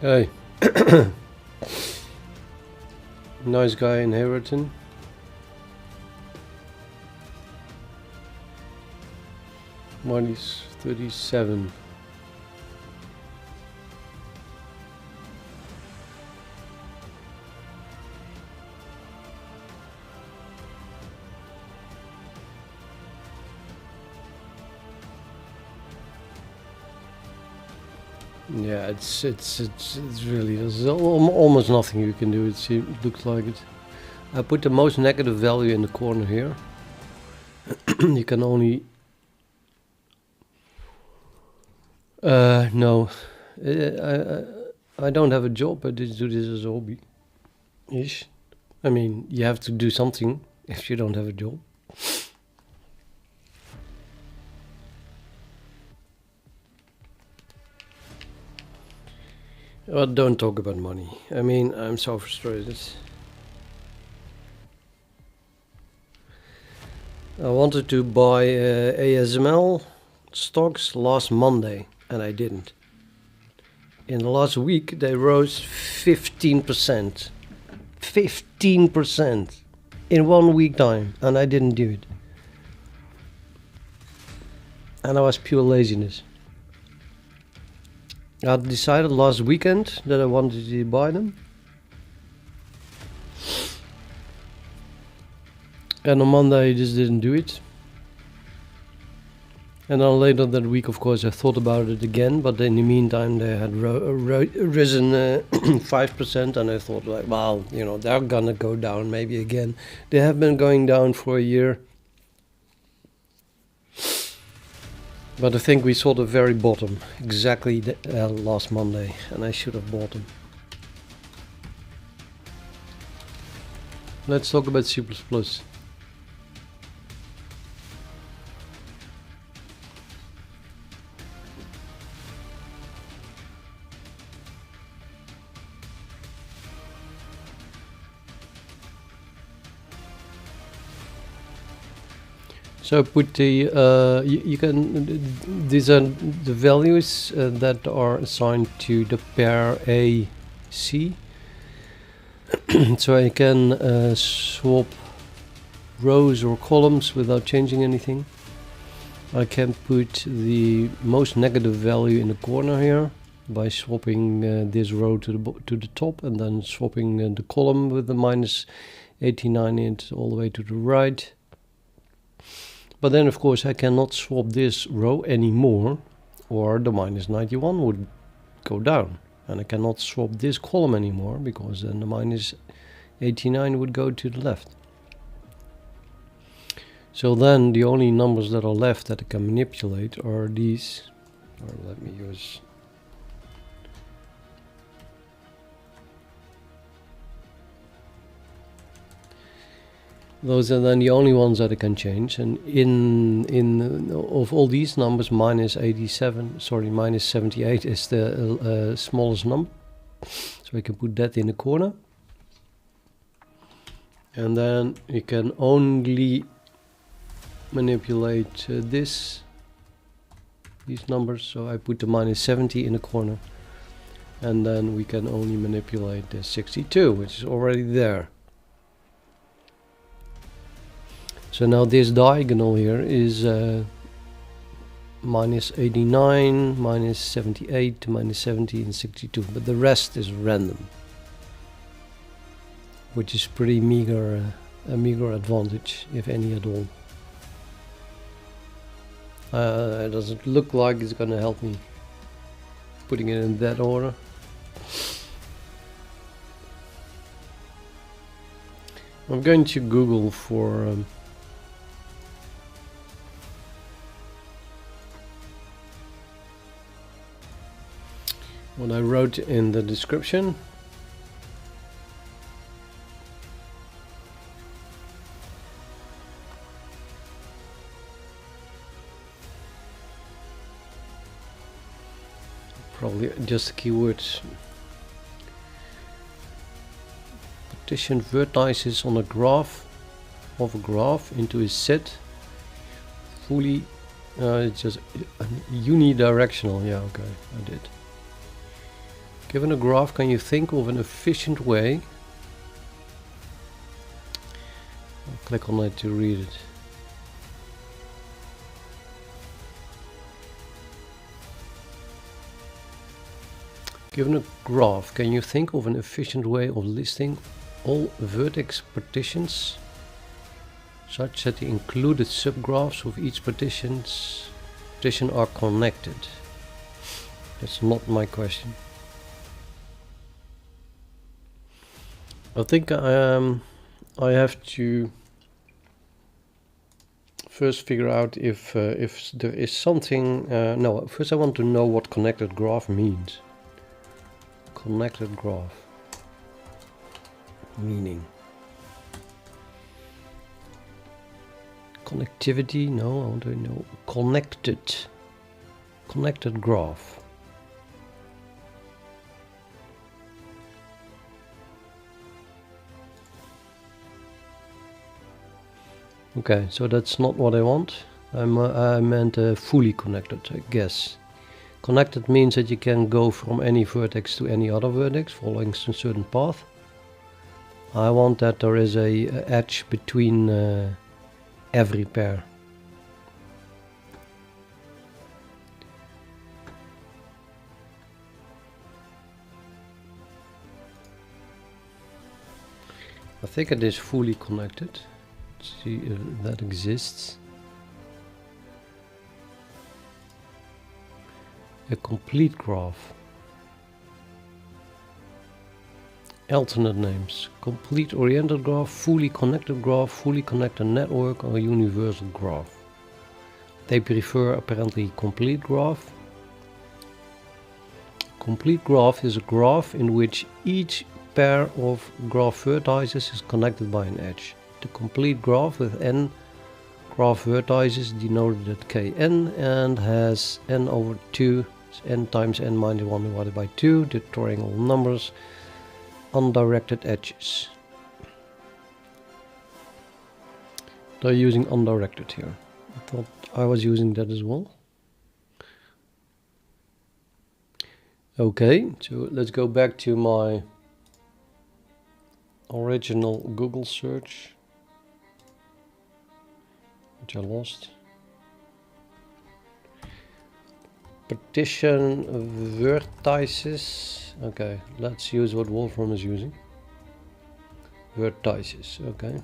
Hey. Nice guy inheriting. Money's 37. Yeah, it's really, there's almost nothing you can do. It looks like it. I put the most negative value in the corner here. You can only no, I don't have a job. I just do this as a hobby ish. I mean, you have to do something if you don't have a job. Don't talk about money. I mean, I'm so frustrated. I wanted to buy ASML stocks last Monday, and I didn't. In the last week, they rose 15%. 15% in 1 week time, and I didn't do it. And that was pure laziness. I decided last weekend that I wanted to buy them. And on Monday I just didn't do it. And then later that week, of course, I thought about it again. But in the meantime, they had risen 5%. And I thought, like, well, you know, they're gonna go down maybe again. They have been going down for a year. But I think we saw the very bottom exactly last Monday, and I should have bought them. Let's talk about C++. So put the you can, these are the values that are assigned to the pair A, C. So I can swap rows or columns without changing anything. I can put the most negative value in the corner here by swapping this row to the top, and then swapping the column with the minus 89 in it all the way to the right. But then, of course, I cannot swap this row anymore, or the minus 91 would go down. And I cannot swap this column anymore, because then the minus 89 would go to the left. So then the only numbers that are left that I can manipulate are these. Or let me use... Those are then the only ones that I can change, and of all these numbers, minus 78 is the smallest number, so we can put that in the corner. And then you can only manipulate these numbers, so I put the minus 70 in the corner, and then we can only manipulate the 62, which is already there. So now this diagonal here is minus 89, minus 78, minus 70 and 62, but the rest is random, which is pretty meager, a meager advantage, if any at all. It doesn't look like it's gonna help me putting it in that order. I'm going to Google for what I wrote in the description. Probably just keywords. Partition vertices on a graph of a graph into a set. Fully, it's just unidirectional. Yeah, okay, I did. Given a graph, can you think of an efficient way? I'll click on it to read it. Given a graph, can you think of an efficient way of listing all vertex partitions such that the included subgraphs of each partition are connected? That's not my question. I think I have to first figure out if there is something. No, first I want to know what connected graph means. Connected graph meaning connectivity. No, I want to know connected graph. Okay, so that's not what I want. I meant fully connected, I guess. Connected means that you can go from any vertex to any other vertex following some certain path. I want that there is a edge between every pair. I think it is fully connected. Let's see if that exists. A complete graph. Alternate names. Complete oriented graph, fully connected network, or universal graph. They prefer apparently complete graph. Complete graph is a graph in which each pair of graph vertices is connected by an edge. The complete graph with n graph vertices denoted at kn and has n over 2, n times n minus 1 divided by 2, the triangle numbers, undirected edges. They're using undirected here. I thought I was using that as well. Okay, so let's go back to my original Google search, which I lost. Partition vertices. Okay, let's use what Wolfram is using. Vertices, okay.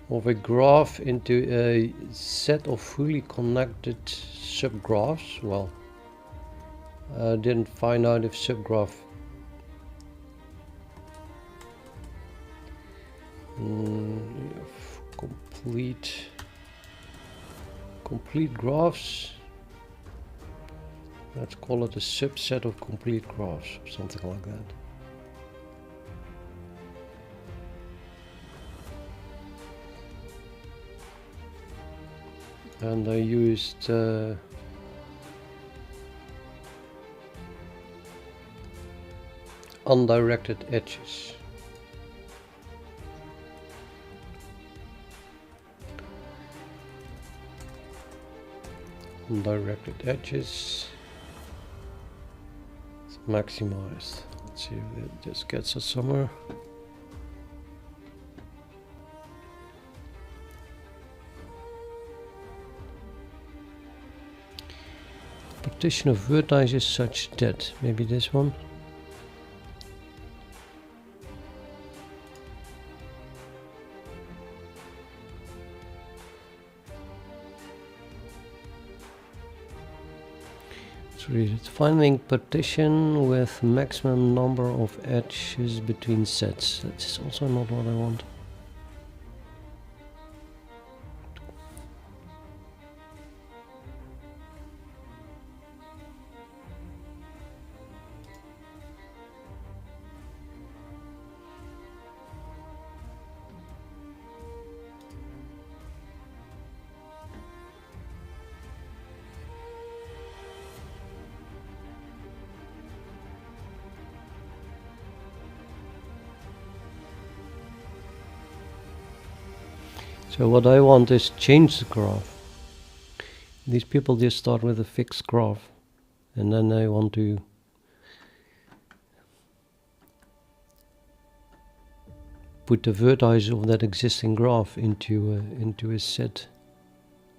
Of a graph into a set of fully connected subgraphs. Well, I didn't find out if subgraph complete graphs. Let's call it a subset of complete graphs, or something like that. And I used undirected edges. Undirected edges. It's maximized. Let's see if it just gets us somewhere. Partition of vertices such that, maybe this one. Let's read it. Finding partition with maximum number of edges between sets. That's also not what I want. So what I want is change the graph. These people just start with a fixed graph, and then they want to put the vertices of that existing graph into a set,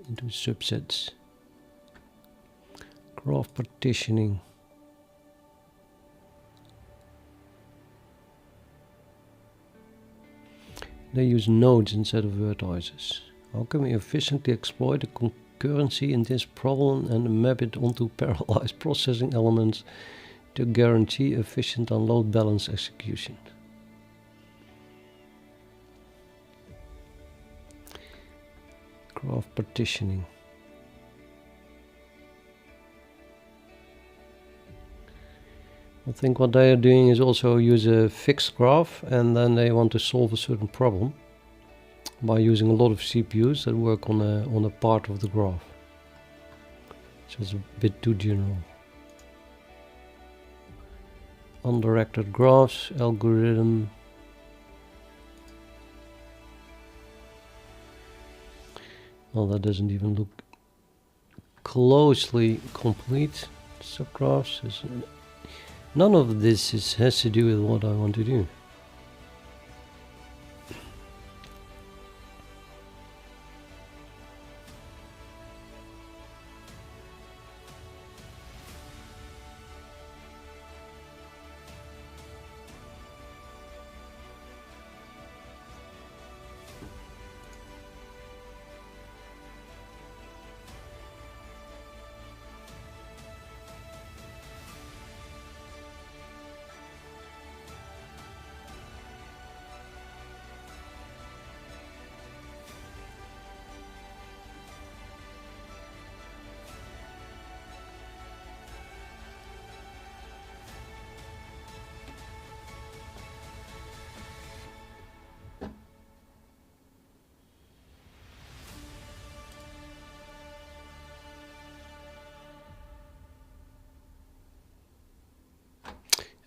into subsets. Graph partitioning. They use nodes instead of vertices. How can we efficiently exploit the concurrency in this problem and map it onto parallelized processing elements to guarantee efficient and load balance execution? Graph partitioning. I think what they are doing is also use a fixed graph, and then they want to solve a certain problem by using a lot of CPUs that work on a part of the graph. So it's a bit too general. Undirected graphs, algorithm. Well, that doesn't even look closely complete. Subgraphs is none of this has to do with what I want to do.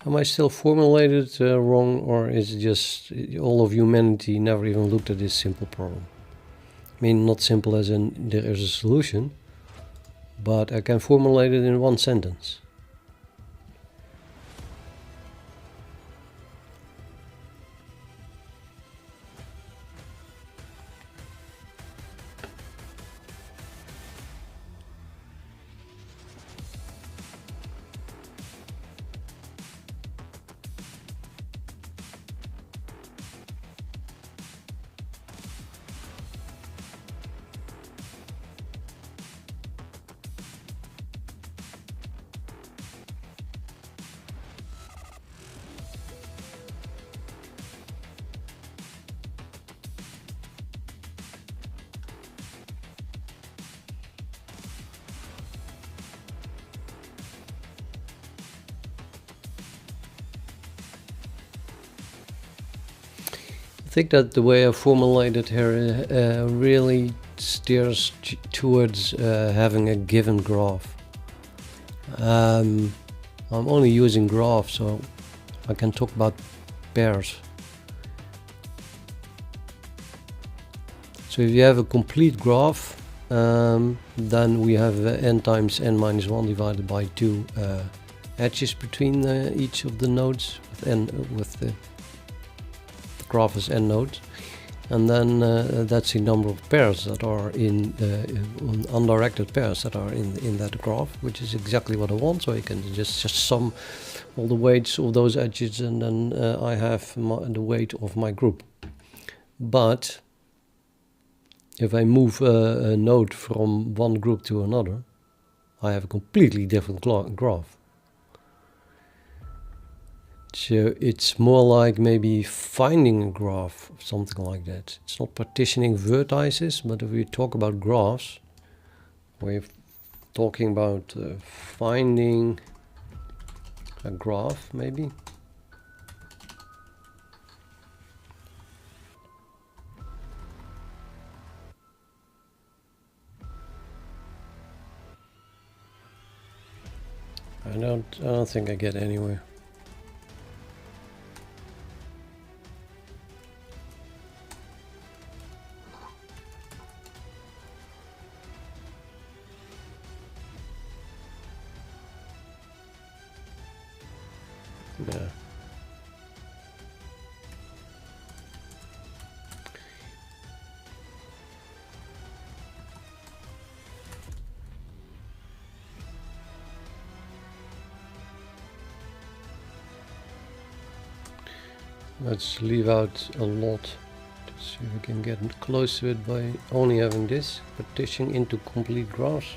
Am I still formulated wrong, or is it just all of humanity never even looked at this simple problem? I mean, not simple as in there is a solution, but I can formulate it in one sentence. I think that the way I formulated here really steers towards having a given graph. I'm only using graphs, so I can talk about pairs. So if you have a complete graph, then we have n times n minus 1 divided by 2 edges between each of the nodes with the graph as n nodes, and then that's the number of pairs that are in undirected pairs that are in that graph, which is exactly what I want. So you can just sum all the weights of those edges, and then I have the weight of my group. But if I move a node from one group to another, I have a completely different graph. So it's more like maybe finding a graph, something like that. It's not partitioning vertices, but if we talk about graphs, we're talking about finding a graph, maybe. I don't think I get anywhere. Yeah. Let's leave out a lot to see if we can get close to it by only having this. Partition into complete graphs.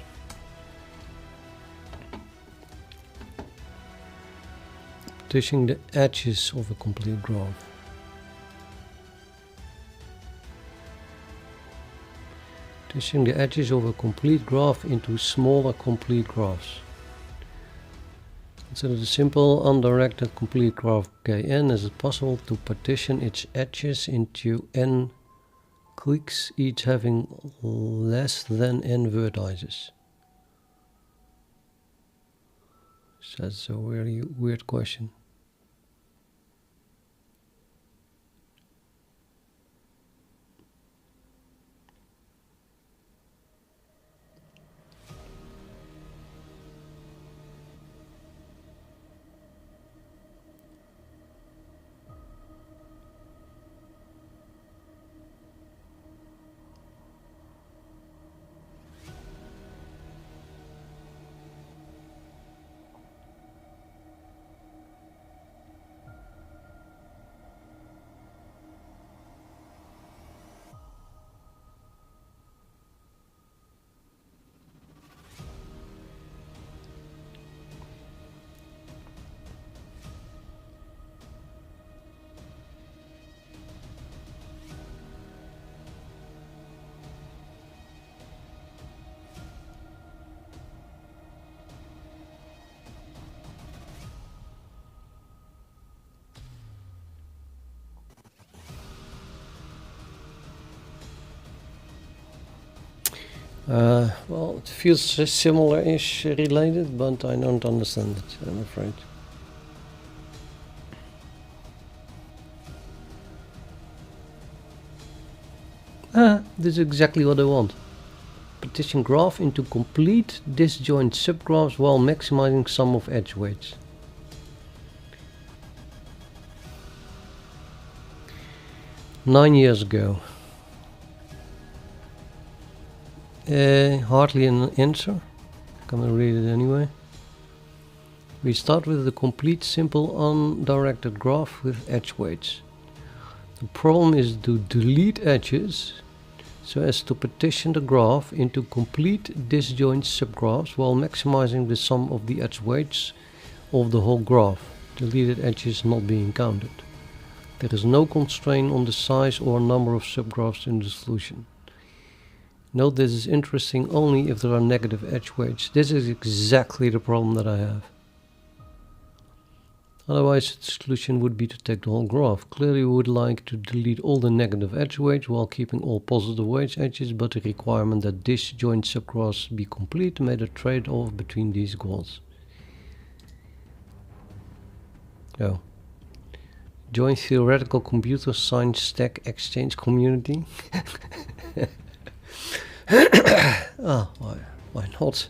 Partitioning the edges of a complete graph. Partitioning the edges of a complete graph into smaller complete graphs. Consider the simple undirected complete graph Kn as it possible to partition its edges into n clicks, each having less than n vertices. So that's a very weird question. Well, it feels similar-ish related, but I don't understand it, I'm afraid. This is exactly what I want. Partition graph into complete disjoint subgraphs while maximizing sum of edge weights. Nine years ago. Hardly an answer. I'm gonna read it anyway. We start with the complete simple undirected graph with edge weights. The problem is to delete edges so as to partition the graph into complete disjoint subgraphs while maximizing the sum of the edge weights of the whole graph, deleted edges not being counted. There is no constraint on the size or number of subgraphs in the solution. Note this is interesting only if there are negative edge weights. This is exactly the problem that I have. Otherwise the solution would be to take the whole graph. Clearly we would like to delete all the negative edge weights while keeping all positive weights edges, but the requirement that disjoint subgraphs be complete made a trade-off between these goals. Oh. Join theoretical computer science stack exchange community. Oh, why not?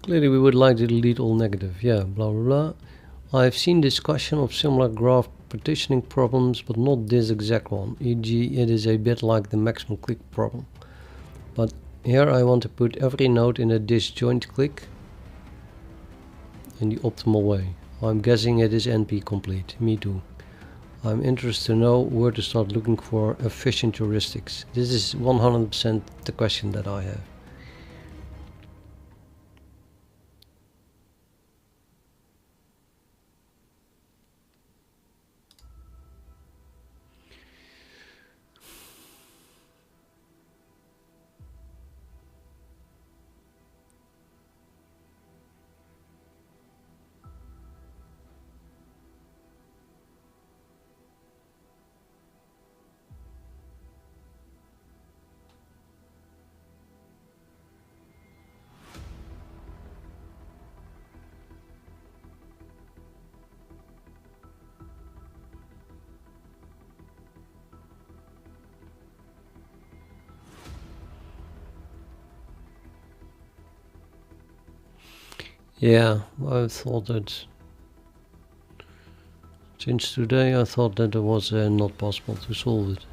Clearly we would like to delete all negative, yeah, blah blah blah. I've seen discussion of similar graph partitioning problems, but not this exact one, e.g. it is a bit like the maximum click problem. But here I want to put every node in a disjoint click in the optimal way. I'm guessing it is NP complete, me too. I'm interested to know where to start looking for efficient heuristics. This is 100% the question that I have. Yeah, I thought that Since today I thought that it was not possible to solve it.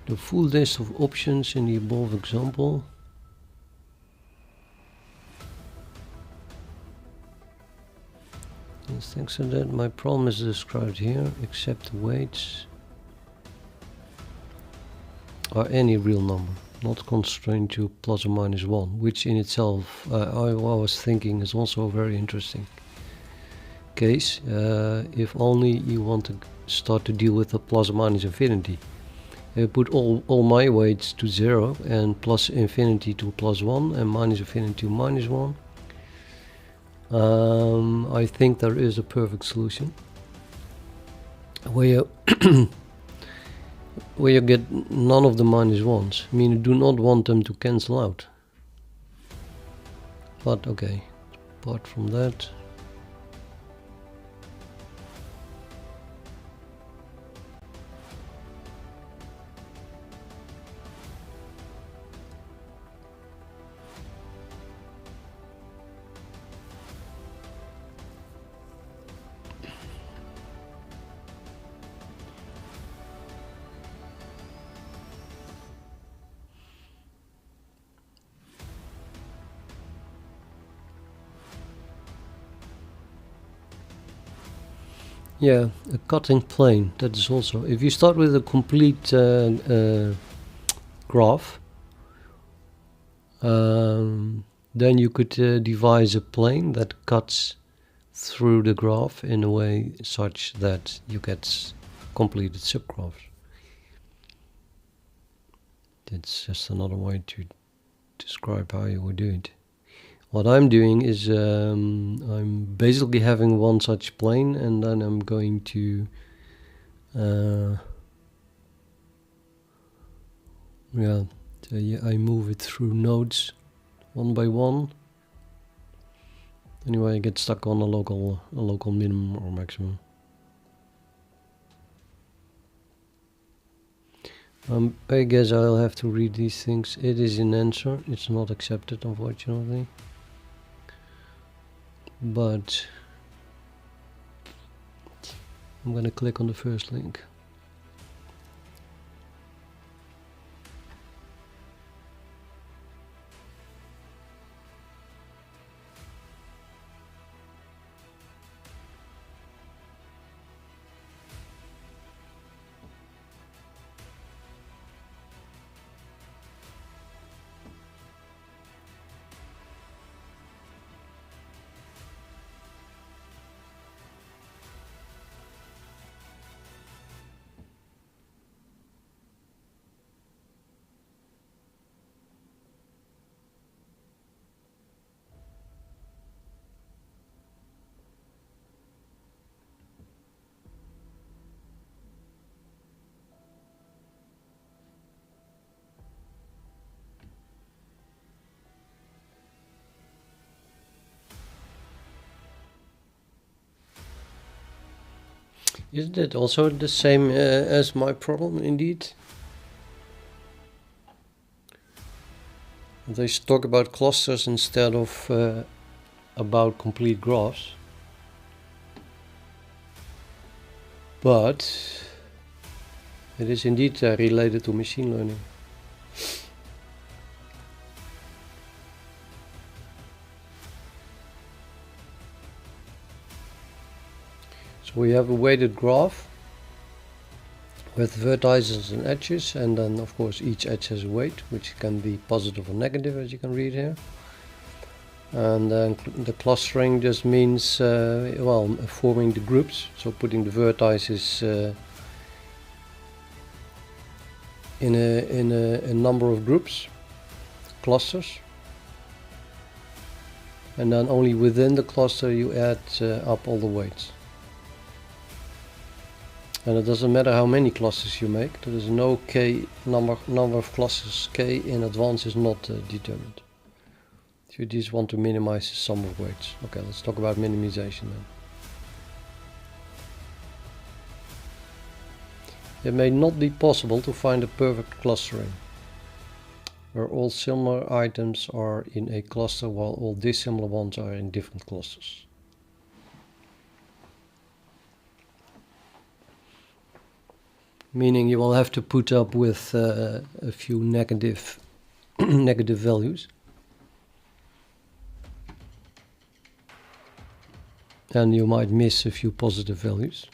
The full list of options in the above example. Yes, thanks to that, my problem is described here, except the weights are any real number, not constrained to plus or minus 1, which in itself I was thinking is also a very interesting case, if only you want to start to deal with the plus or minus infinity. Put all my weights to 0 and plus infinity to plus 1 and minus infinity to minus 1. I think there is a perfect solution where you where you get none of the minus 1s. I mean, you do not want them to cancel out. But okay, apart from that, yeah, a cutting plane, that is also, if you start with a complete graph, then you could devise a plane that cuts through the graph in a way such that you get completed subgraphs. That's just another way to describe how you would do it. What I'm doing is I'm basically having one such plane, and then I'm going to I move it through nodes one by one. Anyway, I get stuck on a local minimum or maximum. I guess I'll have to read these things. It is an answer. It's not accepted, unfortunately. But I'm going to click on the first link. Isn't it also the same as my problem, indeed? They talk about clusters instead of about complete graphs. But it is indeed related to machine learning. We have a weighted graph with vertices and edges, and then of course each edge has a weight, which can be positive or negative, as you can read here. And then the clustering just means forming the groups, so putting the vertices in a number of groups, clusters, and then only within the cluster you add up all the weights. And it doesn't matter how many clusters you make. There is no k number of clusters. K in advance is not determined. If you just want to minimize the sum of weights. Okay, let's talk about minimization then. It may not be possible to find a perfect clustering. where all similar items are in a cluster while all dissimilar ones are in different clusters. Meaning you will have to put up with a few negative negative values. And you might miss a few positive values.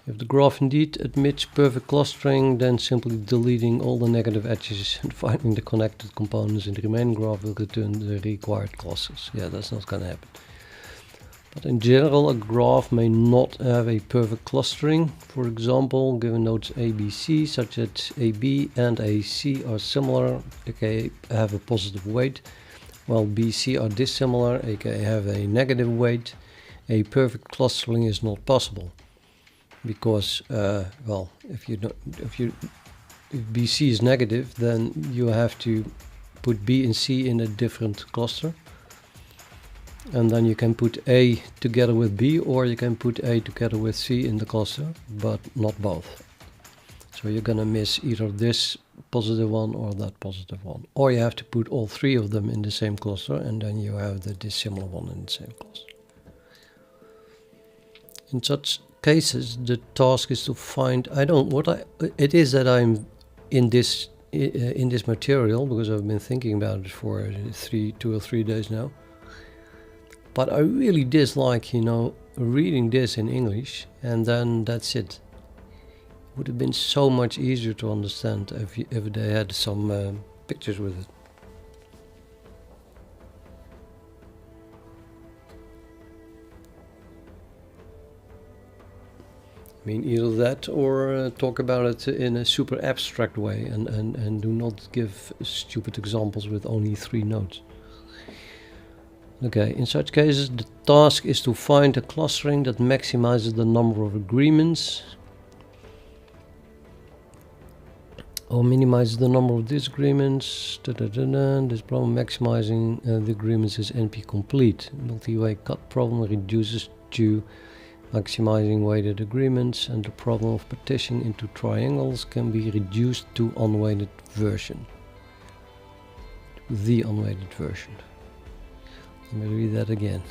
If the graph indeed admits perfect clustering, then simply deleting all the negative edges and finding the connected components in the remaining graph will return the required clusters. Yeah, that's not going to happen. But in general, a graph may not have a perfect clustering. For example, given nodes A, B, C, such that AB and AC are similar, aka have a positive weight, while BC are dissimilar, aka have a negative weight, a perfect clustering is not possible. Because, well, if BC is negative, then you have to put B and C in a different cluster. And then you can put A together with B, or you can put A together with C in the cluster, but not both. So you're gonna miss either this positive one or that positive one. Or you have to put all three of them in the same cluster, and then you have the dissimilar one in the same cluster. In such cases, the task is to find, it is that I'm in this material, because I've been thinking about it for 2 or 3 days now. But I really dislike, reading this in English, and then that's it. It would have been so much easier to understand if they had some pictures with it. I mean, either that or talk about it in a super abstract way and do not give stupid examples with only 3 nodes. Okay, in such cases, the task is to find a clustering that maximizes the number of agreements or minimizes the number of disagreements. This problem maximizing the agreements is NP complete. Multi-way cut problem reduces to maximizing weighted agreements, and the problem of partitioning into triangles can be reduced to unweighted version. The unweighted version. Let me read that again.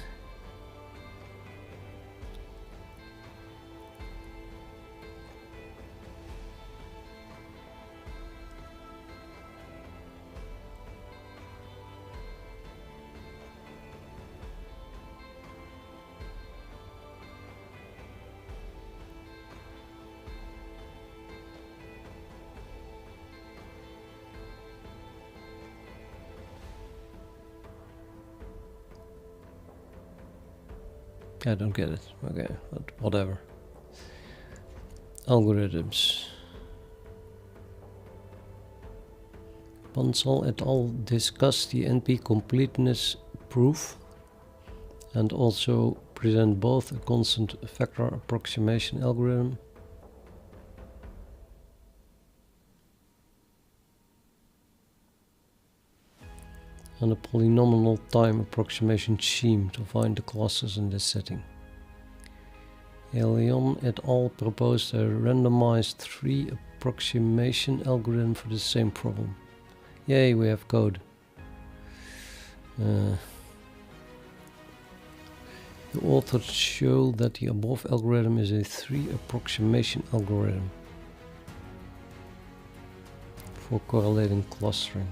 I don't get it. Okay, but whatever. Algorithms. Bansal et al. Discuss the NP completeness proof and also present both a constant vector approximation algorithm and a polynomial time approximation scheme to find the clusters in this setting. Leon et al. Proposed a randomized 3 approximation algorithm for the same problem. Yay, we have code. The authors show that the above algorithm is a 3 approximation algorithm for correlating clustering.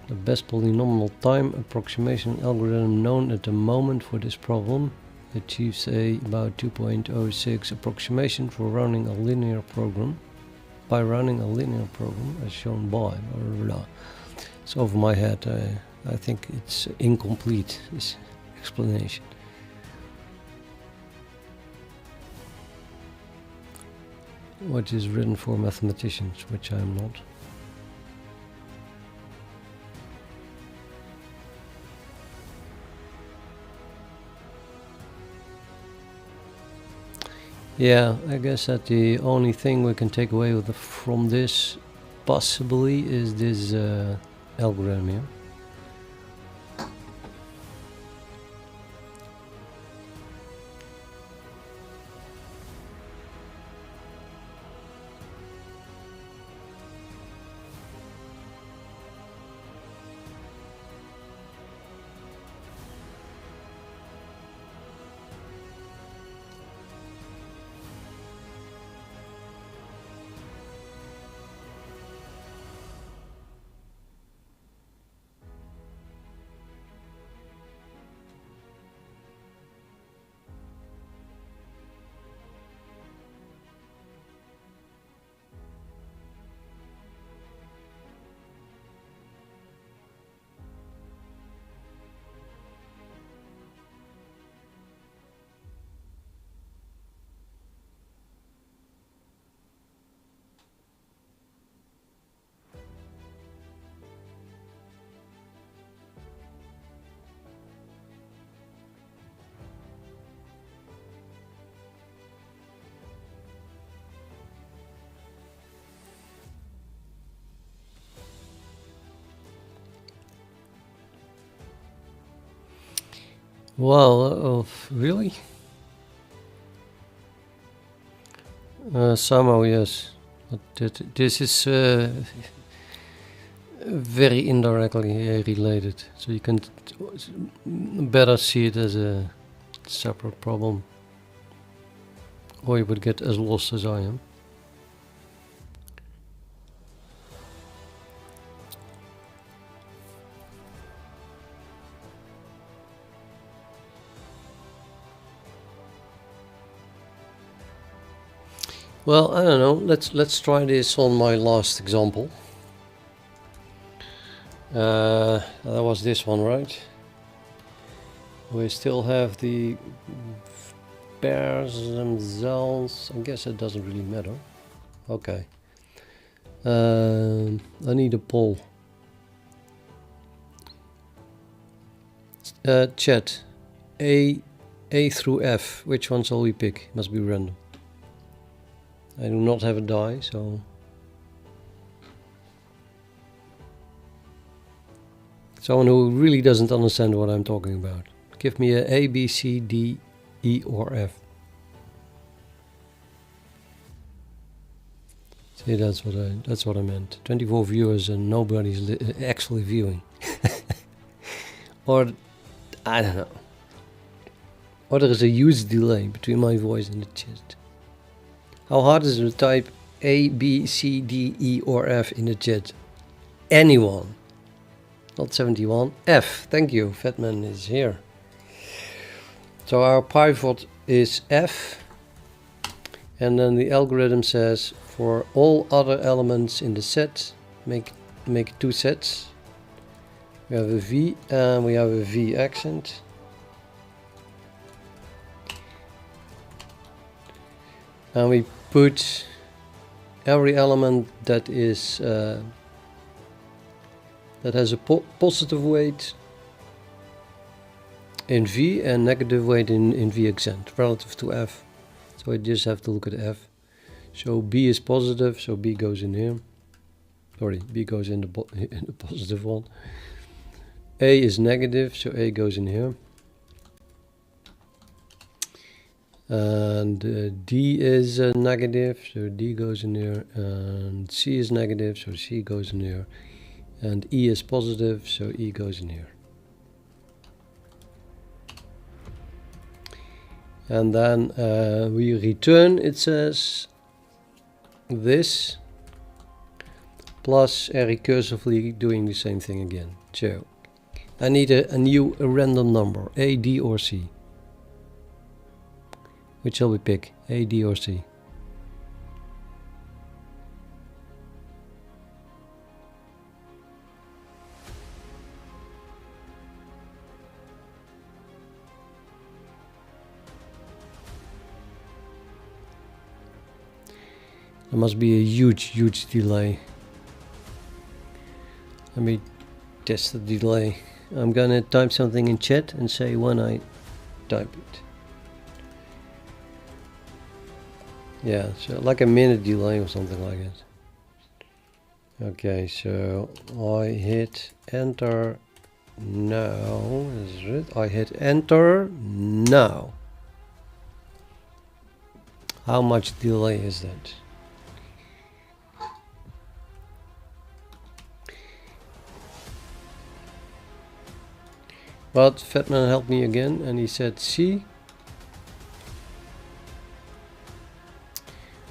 The best polynomial time approximation algorithm known at the moment for this problem achieves about 2.06 approximation for running a linear program. By running a linear program, as shown by blah, blah. It's over my head. I think it's incomplete, this explanation. Which is written for mathematicians, which I am not. Yeah, I guess that the only thing we can take away from this possibly is this algorithm here. Well, really? Somehow, yes. But this is very indirectly related, so you can better see it as a separate problem, or you would get as lost as I am. Well, I don't know. Let's try this on my last example. That was this one, right? We still have the pairs themselves. I guess it doesn't really matter. Okay. I need a poll. Chat. A through F. Which one shall we pick? Must be random. I do not have a die, so someone who really doesn't understand what I'm talking about. Give me a B, C, D, E, or F. See, that's what I meant. 24 viewers and nobody's actually viewing. Or I don't know. Or there is a huge delay between my voice and the chat. How hard is it to type A, B, C, D, E, or F in the chat? Anyone. Not 71. F. Thank you. Fatman is here. So our pivot is F. And then the algorithm says for all other elements in the set, make 2 sets. We have a V and we have a V accent. And we put every element that is that has a positive weight in V and negative weight in V accent relative to F. So I just have to look at F. So B is positive, so B goes in here. Sorry, B goes in the positive one. A is negative, so A goes in here. And D is negative, so D goes in here. And C is negative, so C goes in here. And E is positive, so E goes in here. And then we return, it says, this, plus recursively doing the same thing again. So I need a new random number, A, D, or C. Which shall we pick, A, D, or C? There must be a huge delay. Let me test the delay. I'm gonna type something in chat and say when I type it. Yeah, so like a minute delay or something like that. Okay, so I hit enter now. Is it? I hit enter now. How much delay is that? But Fatman helped me again and he said C.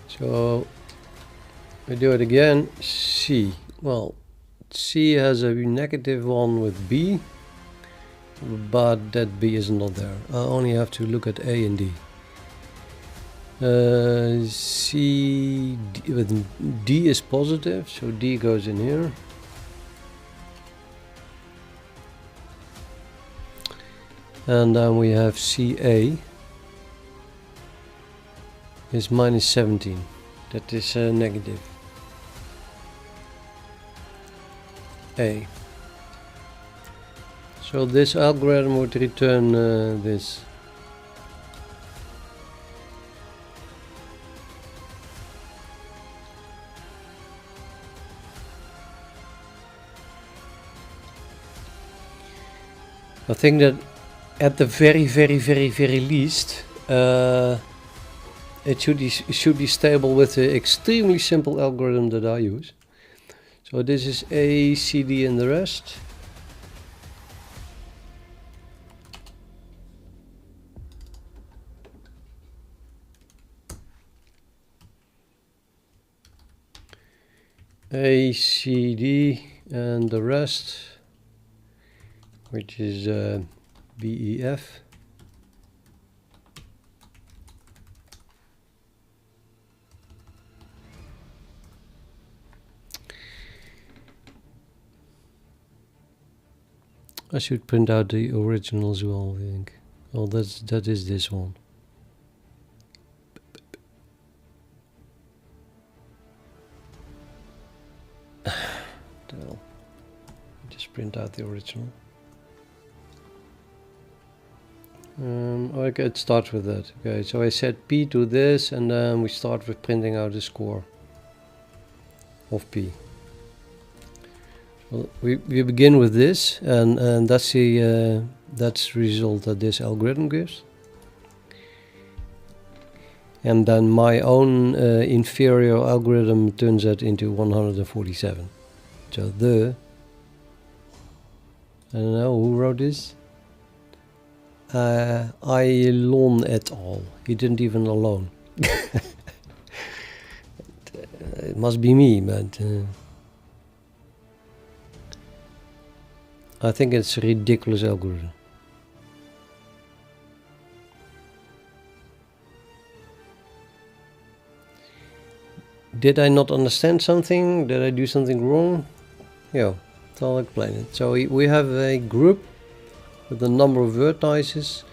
So we do it again, C. Well, C has a negative one with B, but that B is not there. I only have to look at A and D. C with D is positive, so D goes in here. And then we have CA is minus 17. That is negative. A. So this algorithm would return this. I think that at the very least, it should be stable with the extremely simple algorithm that I use. So this is A, C, D, and the rest. A, C, D, and the rest, which is B, E, F. I should print out the original as well, I think. Oh, that is this one. Just print out the original. Okay, it starts with that. Okay, so I set P to this, and then we start with printing out the score of P. Well, we begin with this, and that's the result that this algorithm gives. And then my own inferior algorithm turns that into 147. So I don't know who wrote this. Aylon et al. He didn't even alone. It must be me, but I think it's a ridiculous algorithm. Did I not understand something? Did I do something wrong? Yeah, I'll explain it. So we have a group with a number of vertices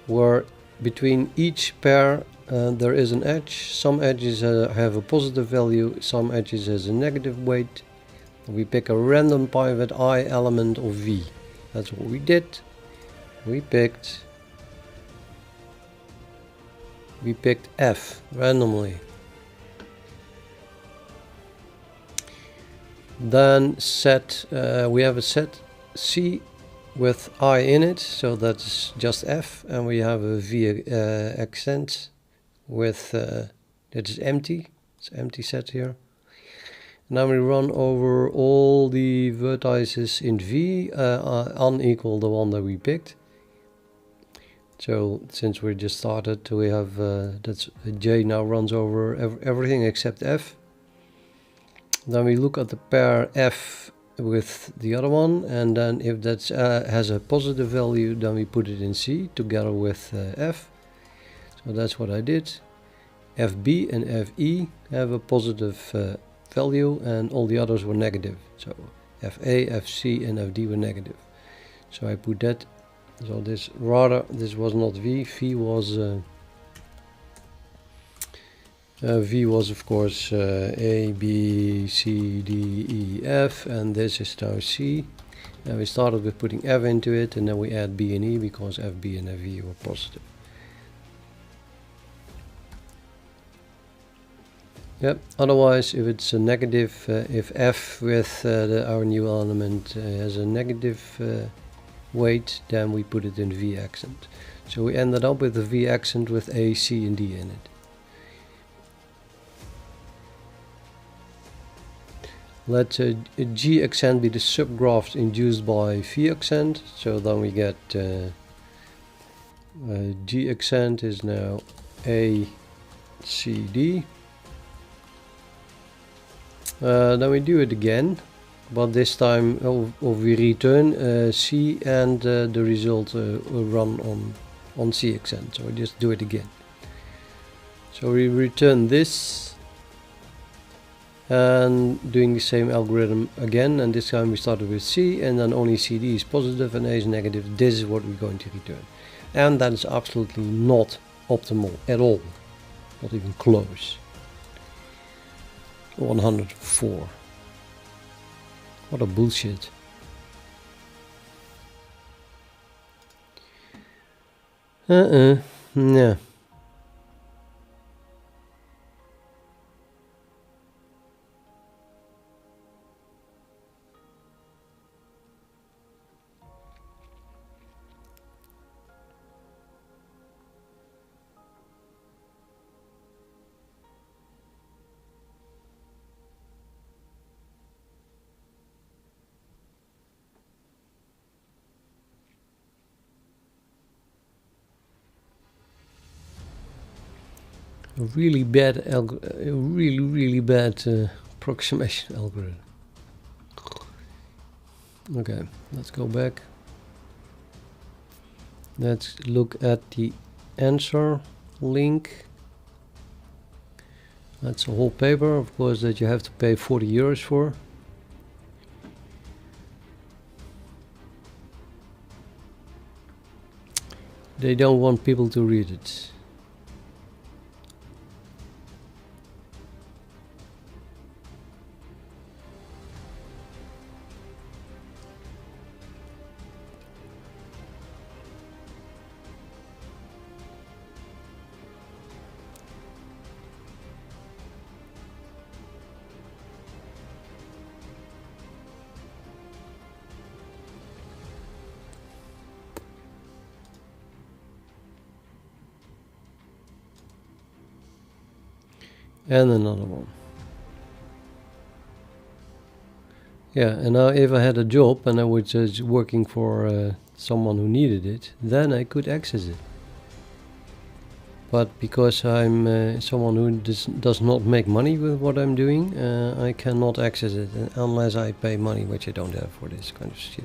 where between each pair there is an edge. Some edges have a positive value, some edges has a negative weight. We pick a random pivot I element of V. That's what we did. We picked F randomly. Then we have a set C with I in it, so that's just F, and we have a V accent with that is empty. It's empty set here. Now we run over all the vertices in V unequal the one that we picked. So since we just started, we have that's J now runs over everything except F. Then we look at the pair F with the other one, and then if that has a positive value, then we put it in C together with F. So that's what I did. FB and FE have a positive value, and all the others were negative. So FA, FC, and FD were negative. So I put that. So this was not V. V was of course A, B, C, D, E, F, and this is now C. And we started with putting F into it, and then we add B and E because FB and FE were positive. Yep. Otherwise, if it's a negative, if F with our new element has a negative weight, then we put it in V accent. So we ended up with a V accent with A, C, and D in it. Let G accent be the subgraphs induced by V accent. So then we get G accent is now A, C, D. Then we do it again, but this time we return C, and the result will run on C accent. So we just do it again. So we return this, and doing the same algorithm again, and this time we started with C, and then only CD is positive and A is negative. This is what we're going to return, and that is absolutely not optimal at all, not even close. 104. What a bullshit. Yeah. a really bad really bad approximation algorithm. Okay, let's go back. Let's look at the answer link. That's a whole paper, of course, that you have to pay 40 euros for. They don't want people to read it. And another one. Yeah, and now if I had a job and I was just working for someone who needed it, then I could access it. But because I'm someone who does not make money with what I'm doing, I cannot access it unless I pay money, which I don't have for this kind of shit.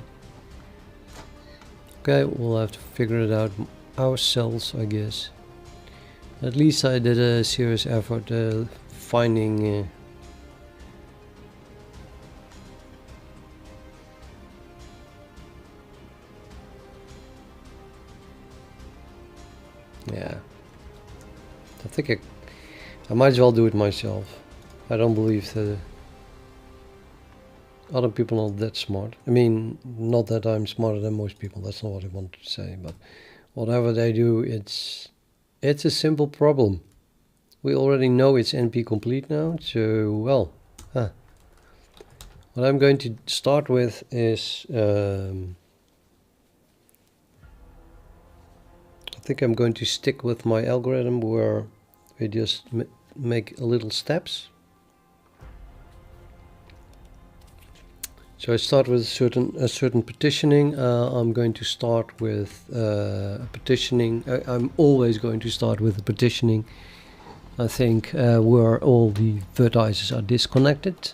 Okay, we'll have to figure it out ourselves, I guess. At least I did a serious effort finding yeah, I think I might as well do it myself. I don't believe that other people are that smart. I mean, not that I'm smarter than most people, that's not what I want to say, but whatever they do, it's a simple problem. We already know it's NP complete now, so well, what I'm going to start with is I think I'm going to stick with my algorithm where we just make a little steps. So I start with a certain partitioning. I'm going to start with partitioning. I'm always going to start with the partitioning. I think where all the vertices are disconnected.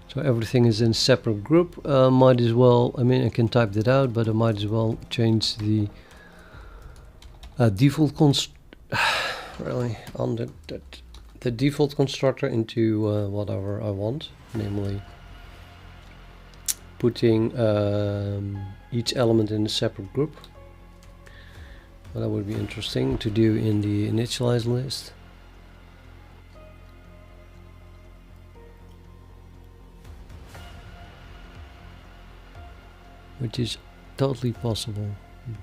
So everything is in a separate group. Might as well, I mean, I can type that out, but I might as well change the default really on the default constructor into whatever I want, namely putting each element in a separate group. Well, that would be interesting to do in the initialize list. Which is totally possible,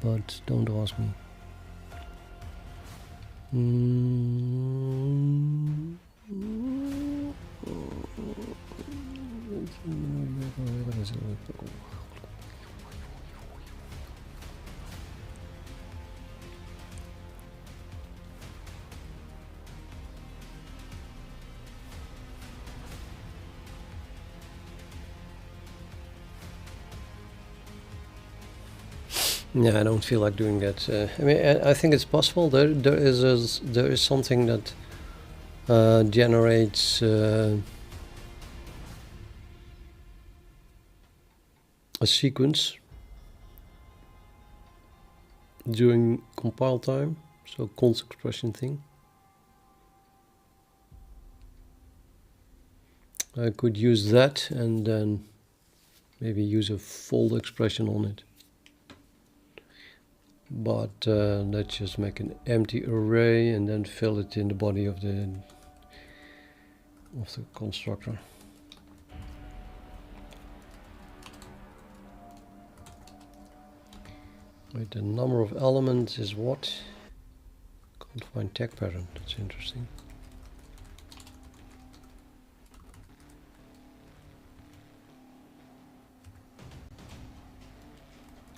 but don't ask me. Yeah, I don't feel like doing that. I mean, I think it's possible. There is something that generates a sequence during compile time, so const expression thing. I could use that and then maybe use a fold expression on it. But let's just make an empty array and then fill it in the body of the constructor. Wait, the number of elements is what? Can't find tag pattern. That's interesting.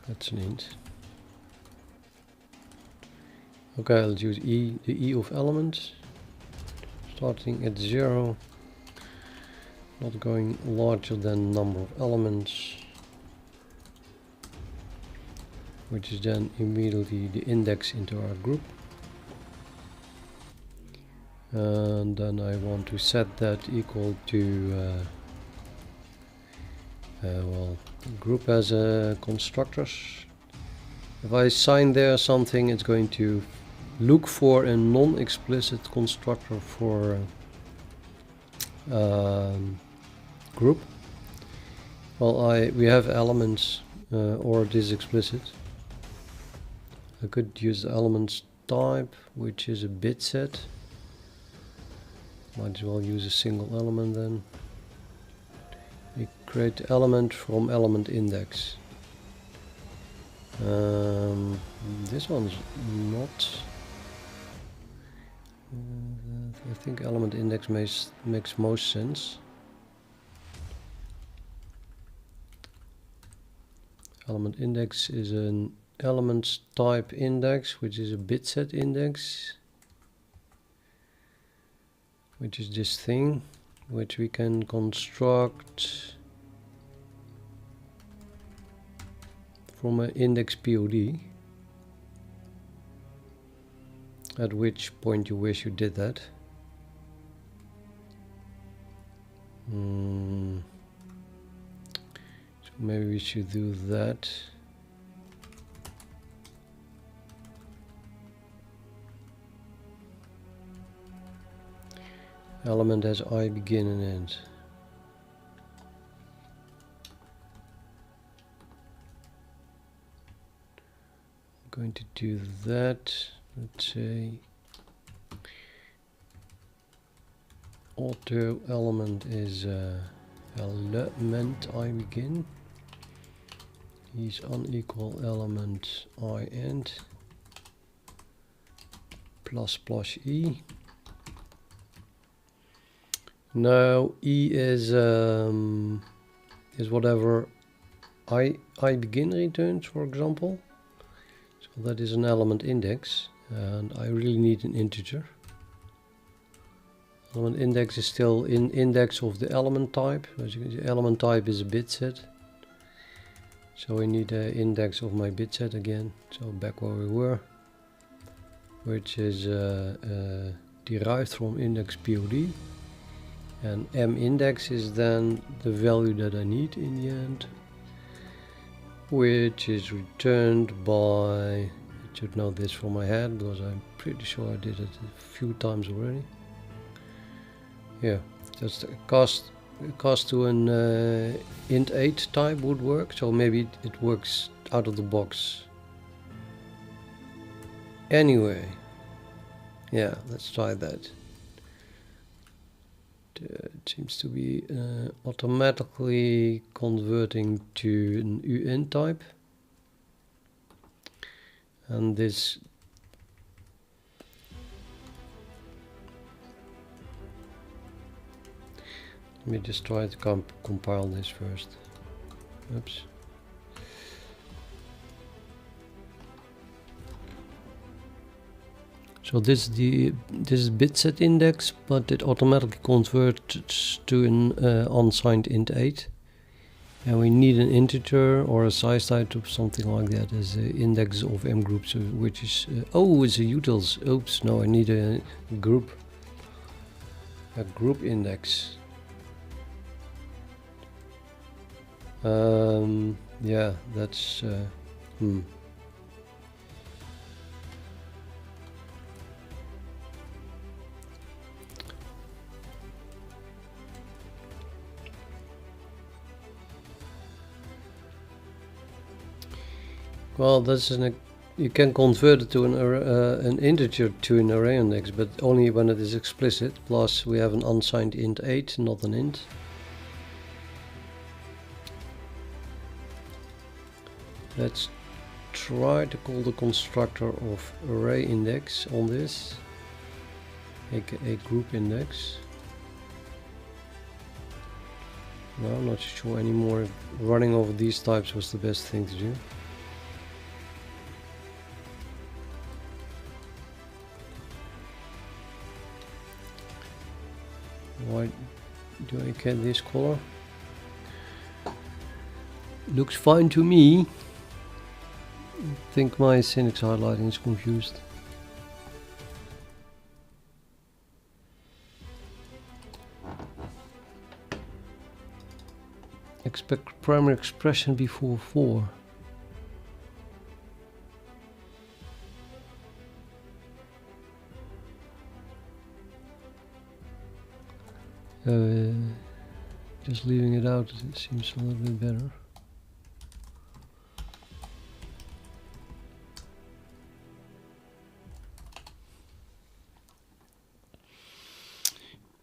That's an int. Okay, let's use the E of elements, starting at 0, not going larger than number of elements, which is then immediately the index into our group. and then I want to set that equal to well, group as a constructors. If I assign there something, it's going to look for a non-explicit constructor for group. Well, we have elements or it is explicit. I could use the elements type, which is a bit set. Might as well use a single element then. We create the element from element index. This one's not. I think element index makes most sense. Element index is an elements type index, which is a bit set index, which is this thing, which we can construct from an index POD, at which point you wish you did that. So maybe we should do that. Element has I begin and end. I'm going to do that. Let's say auto element is element I begin. Is unequal element I end plus plus E. Now E is whatever I begin returns, for example. So that is an element index, and I really need an integer. Element index is still in index of the element type. As you can see, element type is a bit set. So we need an index of my bit set again. So back where we were, which is derived from index POD. And M index is then the value that I need in the end, which is returned by, I should know this from my head because I'm pretty sure I did it a few times already. Yeah, just a cast to an int8 type would work, so maybe it works out of the box. Anyway, yeah, let's try that. It seems to be automatically converting to an uint type, and this let me just try to compile this first. Oops. So this is bit set index, but it automatically converts to an unsigned int8, and we need an integer or a size type of something like that as the index of m groups, which is oh, it's a utils. Oops, no, I need a group index. Yeah, that's well, that's you can convert it to an integer to an array index, but only when it is explicit. Plus, we have an unsigned int8, not an int. Let's try to call the constructor of array index on this, aka group index. No, I'm not sure anymore if running over these types was the best thing to do. Why do I get this color? Looks fine to me. I think my syntax highlighting is confused. Expect primary expression before 4. Just leaving it out, it seems a little bit better.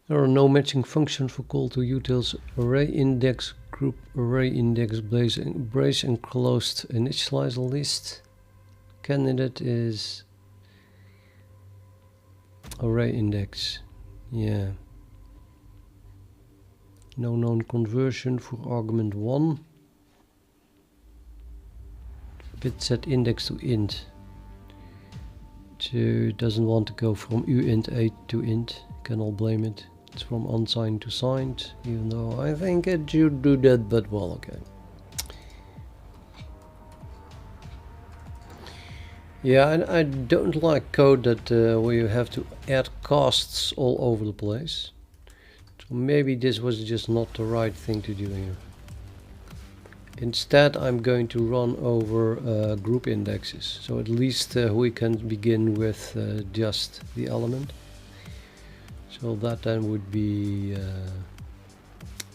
There are no matching functions for call to utils array index, group array index, brace and closed initialize list. Candidate is array index. Yeah. No known conversion for argument 1. Bit set index to int. So it doesn't want to go from uint 8 to int. Can all blame it. It's from unsigned to signed, even though I think it should do that, but well, okay. Yeah, and I don't like code that where you have to add casts all over the place. So maybe this was just not the right thing to do here. Instead, I'm going to run over group indexes. So at least we can begin with just the element. So that then would be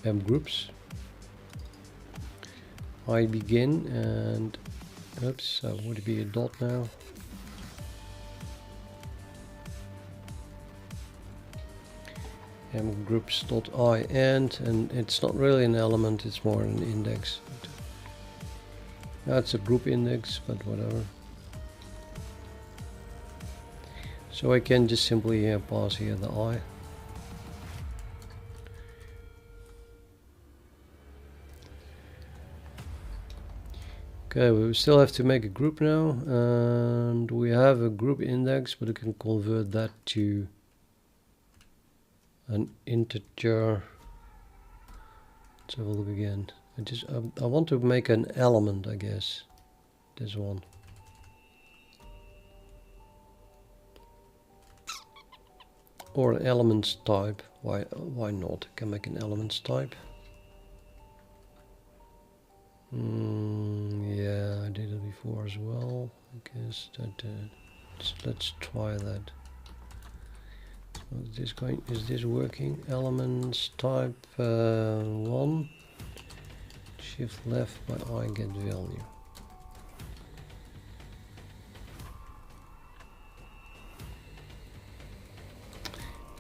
m groups. I begin and oops, so would it be a dot now? M groups dot I end, and it's not really an element, it's more an index. That's a group index, but whatever. So I can just simply pass here the I. Okay, we still have to make a group now, and we have a group index, but we can convert that to an integer. Let's have a look again. I want to make an element, I guess. This one. Or an elements type. Why not? I can make an elements type. Yeah, I did it before as well. I guess that let's try that. Is this working? Elements type 1. Shift left by I get value.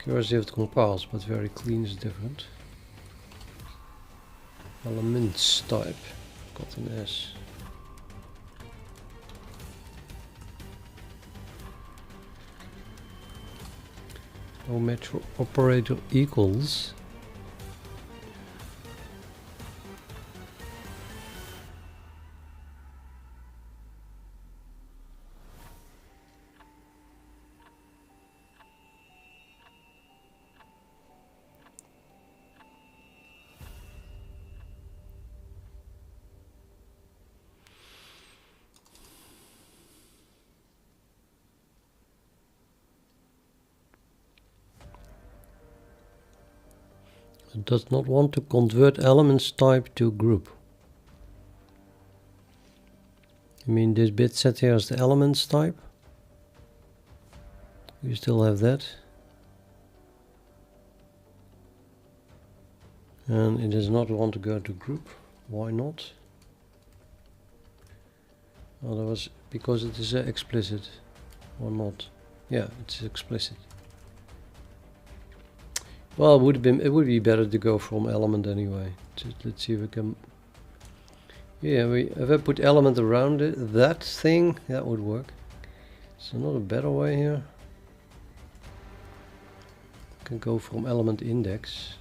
Curious if it compiles, but very clean is different. Elements type. Got an S. No match operator equals. It does not want to convert elements type to group. I mean, this bit set here is the elements type. You still have that. And it does not want to go to group. Why not? Well, that was because it is explicit or not. Yeah, it's explicit. Well, it would be better to go from element anyway. Let's see if we can. Yeah, if I put element around it, that thing, that would work. So not a better way here. I can go from element index.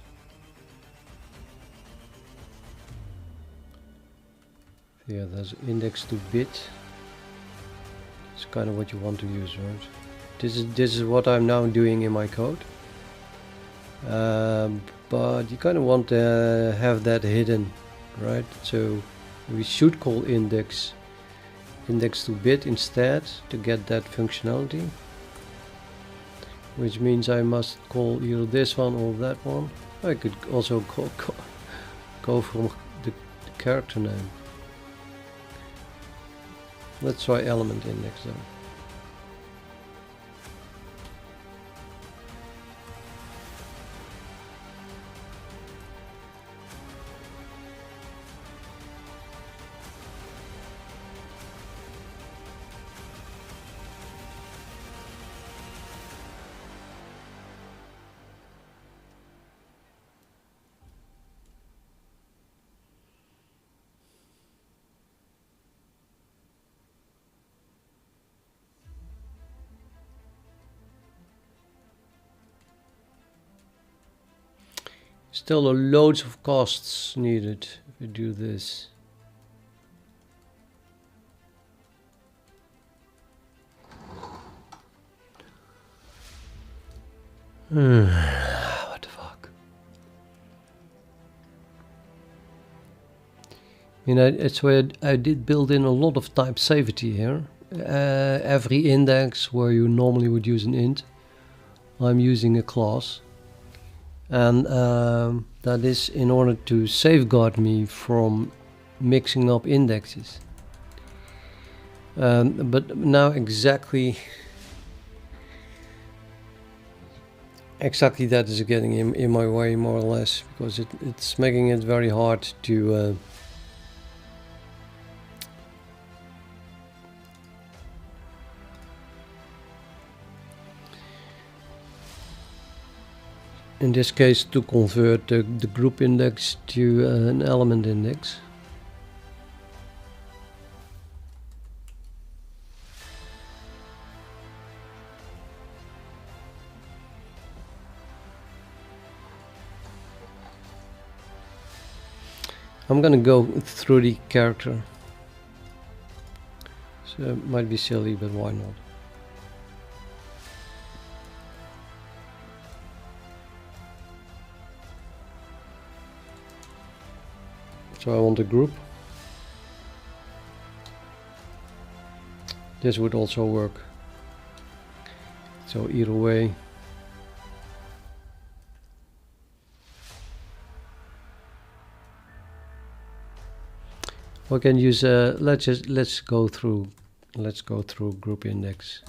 Yeah, there's index to bit. It's kind of what you want to use, right? This is what I'm now doing in my code. But you kind of want to have that hidden, right? So we should call index to bit instead to get that functionality, which means I must call either this one or that one. I could also go from the character name. Let's try element index though. Still loads of costs needed if we do this. What the fuck? You know, it's where I did build in a lot of type safety here. Every index where you normally would use an int, I'm using a class. And that is in order to safeguard me from mixing up indexes. But now exactly that is getting in my way, more or less, because it's making it very hard to in this case to convert the group index to an element index. I'm gonna go through the character. So it might be silly, but why not? So I want a group. This would also work. So either way. We can use let's go through group index.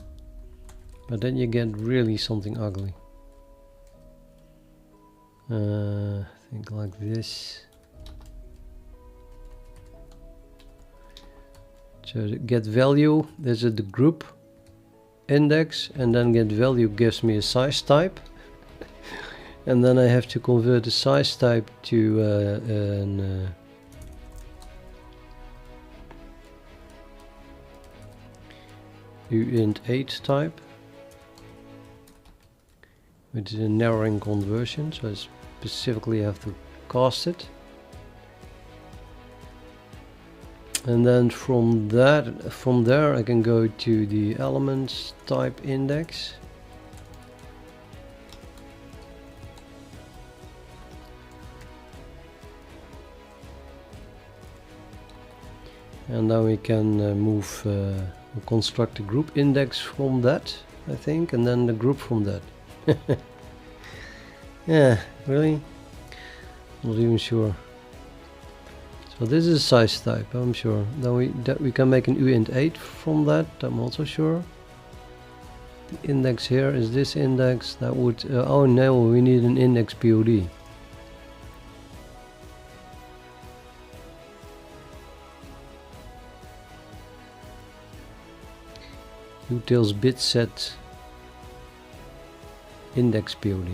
But then you get really something ugly. I think like this. So to get value, there's the group index, and then get value gives me a size type. And then I have to convert the size type to an uint8 type, which is a narrowing conversion, so I specifically have to cast it. And then from there I can go to the elements type index. And then we can construct a group index from that, I think, and then the group from that. Yeah, really? Not even sure. So this is a size type, I'm sure. Then we can make an uint8 from that, I'm also sure. The index here is this index. That would oh no, we need an index POD. Utils bit set index POD.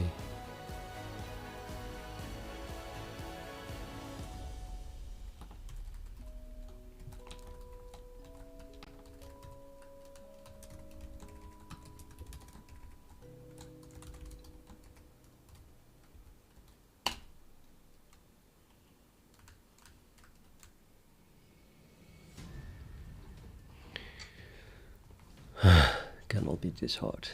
Cannot be this hard.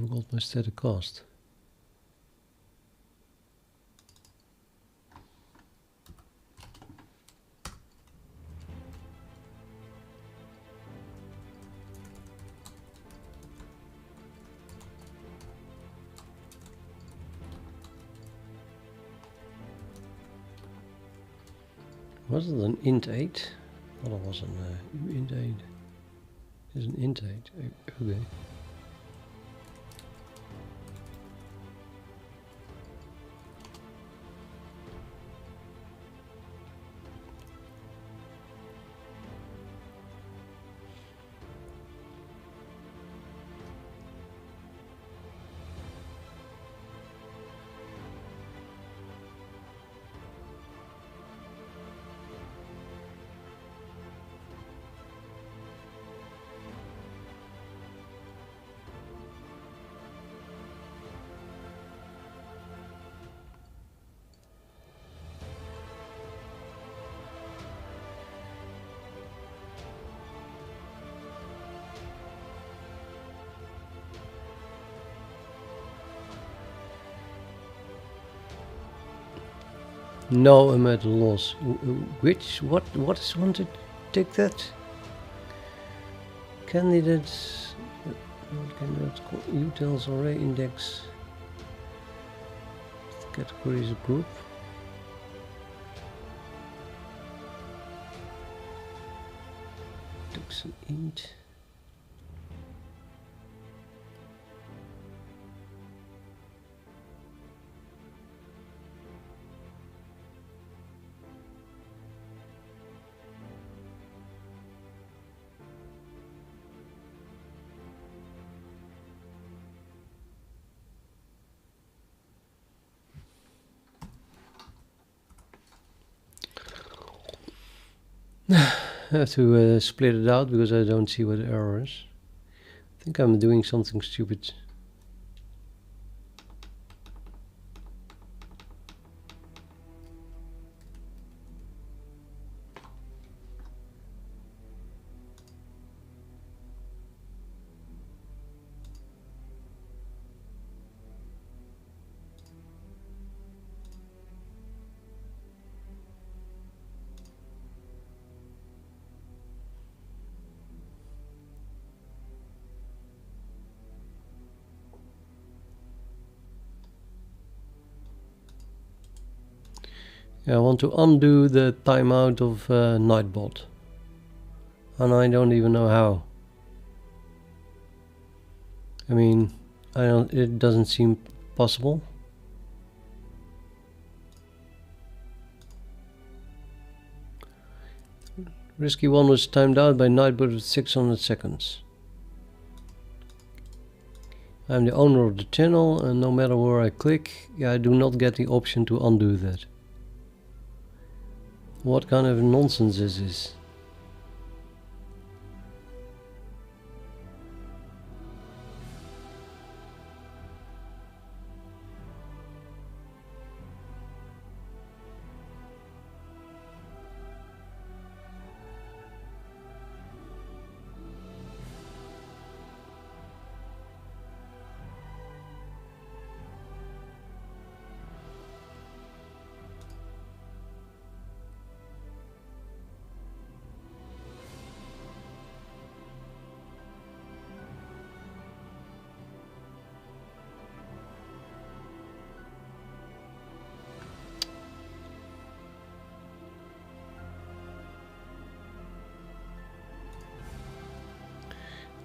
forgot my static cast. Was it an int 8? Well, it was an int 8. It's an int 8. Okay. No, I'm at a loss. What is wanted? Take that. Candidates. What candidates call utils array index. Categories group. Text int. I have to split it out because I don't see what the error is. I think I'm doing something stupid. I want to undo the timeout of Nightbot, and I don't even know how. I mean, it doesn't seem possible. Risky one was timed out by Nightbot with 600 seconds. I'm the owner of the channel, and no matter where I click, I do not get the option to undo that. What kind of nonsense is this?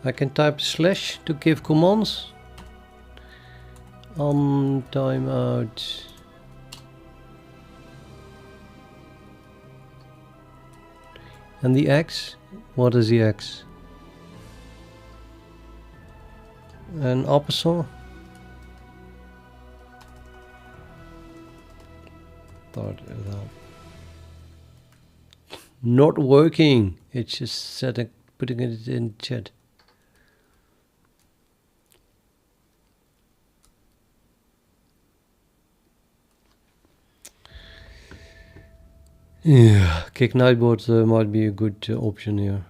I can type slash to give commands. On timeout. And the X? What is the X? An Accessor? Thought it out. Not working. It's just putting it in chat. Yeah, kick Nightbot might be a good option here,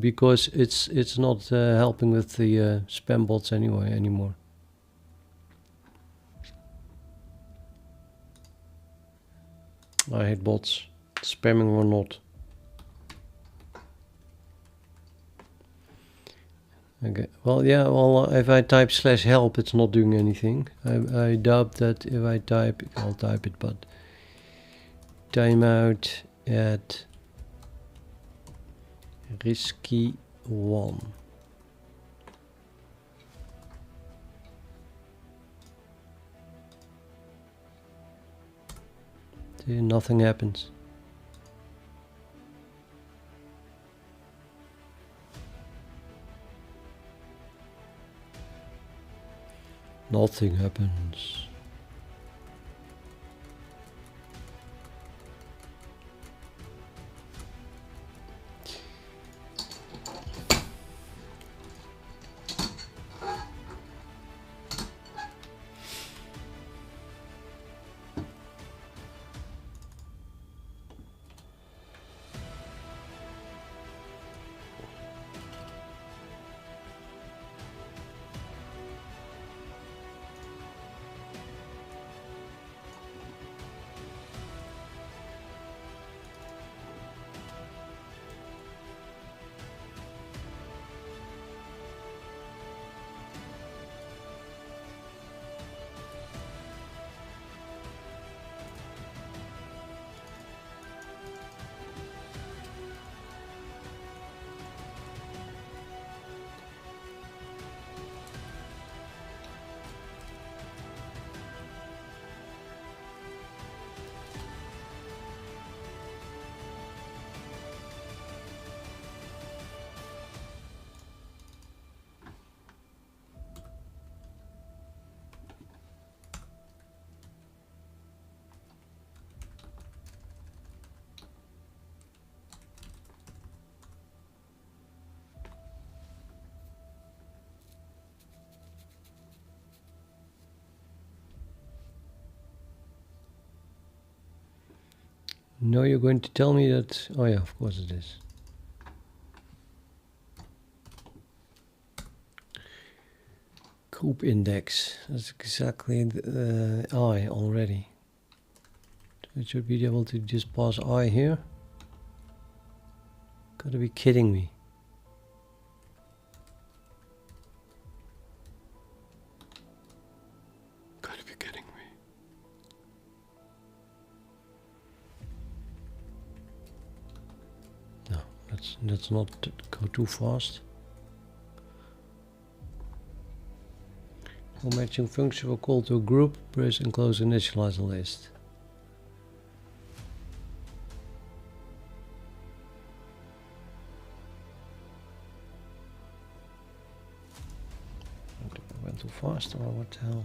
because it's not helping with the spam bots anymore. I hate bots, spamming or not. Okay, well, yeah, well, if I type /help, it's not doing anything. I doubt that if I type, I'll type it, but timeout at risky one. See, nothing happens. Nothing happens. No, you're going to tell me that. Oh yeah, of course it is. Group index. That's exactly the I already. It should be able to just pass I here. Gotta be kidding me. Gotta be kidding me. No, let's not go too fast. For matching function will call to a group, press and close initialize a list. I went too fast, or what the hell?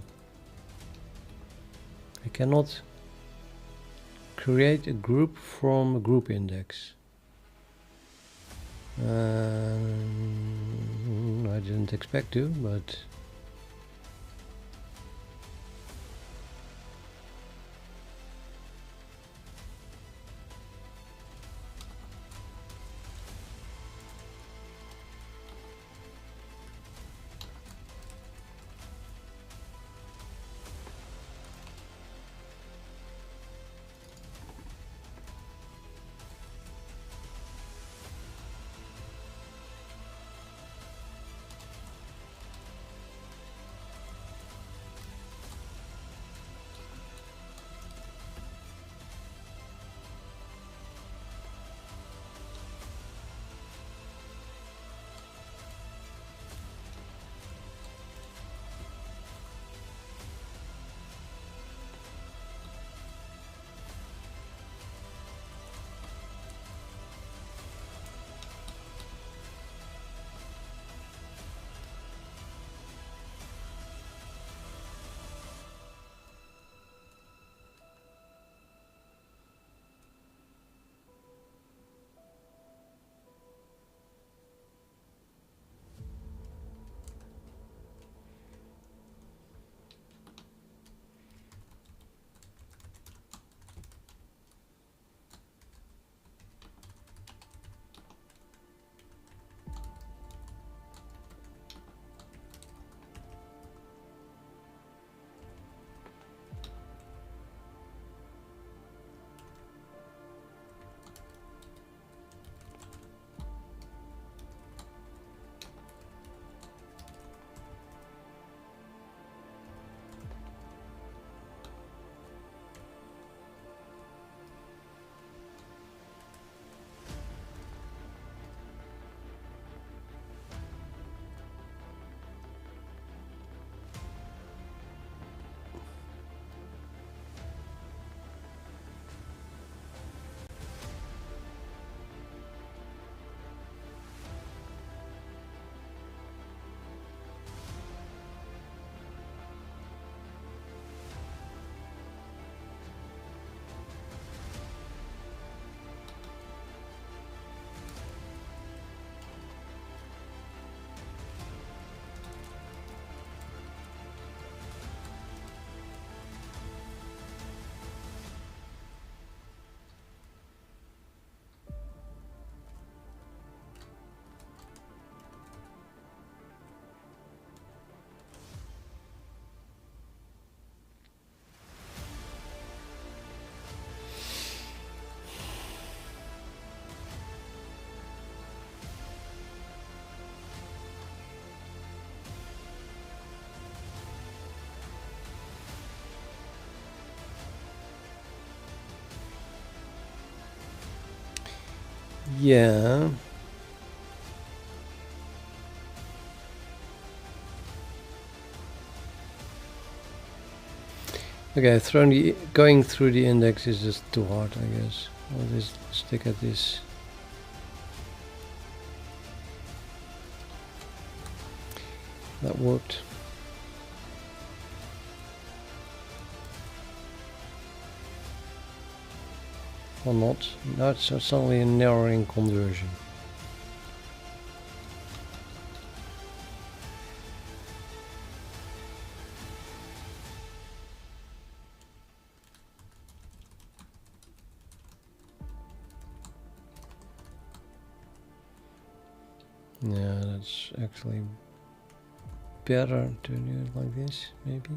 I cannot create a group from a group index. I didn't expect to, but Yeah. Okay, going through the index is just too hard, I guess. I'll just stick at this. That worked. Or not. Now it's suddenly a narrowing conversion. Yeah, that's actually better to do it like this, maybe.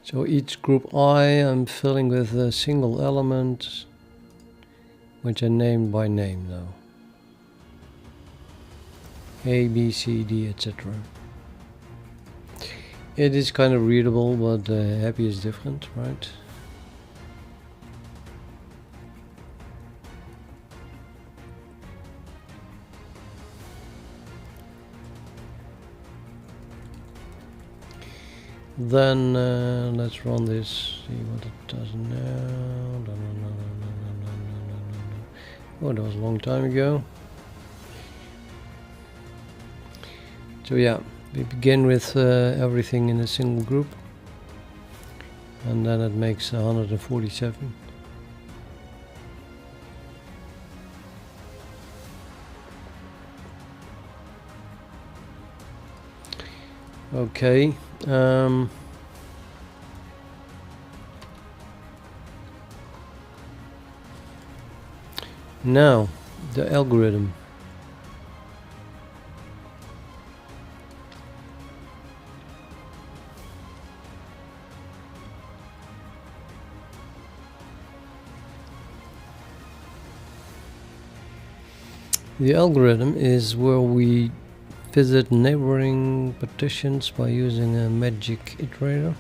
So each group I am filling with a single element, which I named by name now. A, B, C, D, etc. It is kind of readable, but happy is different, right? Then let's run this, see what it does now. Oh, that was a long time ago. So yeah, we begin with everything in a single group, and then it makes 147. Okay. Now, the algorithm. The algorithm is where we visit neighboring partitions by using a magic iterator.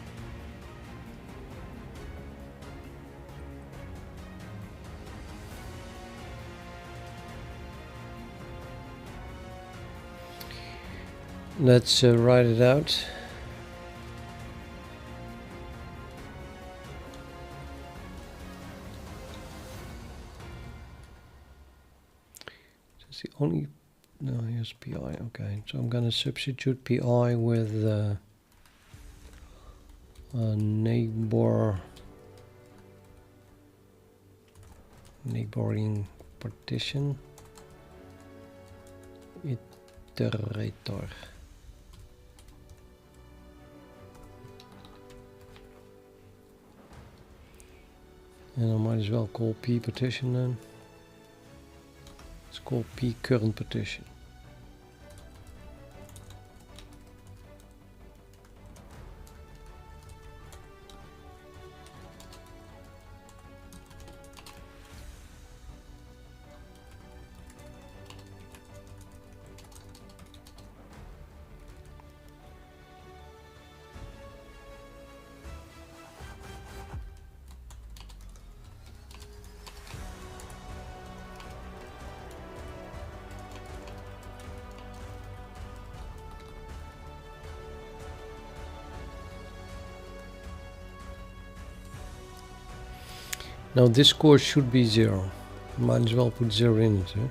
Let's write it out. It's the only, no, here's PI. Okay, so I'm gonna substitute PI with a neighboring partition iterator. And I might as well call P partition then. It's called P current partition. Now this score should be 0. Might as well put 0 in it. Eh?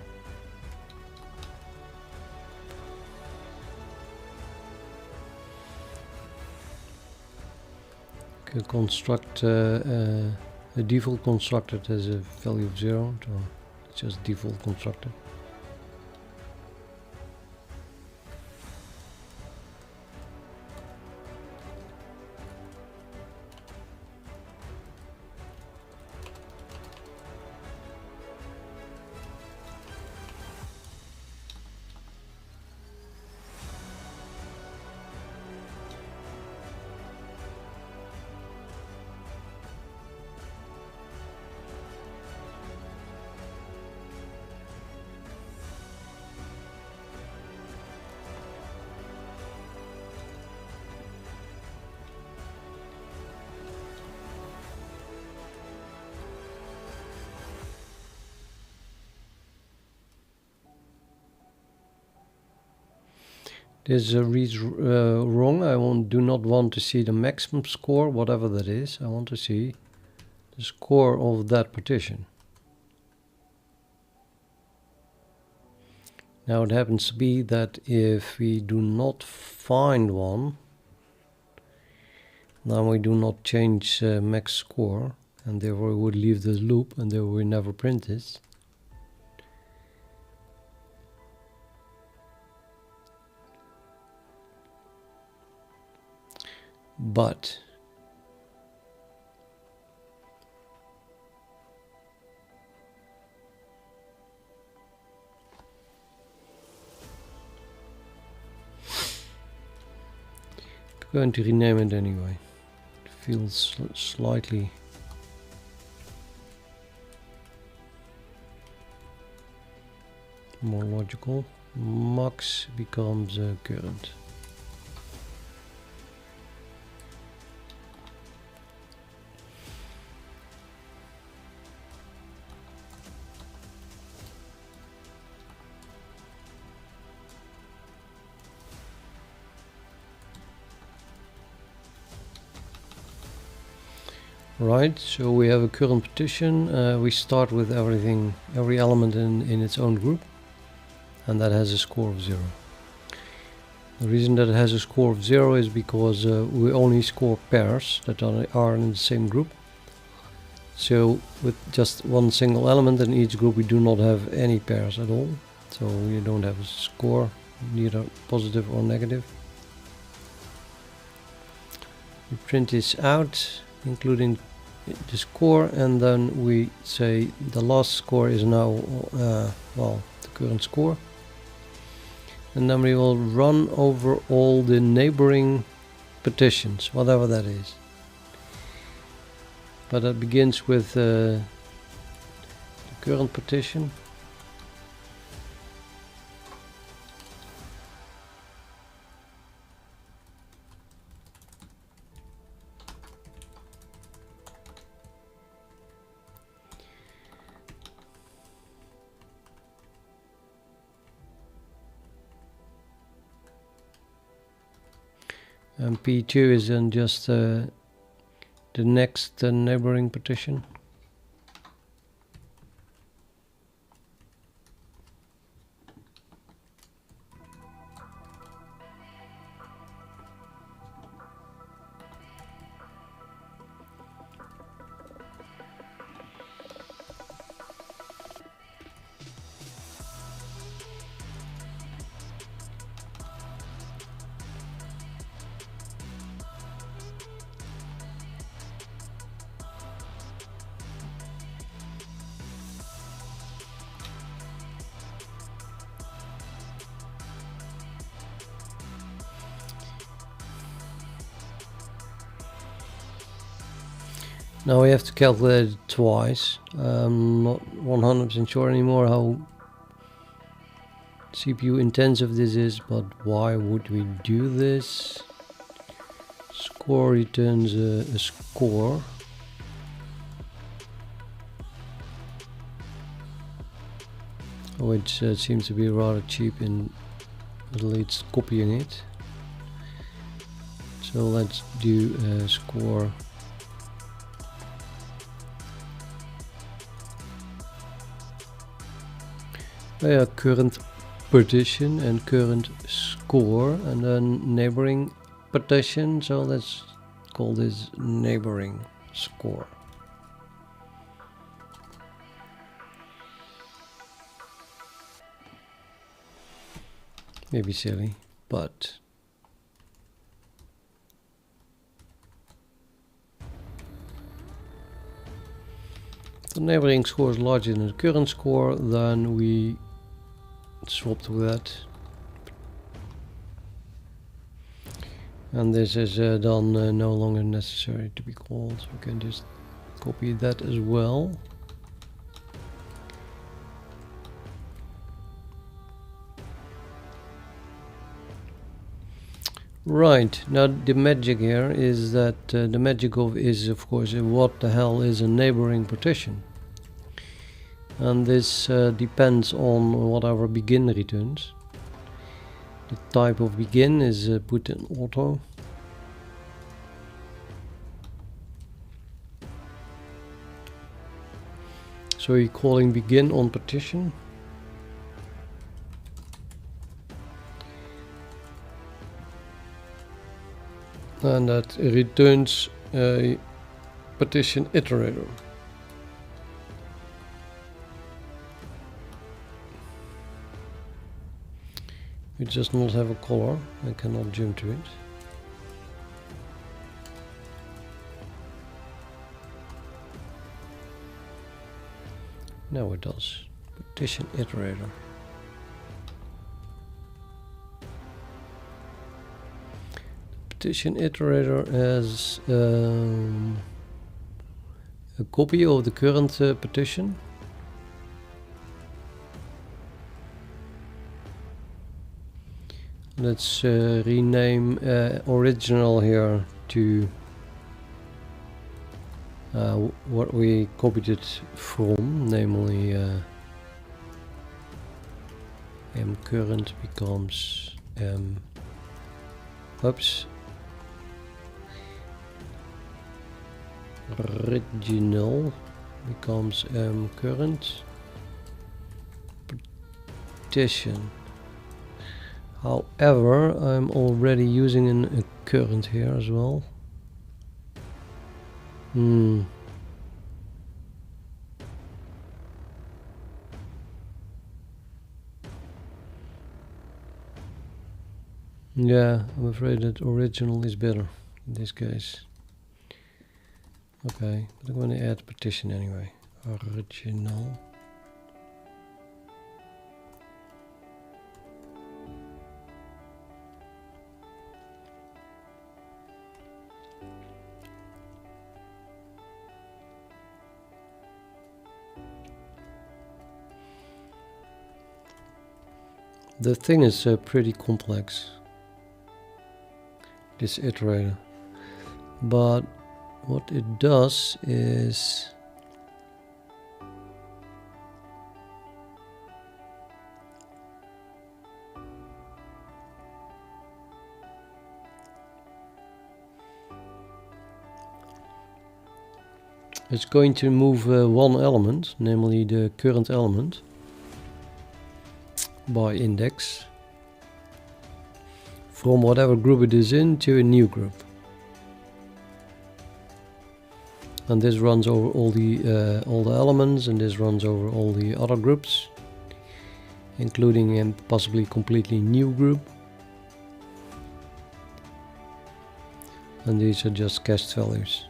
Could construct the default constructed as a value of 0, so it's just default constructed. This reads wrong. I do not want to see the maximum score, whatever that is. I want to see the score of that partition. Now it happens to be that if we do not find one, then we do not change max score, and therefore we would leave this loop, and therefore we never print this. But I'm going to rename it anyway. It feels slightly more logical. Max becomes current. Right, so we have a current partition. We start with every element in its own group, and that has a score of 0. The reason that it has a score of 0 is because we only score pairs that are in the same group. So with just one single element in each group, we do not have any pairs at all. So you don't have a score, neither positive or negative. We print this out, including the score, and then we say the last score is now well, the current score, and then we will run over all the neighboring partitions, whatever that is. But that begins with the current partition. And P2 is then just the next neighboring partition. Now we have to calculate it twice. I'm not 100% sure anymore how CPU intensive this is, but why would we do this? Score returns a score. Which seems to be rather cheap in at least copying it. So let's do a score. Current partition and current score, and then neighboring partition. So let's call this neighboring score. Maybe silly, but if the neighboring score is larger than the current score, then we swap to that, and this is then no longer necessary to be called, so we can just copy that as well. Right, now the magic here is that the magic is of course what the hell is a neighboring partition. And this depends on whatever begin returns. The type of begin is put in auto. So you're calling begin on partition. And that returns a partition iterator. It does not have a color. I cannot jump to it. Now it does. Partition iterator. Partition iterator has a copy of the current partition. Let's rename original here to what we copied it from, namely m current becomes original becomes current partition. However, I'm already using a current here as well. Yeah, I'm afraid that original is better in this case. Okay, but I'm going to add partition anyway. Original. The thing is pretty complex, this iterator, but what it does is it's going to move one element, namely the current element, by index from whatever group it is in to a new group, and this runs over all the elements, and this runs over all the other groups, including a possibly completely new group, and these are just cached values.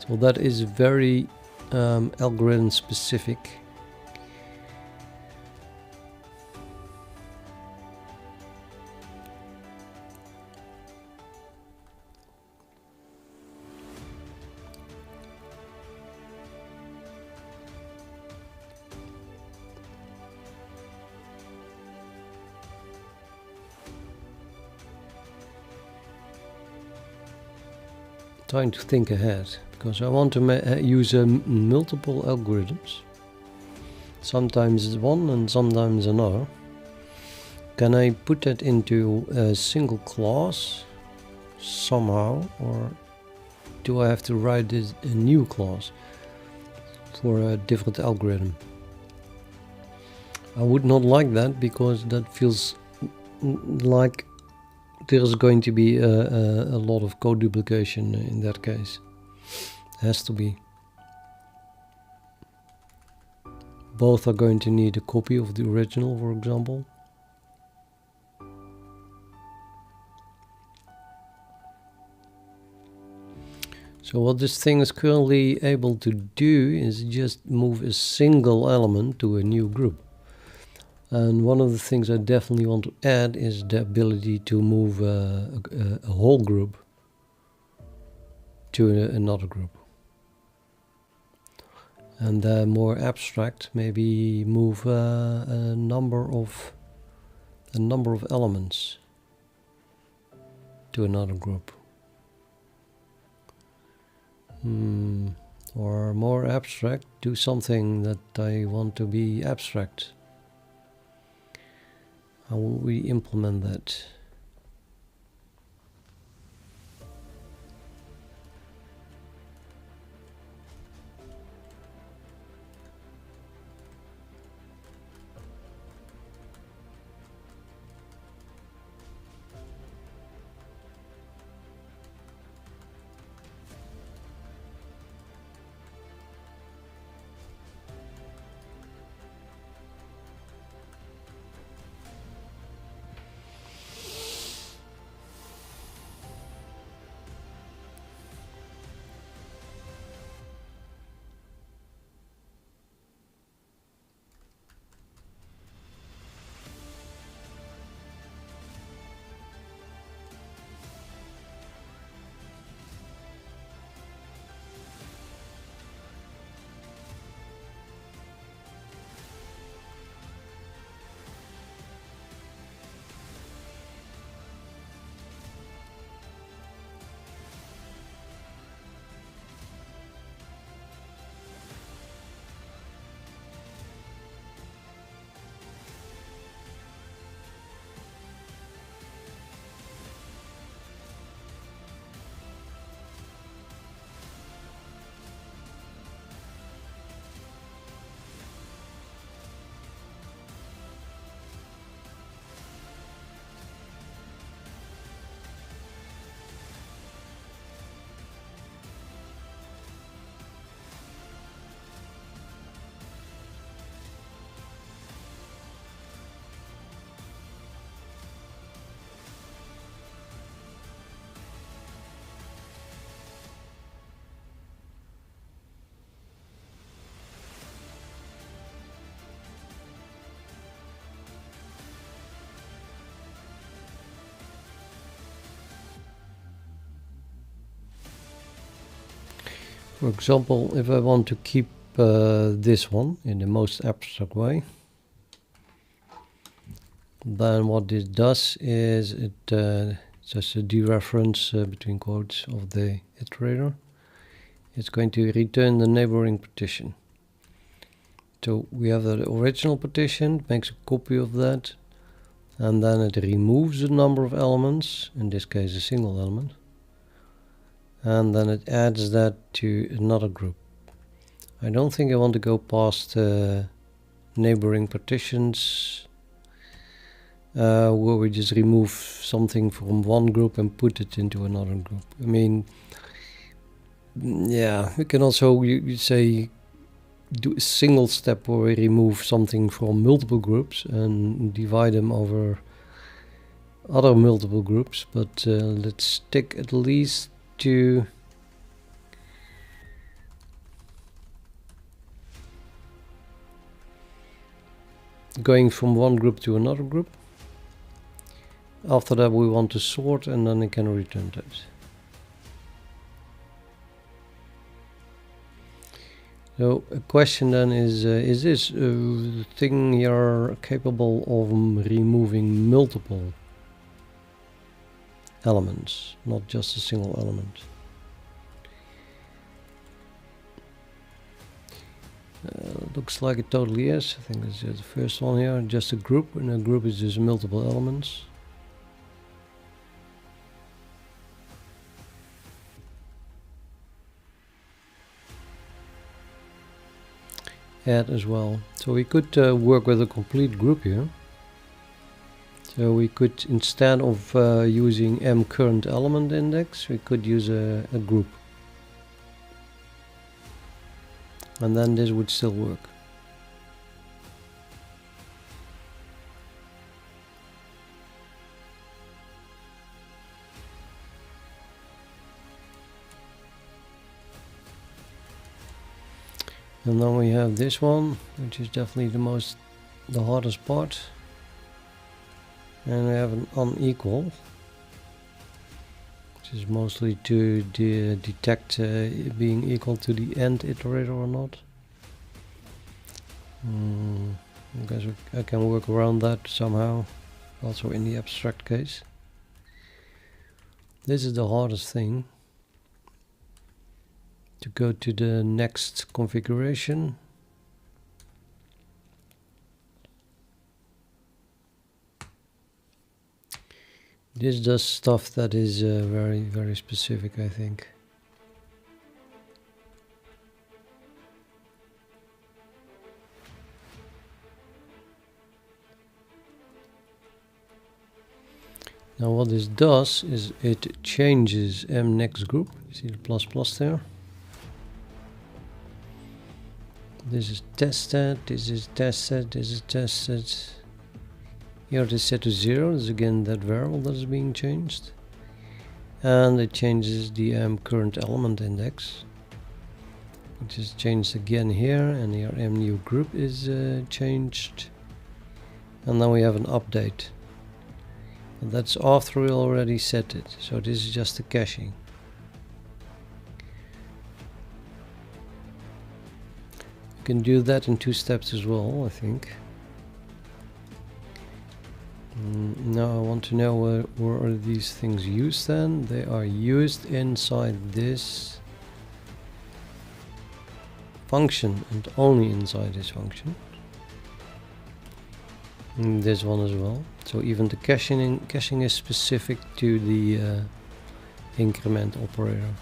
So that is very algorithm specific. Trying to think ahead, because I want to use multiple algorithms. Sometimes it's one and sometimes another. Can I put that into a single class somehow, or do I have to write this a new class for a different algorithm? I would not like that, because that feels like there's going to be a lot of code duplication in that case. Has to be. Both are going to need a copy of the original, for example. So what this thing is currently able to do is just move a single element to a new group. And one of the things I definitely want to add is the ability to move a whole group to another group. And more abstract, maybe move a number of elements to another group. Or more abstract, do something that I want to be abstract. How will we implement that? For example, if I want to keep this one in the most abstract way, then what this does is it just a dereference between quotes of the iterator. It's going to return the neighboring partition. So we have the original partition, makes a copy of that, and then it removes the number of elements, in this case a single element, and then it adds that to another group. I don't think I want to go past neighboring partitions, where we just remove something from one group and put it into another group. I mean, yeah, we can also, you say, do a single step where we remove something from multiple groups and divide them over other multiple groups, but let's stick at least to going from one group to another group. After that we want to sort, and then it can return that. So a question then is this thing here capable of removing multiple elements, not just a single element? Looks like it totally is. I think it's the first one here, just a group, and a group is just multiple elements. Add as well. So we could work with a complete group here. So we could, instead of using m current element index, we could use a group. And then this would still work. And then we have this one, which is definitely the hardest part. And we have an unequal, which is mostly to detect being equal to the end iterator or not. I guess I can work around that somehow, also in the abstract case. This is the hardest thing. To go to the next configuration. this does stuff that is very specific, I think. Now what this does is it changes mnext group. You see the plus there? This is tested, this is tested, this is tested. Here it is set to 0, this is again that variable that is being changed. And it changes the current element index, which is changed again here, and here new group is changed. And now we have an update. And that's after we already set it, so this is just the caching. You can do that in 2 steps as well, I think. Now I want to know where are these things used then. They are used inside this function and only inside this function. And this one as well. So even the caching is specific to the increment operator.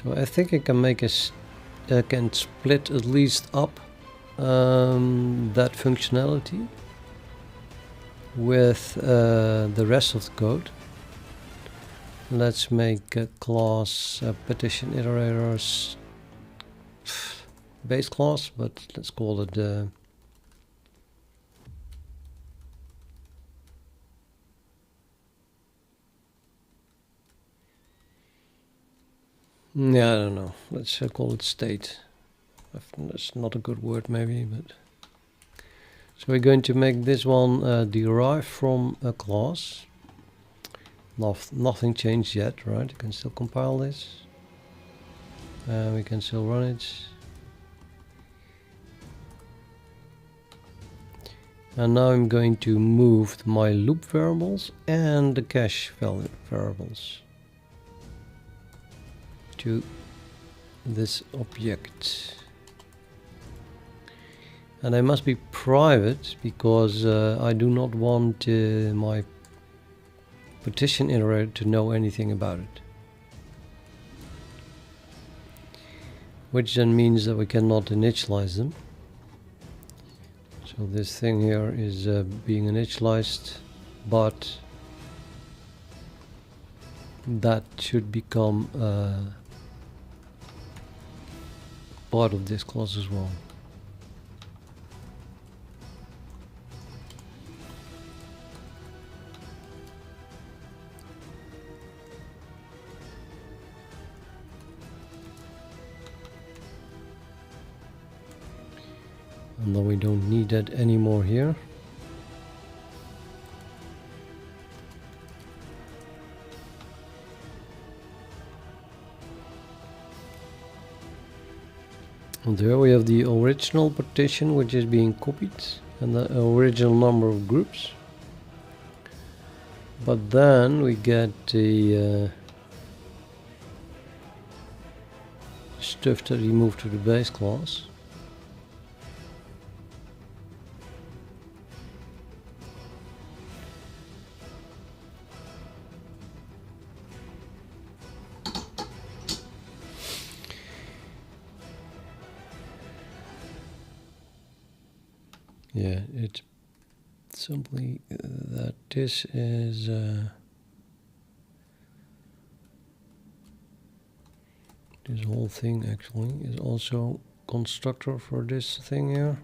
So I think I can make I can split at least up that functionality with the rest of the code. Let's make a class partition iterators base class, but let's call it yeah, I don't know. Let's call it state. That's not a good word, maybe, but so we're going to make this one derived from a class. Nothing changed yet, right? You can still compile this. We can still run it. And now I'm going to move my loop variables and the cache value variables to this object. And they must be private because I do not want my partition iterator to know anything about it. Which then means that we cannot initialize them. So this thing here is being initialized, but that should become part of this class as well. And then we don't need that anymore here. And there we have the original partition, which is being copied, and the original number of groups. But then we get the stuff that we moved to the base class. Yeah, it's simply that this is this whole thing actually is also constructor for this thing here.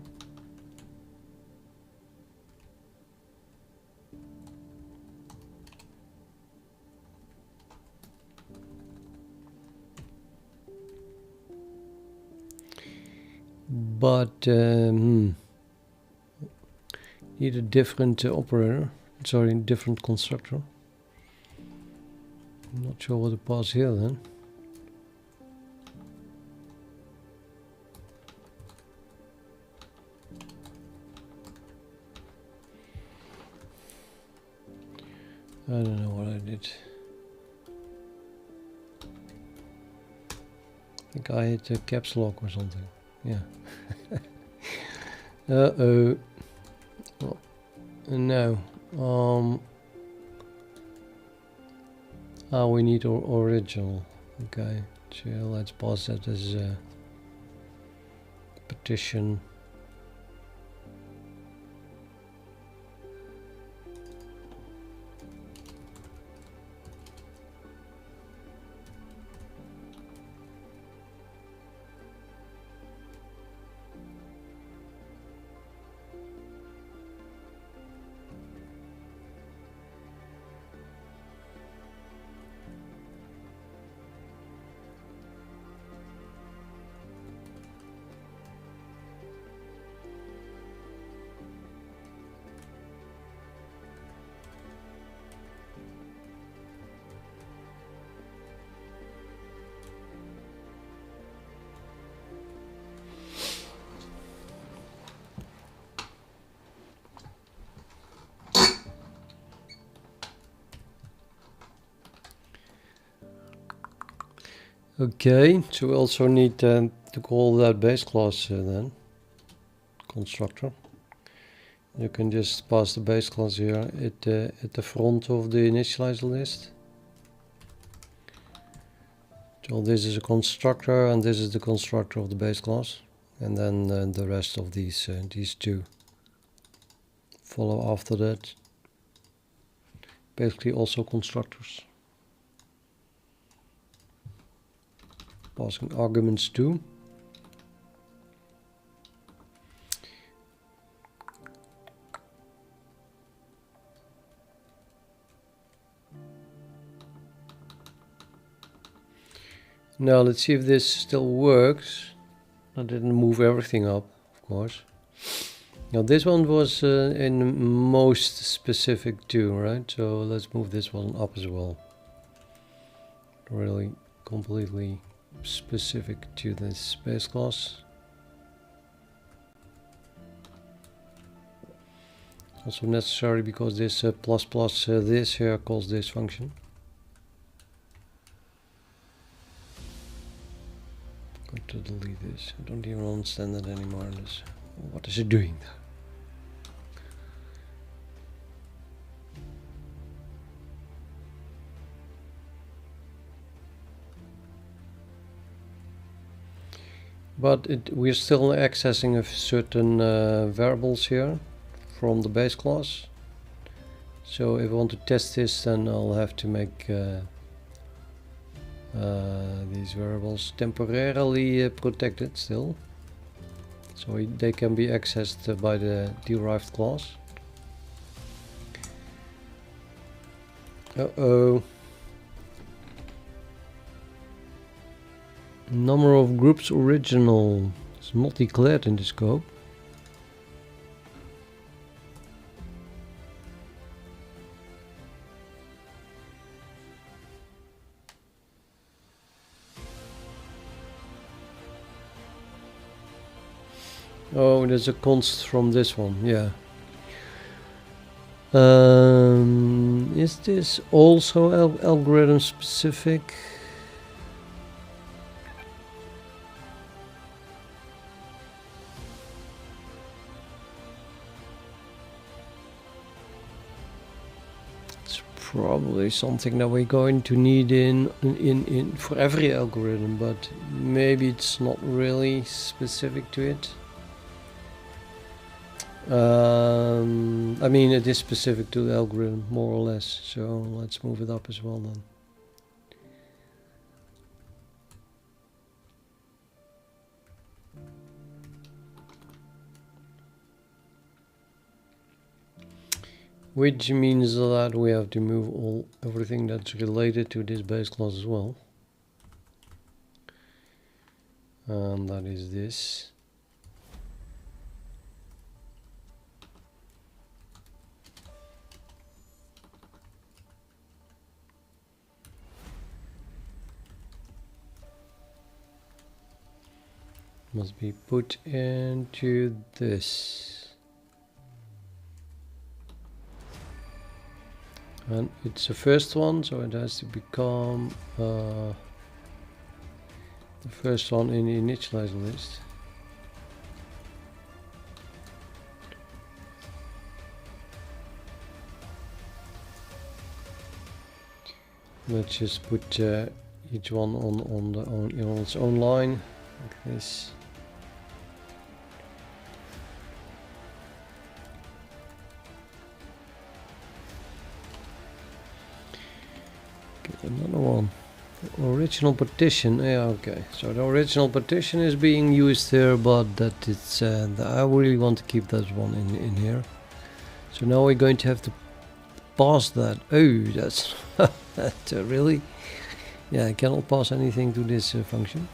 But need a different operator, sorry, different constructor. I'm not sure what to pass here then. I don't know what I did. I think I hit a caps lock or something. Yeah. Uh-oh. Oh, no. We need original. Okay, so let's pass that as a partition. Okay, so we also need to call that base class then, constructor. You can just pass the base class here at the front of the initializer list. So this is a constructor and this is the constructor of the base class, and then the rest of these two follow after that. Basically also constructors. Passing arguments to. Now let's see if this still works. I didn't move everything up, of course. Now this one was in most specific too, right? So let's move this one up as well. Really completely specific to this base class. Also necessary because this plus plus this here calls this function. Going to delete this. I don't even understand that anymore. What is it doing there? But we're still accessing a certain variables here from the base class. So if I want to test this, then I'll have to make these variables temporarily protected still. So they can be accessed by the derived class. Uh-oh. Number of groups original is not declared in the scope. Oh, there's a const from this one, yeah. Is this also algorithm specific? Probably something that we're going to need in for every algorithm, but maybe it's not really specific to it. I mean, it is specific to the algorithm more or less, so let's move it up as well then. Which means that we have to move everything that's related to this base class as well. And that is this. Must be put into this. And it's the first one, so it has to become the first one in the initializer list. Let's just put each one on its own line, like this. Get another one. The original partition. Yeah, okay. So the original partition is being used here, but that it's. I really want to keep that one in here. So now we're going to have to pass that. Oh, that's that really. Yeah, I cannot pass anything to this function.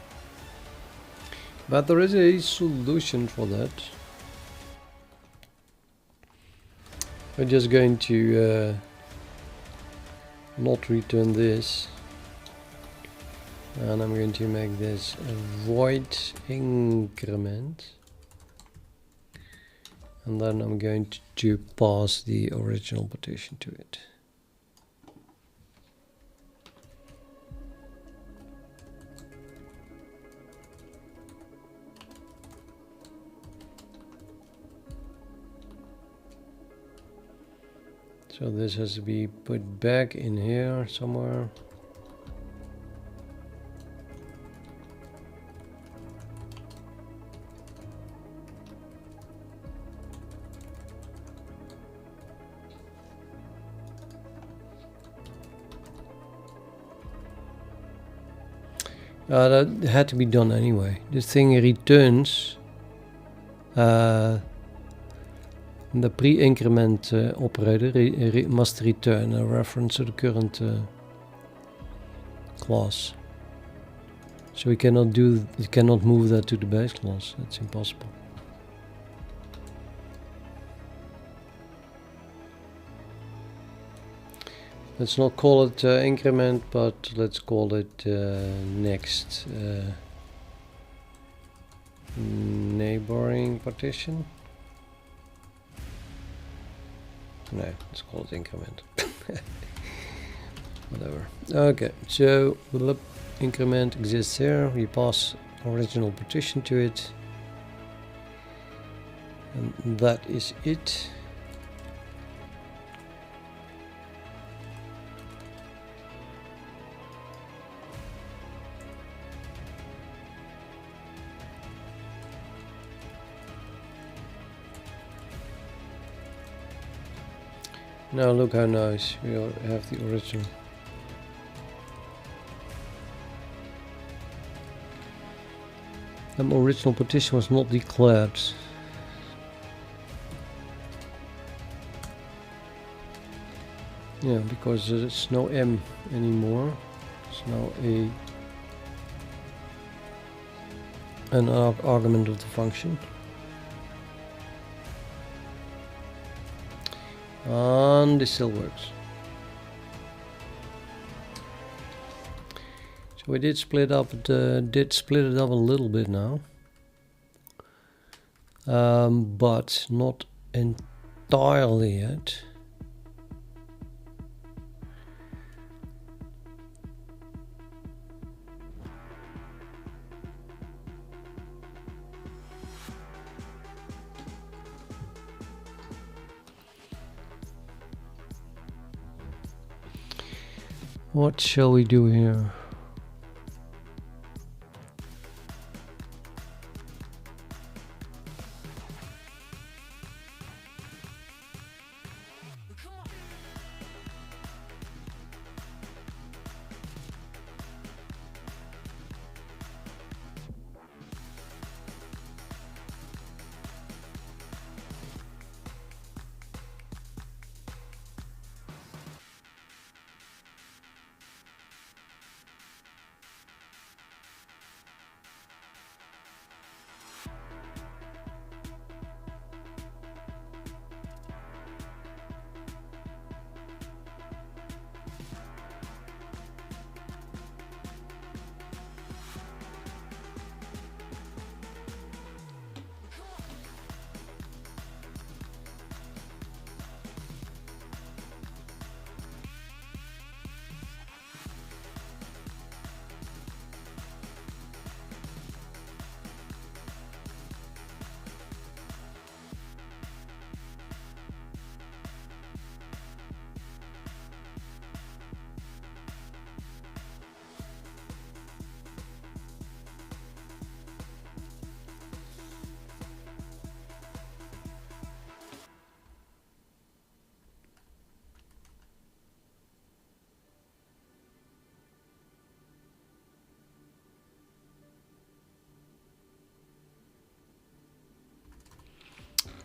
But there is a solution for that. We're just going to not return this. And I'm going to make this a void increment. And then I'm going to pass the original partition to it. So this has to be put back in here somewhere. That had to be done anyway. This thing returns the pre-increment operator must return a reference to the current class. So we cannot move that to the base class. That's impossible. Let's not call it increment, but let's call it next neighboring partition. No, let's call it increment. Whatever. Okay, so the increment exists here. We pass original partition to it, and that is it. Now look how nice we have the original. The original partition was not declared. Yeah, because there's no M anymore. It's now an argument of the function. And this still works. So we did split it up a little bit now, but not entirely yet. What shall we do here?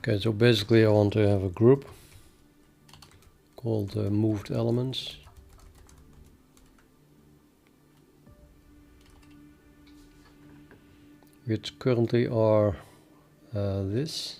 Okay, so basically I want to have a group called moved elements. Which currently are this.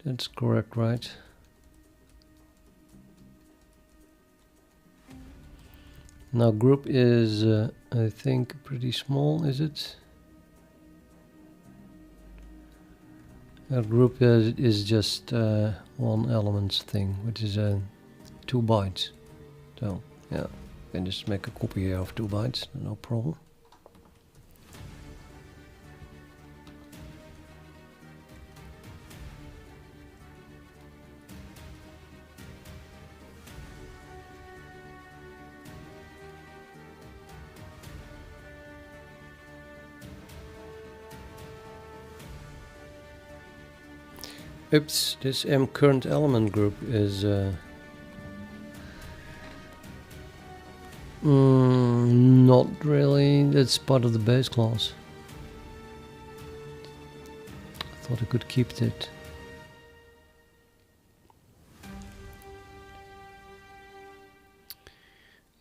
That's correct, right? Now group is, I think, pretty small, is it? A group is just one element thing, which is 2 bytes. So, yeah, you can just make a copy here of 2 bytes, no problem. Oops, this current element group is not really. That's part of the base class. I thought I could keep it.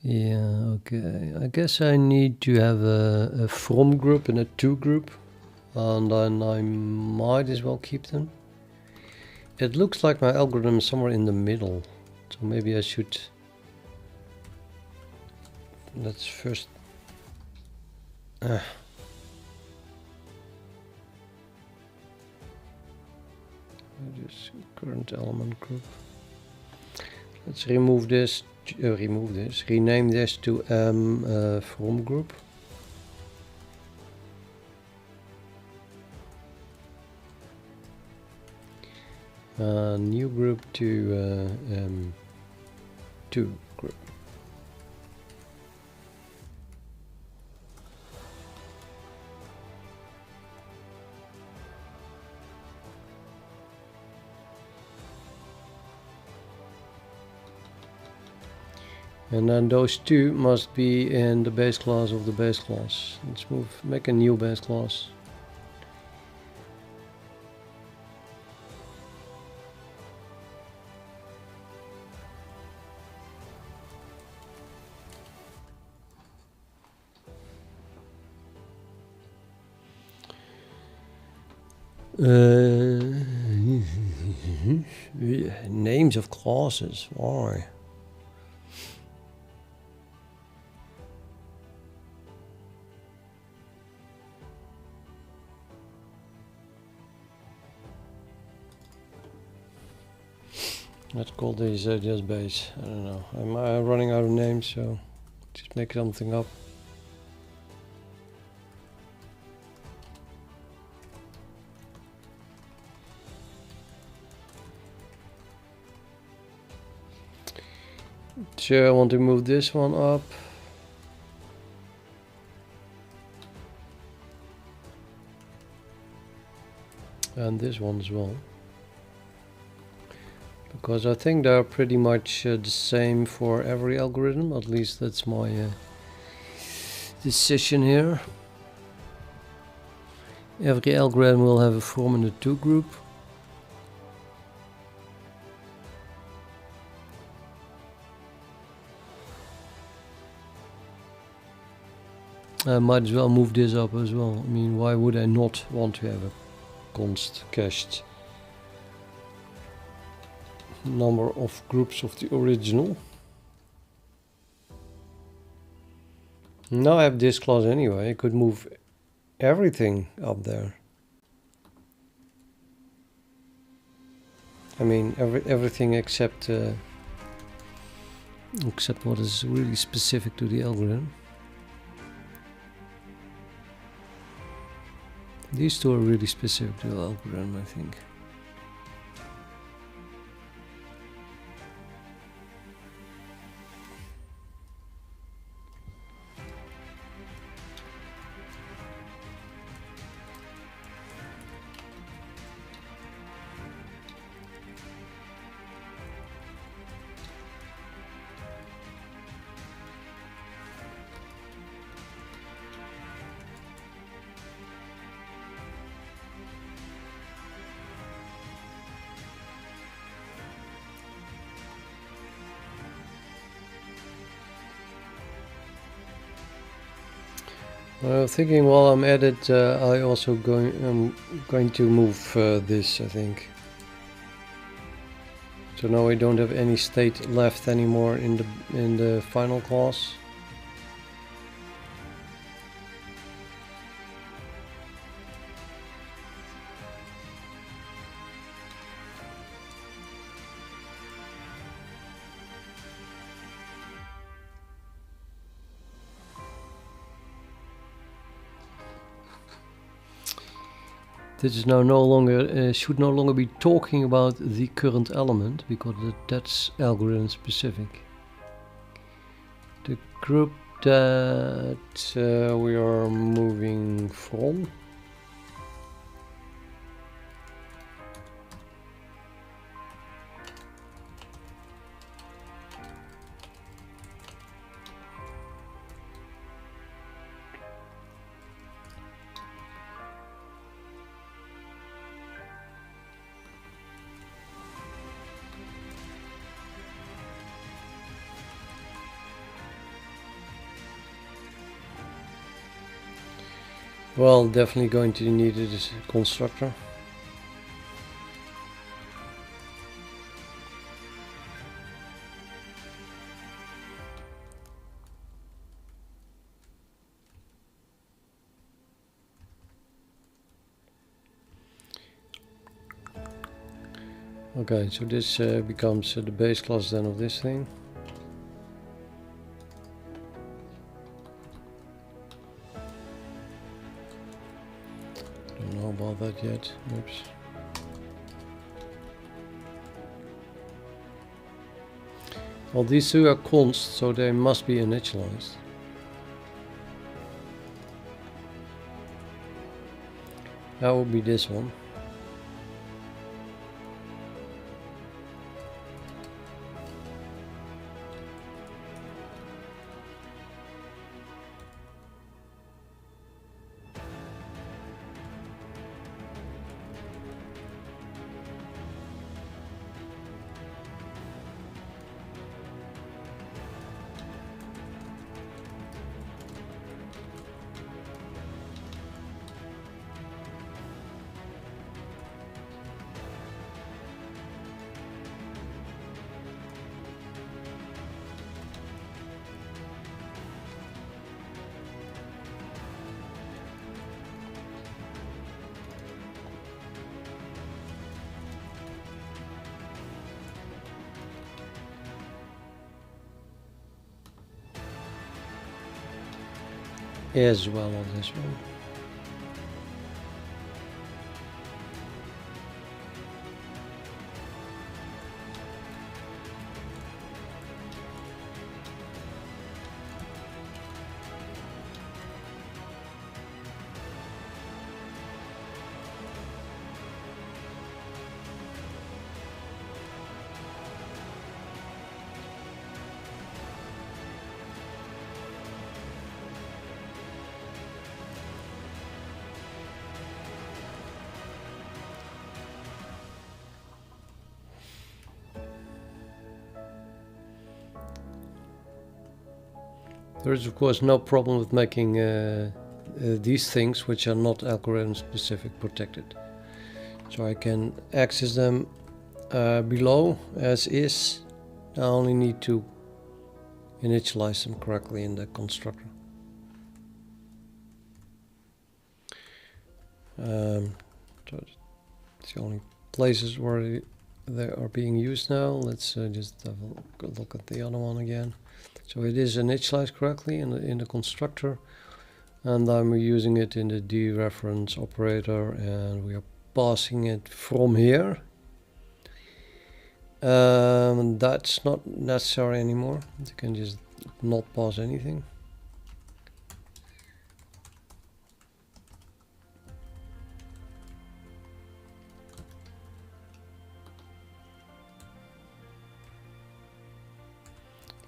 Yeah, okay. I guess I need to have a from group and a to group, and then I might as well keep them. It looks like my algorithm is somewhere in the middle, so maybe I should. Let's first. Just current element group. Let's remove this. Rename this to from group. New group to group. And then those 2 must be in the base class of the base class. Let's make a new base class. Names of classes, why? Let's call these just base. I don't know. I'm running out of names, so just make something up. So I want to move this one up. And this one as well. Because I think they're pretty much the same for every algorithm, at least that's my decision here. Every algorithm will have a from and a to group. I might as well move this up as well. I mean, why would I not want to have a const cached number of groups of the original? Now I have this class anyway. I could move everything up there. I mean, everything except what is really specific to the algorithm. These 2 are really specific to the algorithm, I think. Well, thinking while I'm at it, I'm going to move this, I think. So now we don't have any state left anymore in the final clause. This is now no longer should no longer be talking about the current element because that's algorithm specific. The group that we are moving from. Well, definitely going to need it as a constructor. Okay, so this becomes the base class then of this thing. Don't know about that yet. Oops. Well, these two are const, so they must be initialized. That would be this one. As well on this one. There is of course no problem with making these things which are not algorithm specific protected. So I can access them below as is. I only need to initialize them correctly in the constructor. So it's the only places where they are being used now. Let's just have a look at the other one again. So it is initialized correctly in the constructor, and I'm using it in the dereference operator, and we are passing it from here. That's not necessary anymore. You can just not pass anything.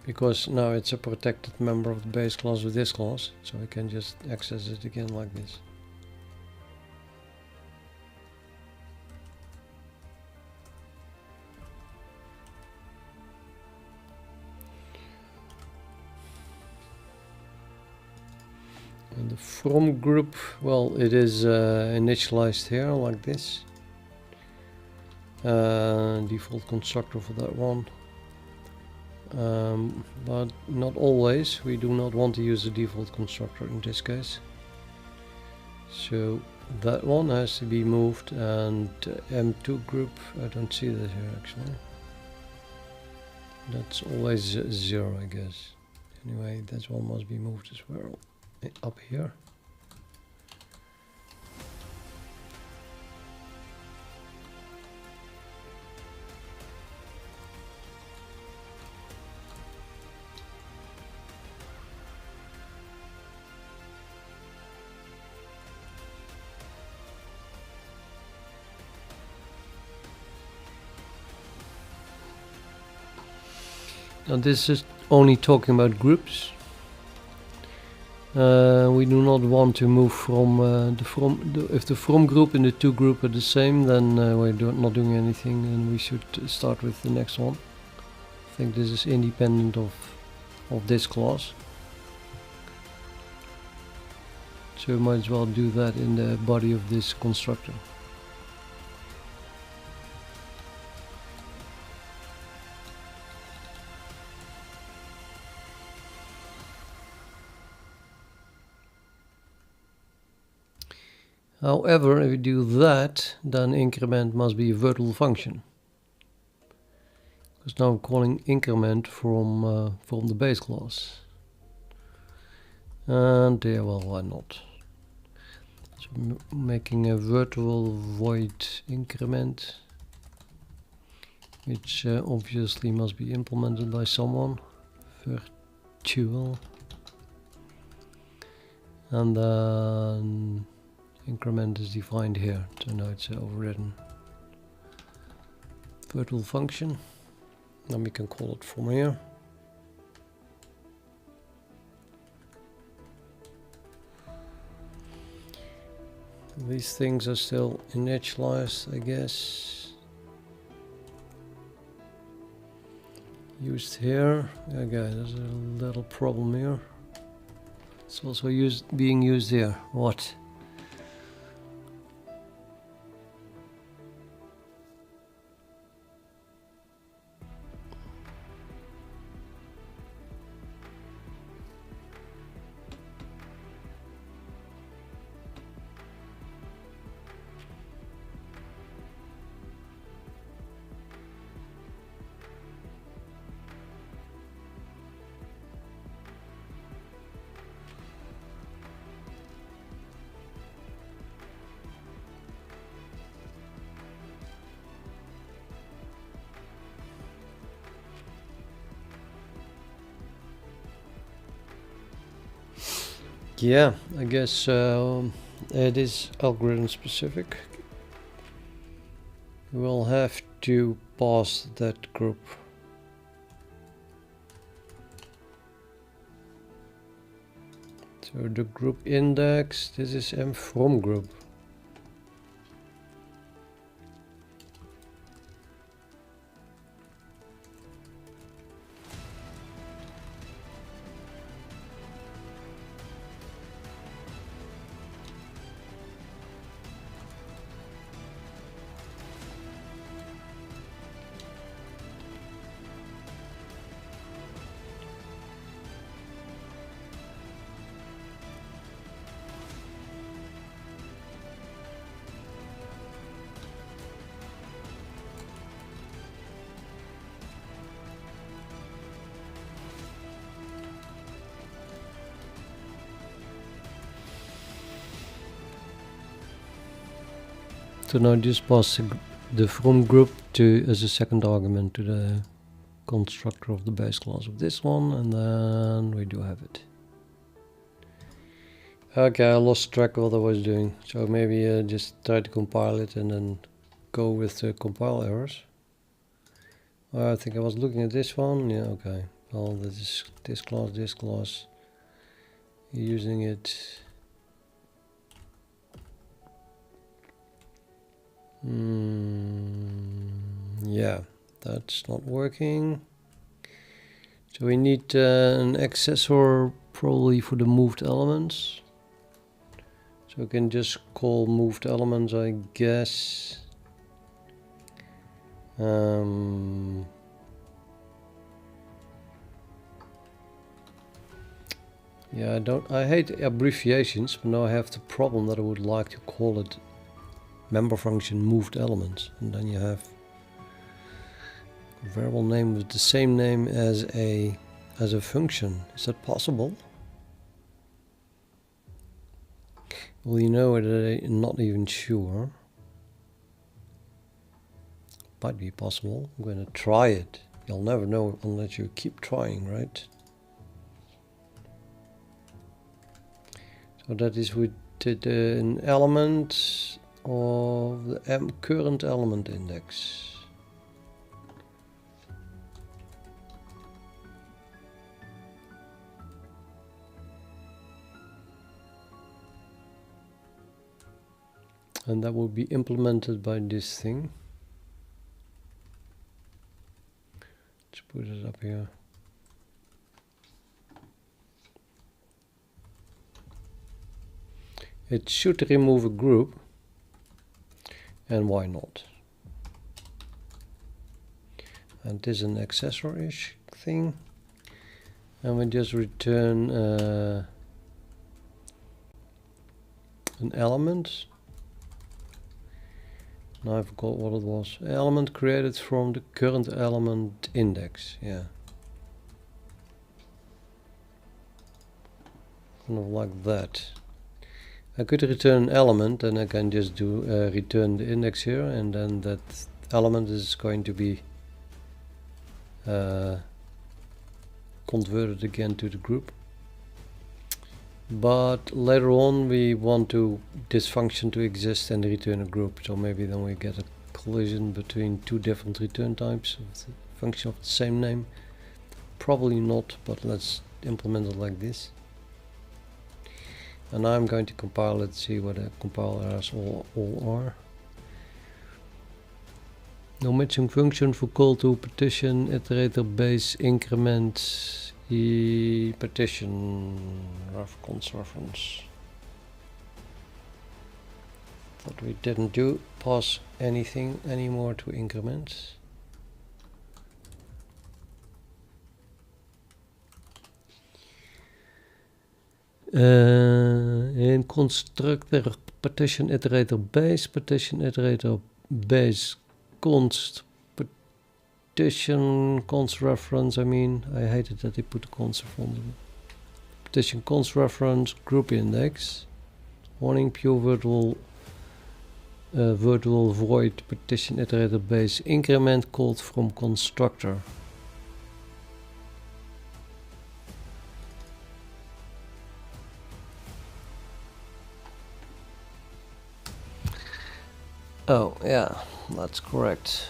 Because now it's a protected member of the base class with this class, so I can just access it again like this. And the from group, well, it is initialized here like this. Default constructor for that one. But not always. We do not want to use the default constructor in this case. So that one has to be moved, and M2 group, I don't see that here actually. That's always 0, I guess. Anyway, that one must be moved as well. Up here. Now this is only talking about groups. We do not want to move from if the from group and the to group are the same, then we're not doing anything, and we should start with the next one. I think this is independent of this clause, so we might as well do that in the body of this constructor. However, if we do that, then increment must be a vertical function. Because now I'm calling increment from the base class. And yeah, well, why not? So making a virtual void increment, which obviously must be implemented by someone. Virtual. And then increment is defined here, so now it's overridden. Virtual function, then we can call it from here. These things are still initialized, I guess. Used here. Okay, there's a little problem here. It's also being used here. What? Yeah, I guess it is algorithm specific. We'll have to pass that group. So the group index, this is M from group. So now just pass the from group to as a second argument to the constructor of the base class of this one, and then we do have it. Okay, I lost track of what I was doing, so maybe just try to compile it and then go with the compile errors. I think I was looking at this one. Yeah, okay. Well, this is this class. Using it. Yeah, that's not working. So we need an accessor probably for the moved elements. So we can just call moved elements, I guess. Yeah, I hate abbreviations, but now I have the problem that I would like to call it member function moved elements, and then you have a variable name with the same name as a function. Is that possible? Well, you know it, I'm not even sure. Might be possible. I'm going to try it. You'll never know unless you keep trying, right? So that is with an element of the current element index. And that will be implemented by this thing. Let's put it up here. It should remove a group, and why not? And this is an accessor-ish thing, and we just return an element. Now I forgot what it was. Element created from the current element index. Yeah. Kind of like that. I could return an element, and I can just do return the index here, and then that element is going to be converted again to the group. But later on we want this function to exist and return a group, so maybe then we get a collision between two different return types of the function of the same name. Probably not, but let's implement it like this. And I'm going to compile it, see what the compile errors all are. No matching function for call to partition, iterator base, increment, partition, cons reference. That we didn't do, pass anything anymore to increment. In constructor partition iterator base const partition const reference. I mean, I hated that they put the const reference. Partition const reference group index warning pure virtual void partition iterator base increment called from constructor. Oh, yeah, that's correct.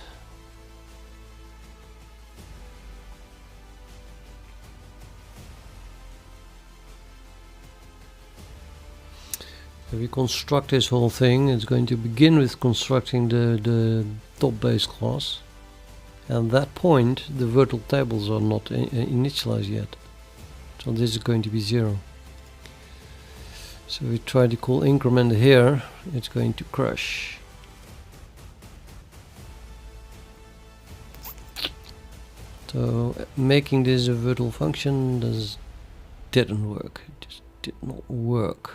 If we construct this whole thing, it's going to begin with constructing the top base class. And at that point, the virtual tables are not initialized yet. So this is going to be 0. So we try to call increment here, it's going to crash. So making this a virtual function didn't work. It just did not work.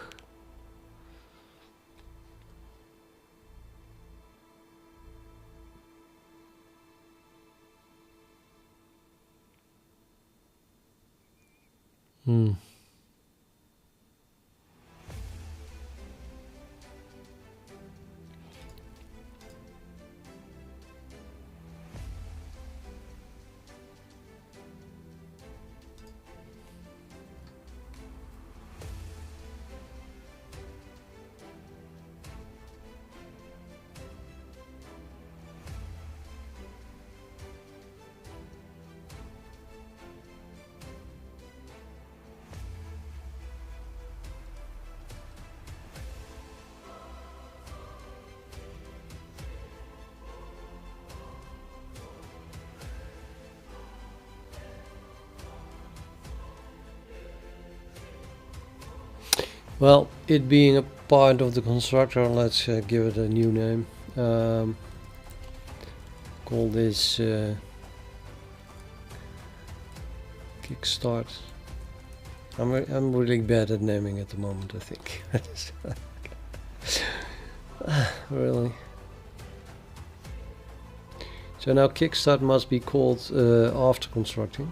Well, it being a part of the constructor. Let's give it a new name. Call this kickstart. I'm really bad at naming at the moment, I think. Really. So now kickstart must be called after constructing.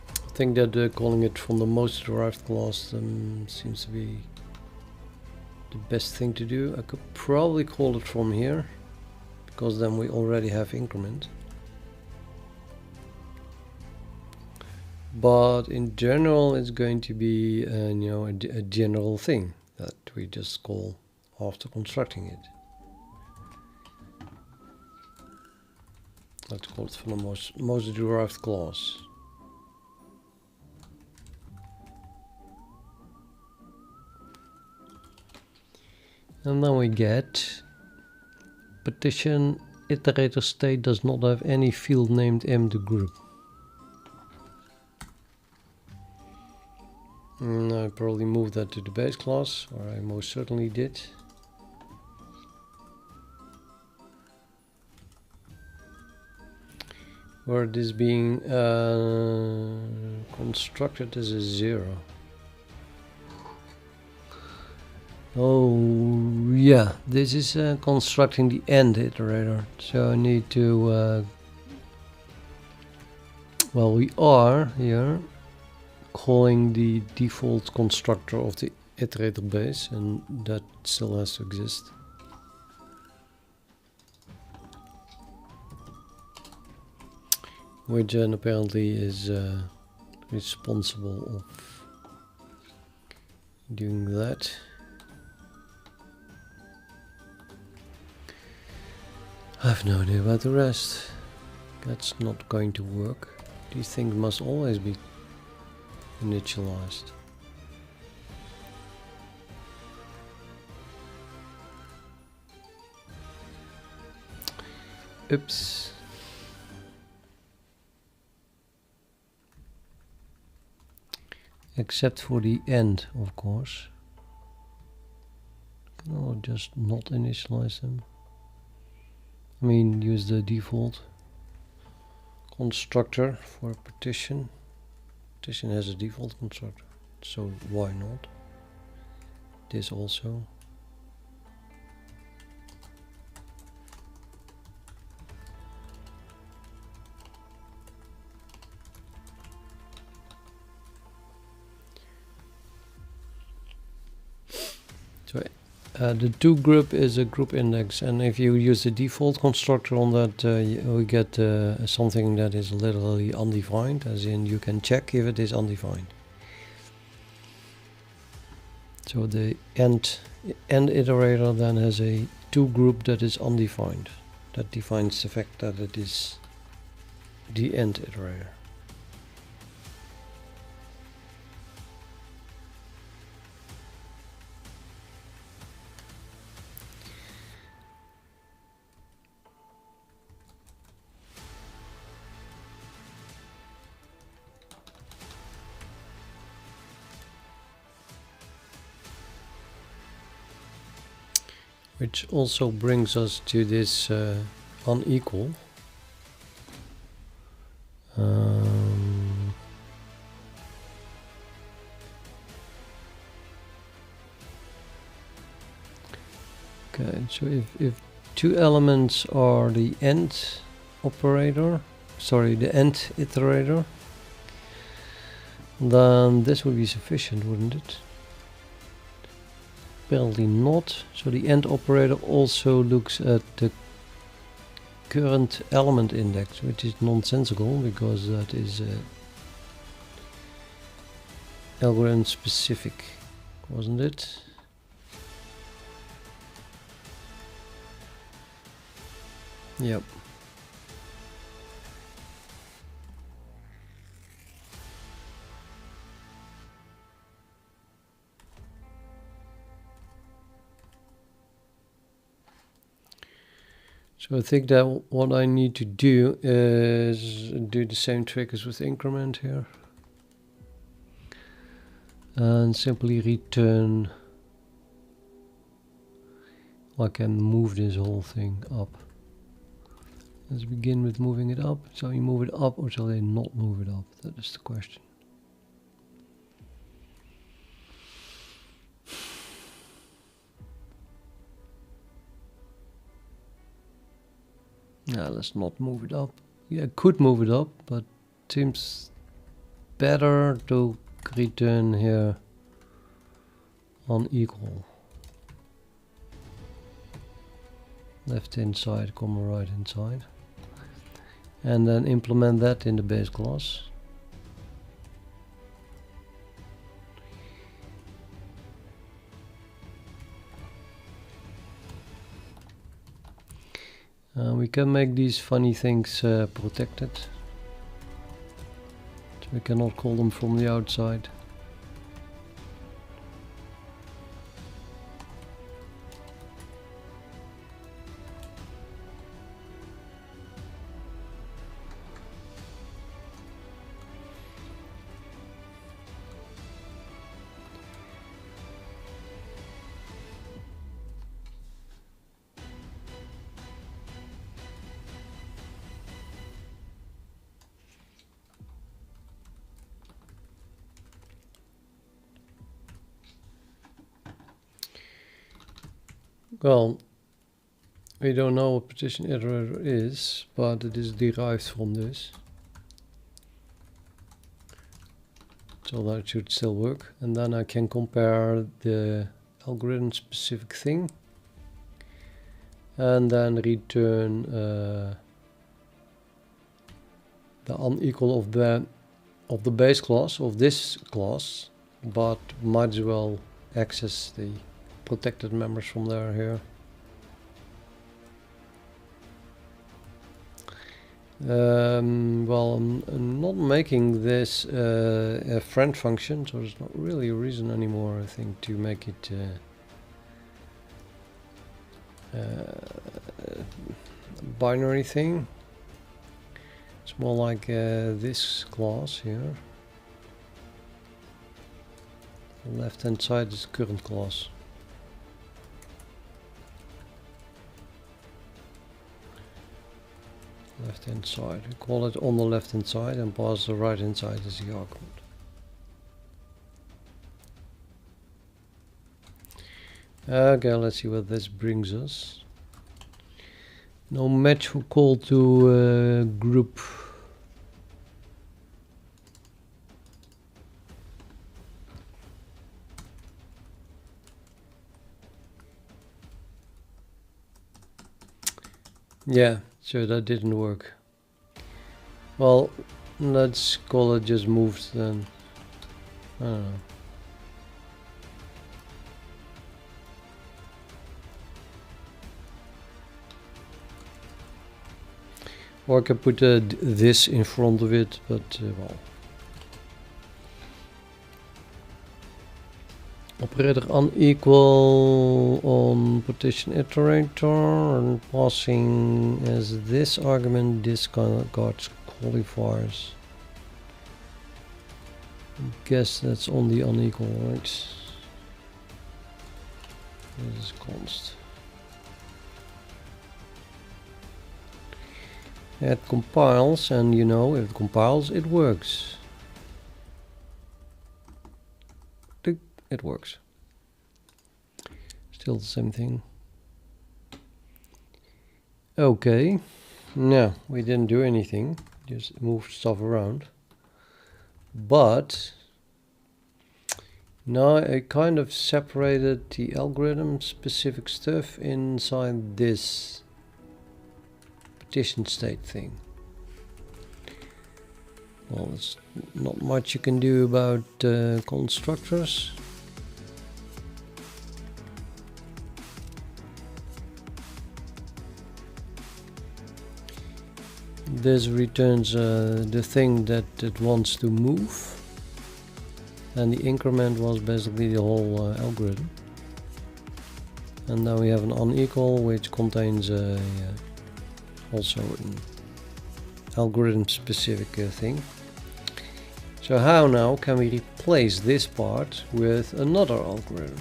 I think that calling it from the most derived class seems to be the best thing to do. I could probably call it from here, because then we already have increment. But in general, it's going to be you know, a general thing that we just call after constructing it. Let's call it from the most derived class. And then we get partition iterator state does not have any field named empty group. I probably moved that to the base class, or I most certainly did. Where this being constructed as a 0. Oh yeah, this is constructing the end iterator. So I need to well, we are here calling the default constructor of the iterator base, and that still has to exist. Which apparently is responsible of doing that. I have no idea about the rest. That's not going to work. These things must always be initialized. Oops. Except for the end, of course. Can I just not initialize them? I mean, use the default constructor for a partition. Partition has a default constructor, so why not? This also. So the to group is a group index, and if you use the default constructor on that, we get something that is literally undefined, as in you can check if it is undefined. So the end iterator then has a to group that is undefined. That defines the fact that it is the end iterator. Which also brings us to this unequal. Okay, so if two elements are the end operator, sorry, the end iterator, then this would be sufficient, wouldn't it? Apparently not. So the end operator also looks at the current element index, which is nonsensical because that is algorithm specific, wasn't it? Yep. So I think that what I need to do is do the same trick as with increment here. and simply return. I can move this whole thing up. Let's begin with moving it up. Shall we move it up or shall they not move it up? That is the question. Yeah, let's not move it up. Yeah, could move it up, but seems better to return here unequal. Left hand side, comma right hand side. And then implement that in the base class. We can make these funny things protected. So we cannot call them from the outside. Well, we don't know what partition iterator is, but it is derived from this. So that should still work. And then I can compare the algorithm specific thing. And then return the unequal of the base class of this class, but might as well access the protected members from there here. Well, I'm not making this a friend function, so there's not really a reason anymore, I think, to make it a binary thing. It's more like this class here. The left hand side is current class. Left hand side. We call it on the left hand side and pass the right hand side as the argument. Okay, let's see what this brings us. No match for call to group. Yeah, so that didn't work. Well, let's call it just moved then. I don't know. Or I can put this in front of it, but well. Operator unequal on partition iterator and passing as this argument discards qualifiers. I guess that's on the unequal, right? This is const. It compiles, and you know, if it compiles, it works. It works. Still the same thing. Okay. No, we didn't do anything. Just moved stuff around. But now I kind of separated the algorithm specific stuff inside this partition state thing. Well, there's not much you can do about constructors. This returns the thing that it wants to move, and the increment was basically the whole algorithm. And now we have an unequal, which contains also an algorithm specific thing. So how now can we replace this part with another algorithm?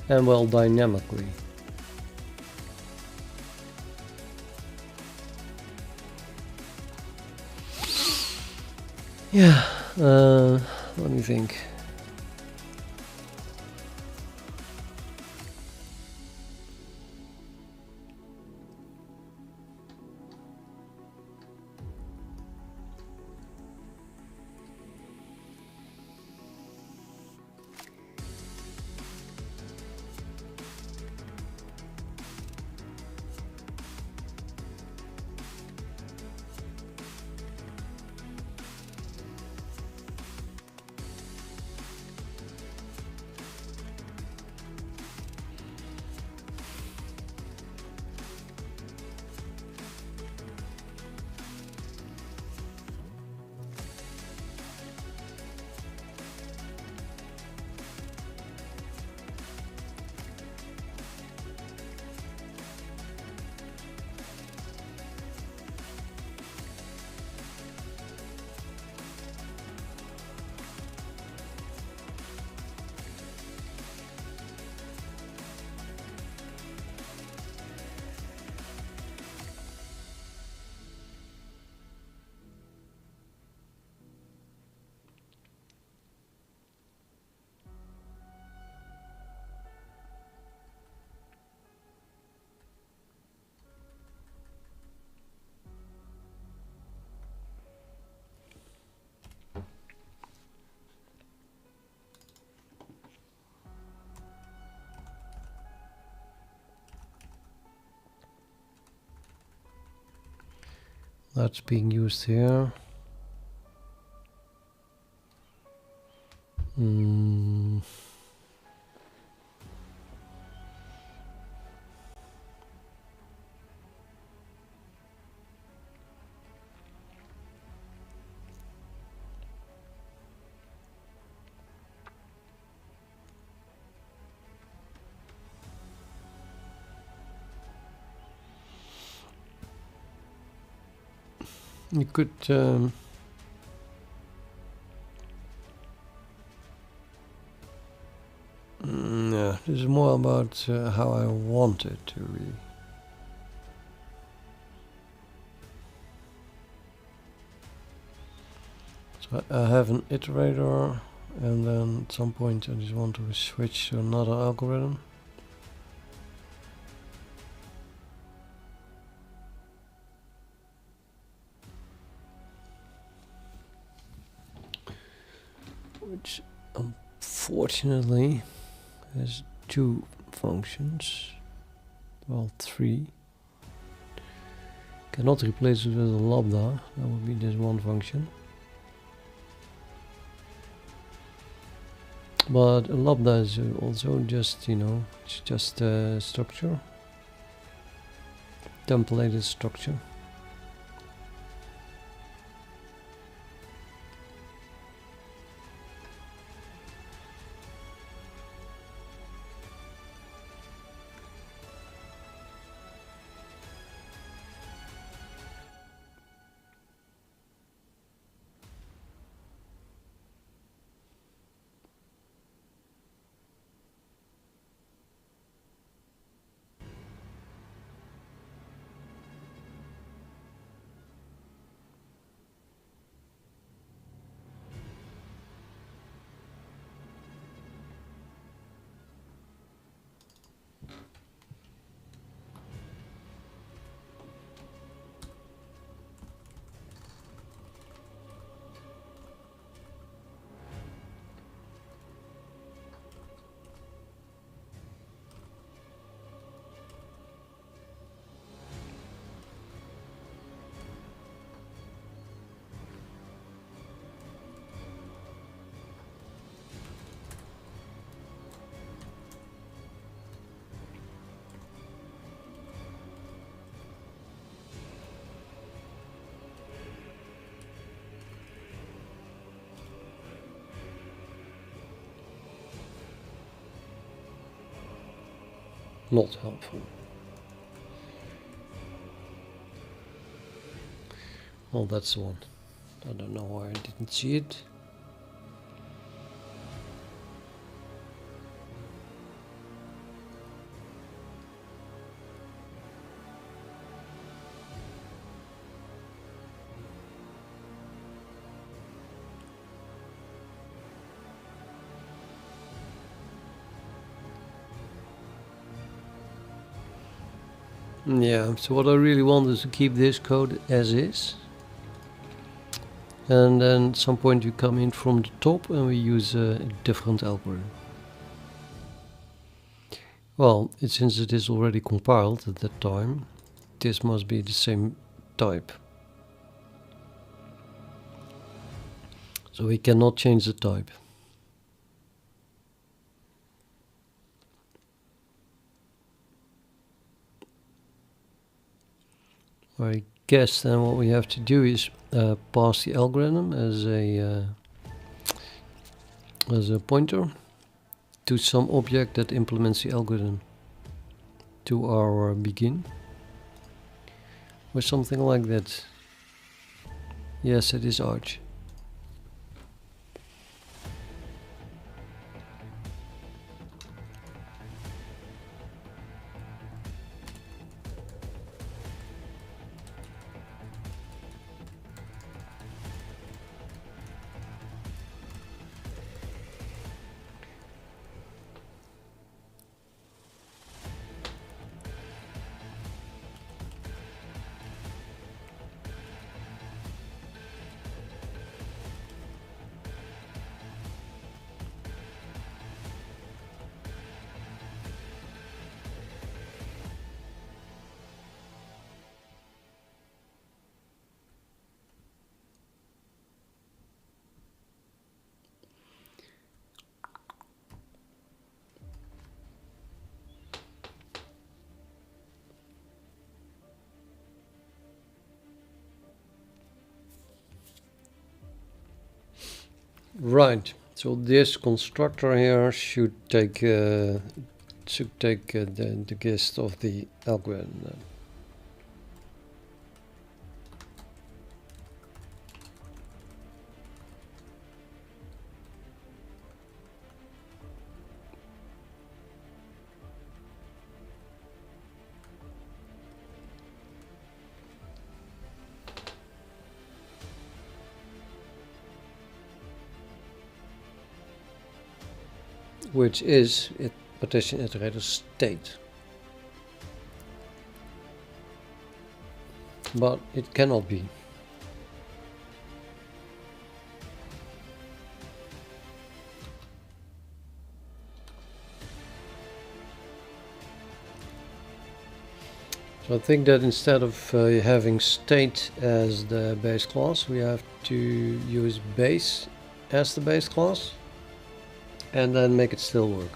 And well, dynamically. Yeah, let me think. That's being used here. You could yeah, this is more about how I want it to be. So I have an iterator, and then at some point I just want to switch to another algorithm. Which unfortunately has two functions. Well, three. Cannot replace it with a lambda. That would be this one function. But a lambda is also just, you know, it's just a structure. Templated structure. Not helpful. Oh, that's the one. I don't know why I didn't see it. Yeah, so what I really want is to keep this code as is. And then at some point we come in from the top and we use a different algorithm. Well, since it is already compiled at that time, this must be the same type. So we cannot change the type. I guess then what we have to do is pass the algorithm as a pointer to some object that implements the algorithm to our begin, or something like that. Yes, it is arch. Right, so this constructor here should take the gist of the algorithm then. Which is partition iterator state. But it cannot be. So I think that instead of having state as the base class, we have to use base as the base class and then make it still work.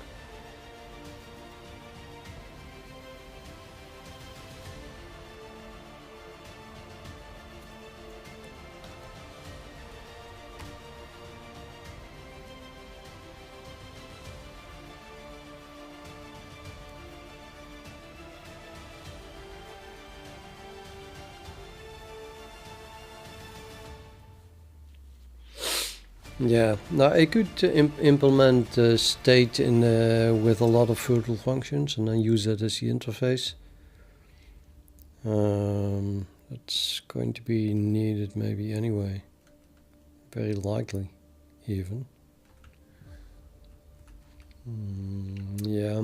Yeah, now I could implement state in with a lot of virtual functions and then use that as the interface. That's going to be needed maybe anyway, very likely even. Yeah,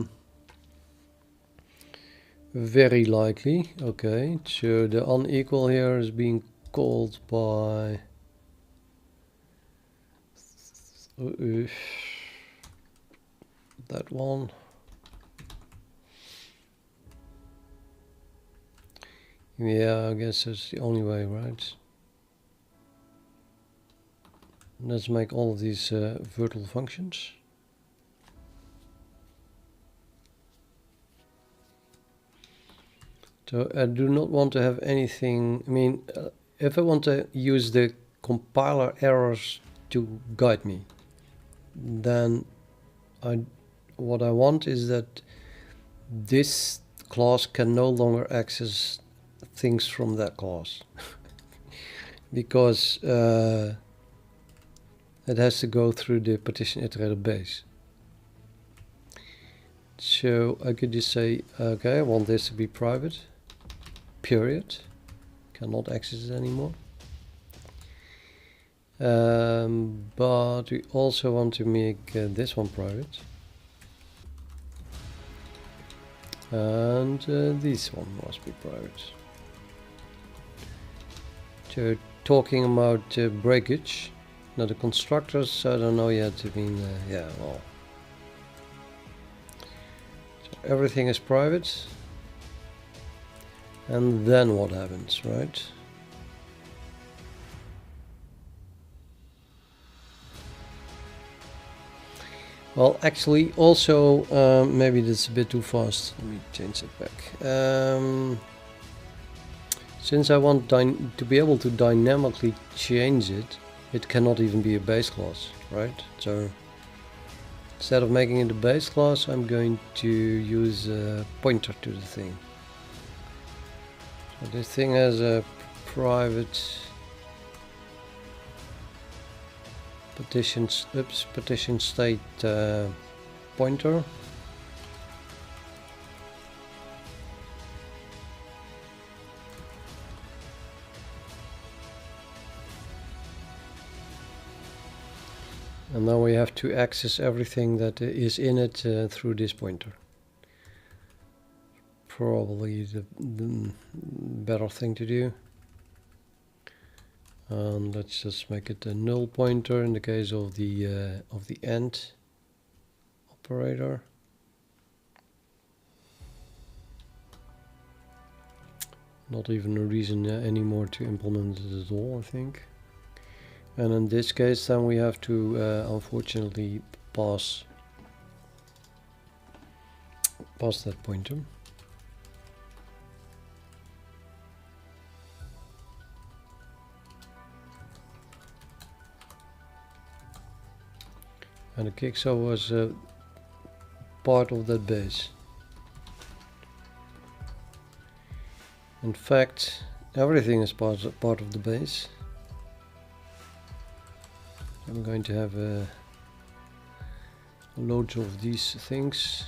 very likely. Okay, so the unequal here is being called by that one. Yeah, I guess that's the only way, right? Let's make all of these virtual functions. So I do not want to have anything, I mean, if I want to use the compiler errors to guide me, then what I want is that this class can no longer access things from that class. because it has to go through the partition iterator base. So I could just say, okay, I want this to be private, period. Cannot access it anymore. But we also want to make this one private. And this one must be private. So talking about breakage. Now the constructors, I don't know yet. I mean, yeah, well. So everything is private. And then what happens, right? Well, actually, also, maybe that's a bit too fast. Let me change it back. Since I want to be able to dynamically change it, it cannot even be a base class, right? So instead of making it a base class, I'm going to use a pointer to the thing. So this thing has a private partition state pointer. And now we have to access everything that is in it through this pointer. Probably the better thing to do. And let's just make it a null pointer in the case of the AND operator. Not even a reason anymore to implement it at all, I think. And in this case, then we have to unfortunately pass that pointer. And the Accessor was part of that base. In fact, everything is part of the base. I'm going to have loads of these things.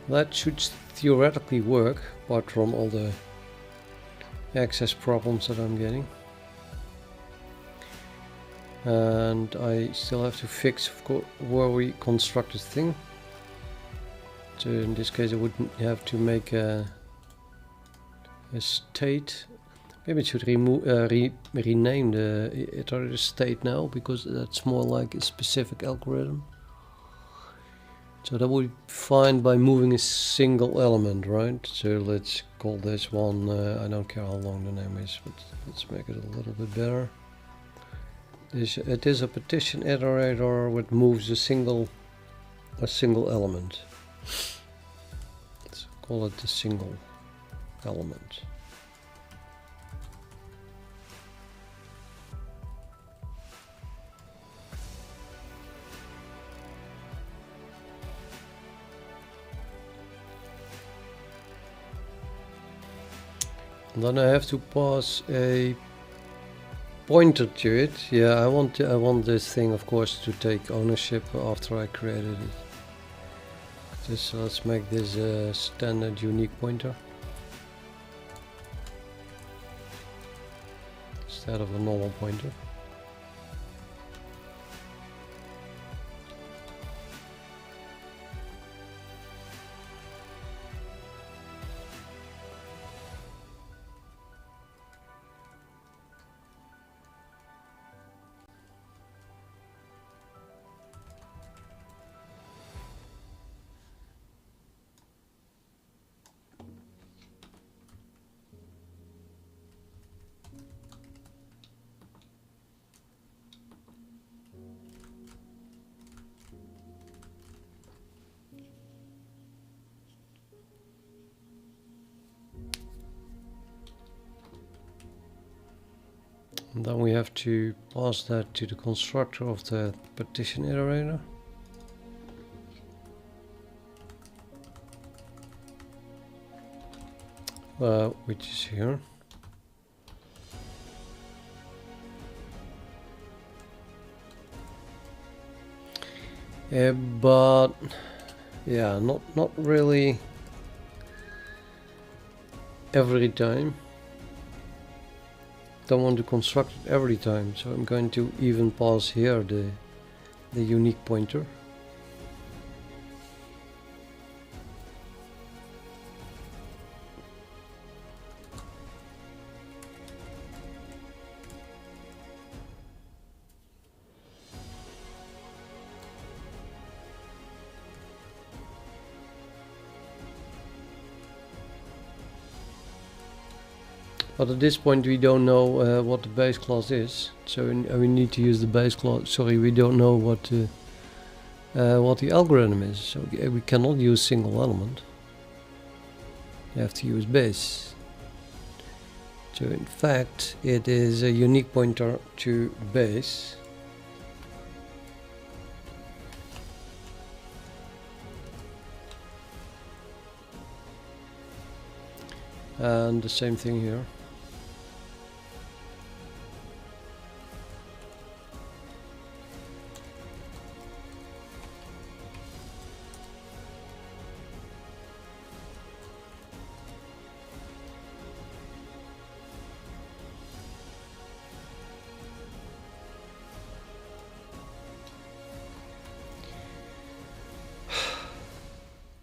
That should theoretically work, apart from all the access problems that I'm getting. And I still have to fix, of course, where we construct this thing. So in this case I wouldn't have to make a state. Maybe I should rename the iterator state now, because that's more like a specific algorithm. So that would be fine by moving a single element, right? So let's call this one, I don't care how long the name is, but let's make it a little bit better. It is a partition iterator which moves a single element. Let's call it the single element. And then I have to pass a pointer to it. Yeah, I want this thing, of course, to take ownership after I created it. Just let's make this a standard unique pointer instead of a normal pointer. And then we have to pass that to the constructor of the partition iterator. Which is here. But yeah, not really every time. Don't want to construct it every time, so I'm going to even pass here the unique pointer. But at this point we don't know what the base class is, so we need to use the base class. Sorry, we don't know what the algorithm is, so we cannot use single element. You have to use base. So in fact it is a unique pointer to base. And the same thing here.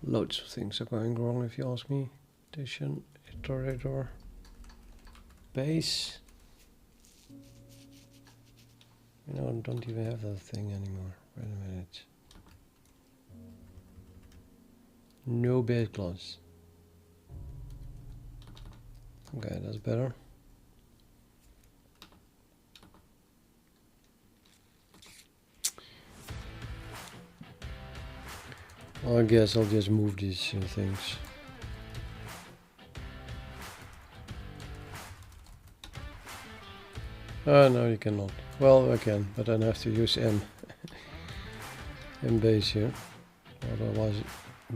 Loads of things are going wrong if you ask me. Partition, iterator, base. You know, I don't even have that thing anymore. Wait a minute. No base class. Okay, that's better. I guess I'll just move these things. No, you cannot. Well, I can, but then I have to use m base here. Otherwise,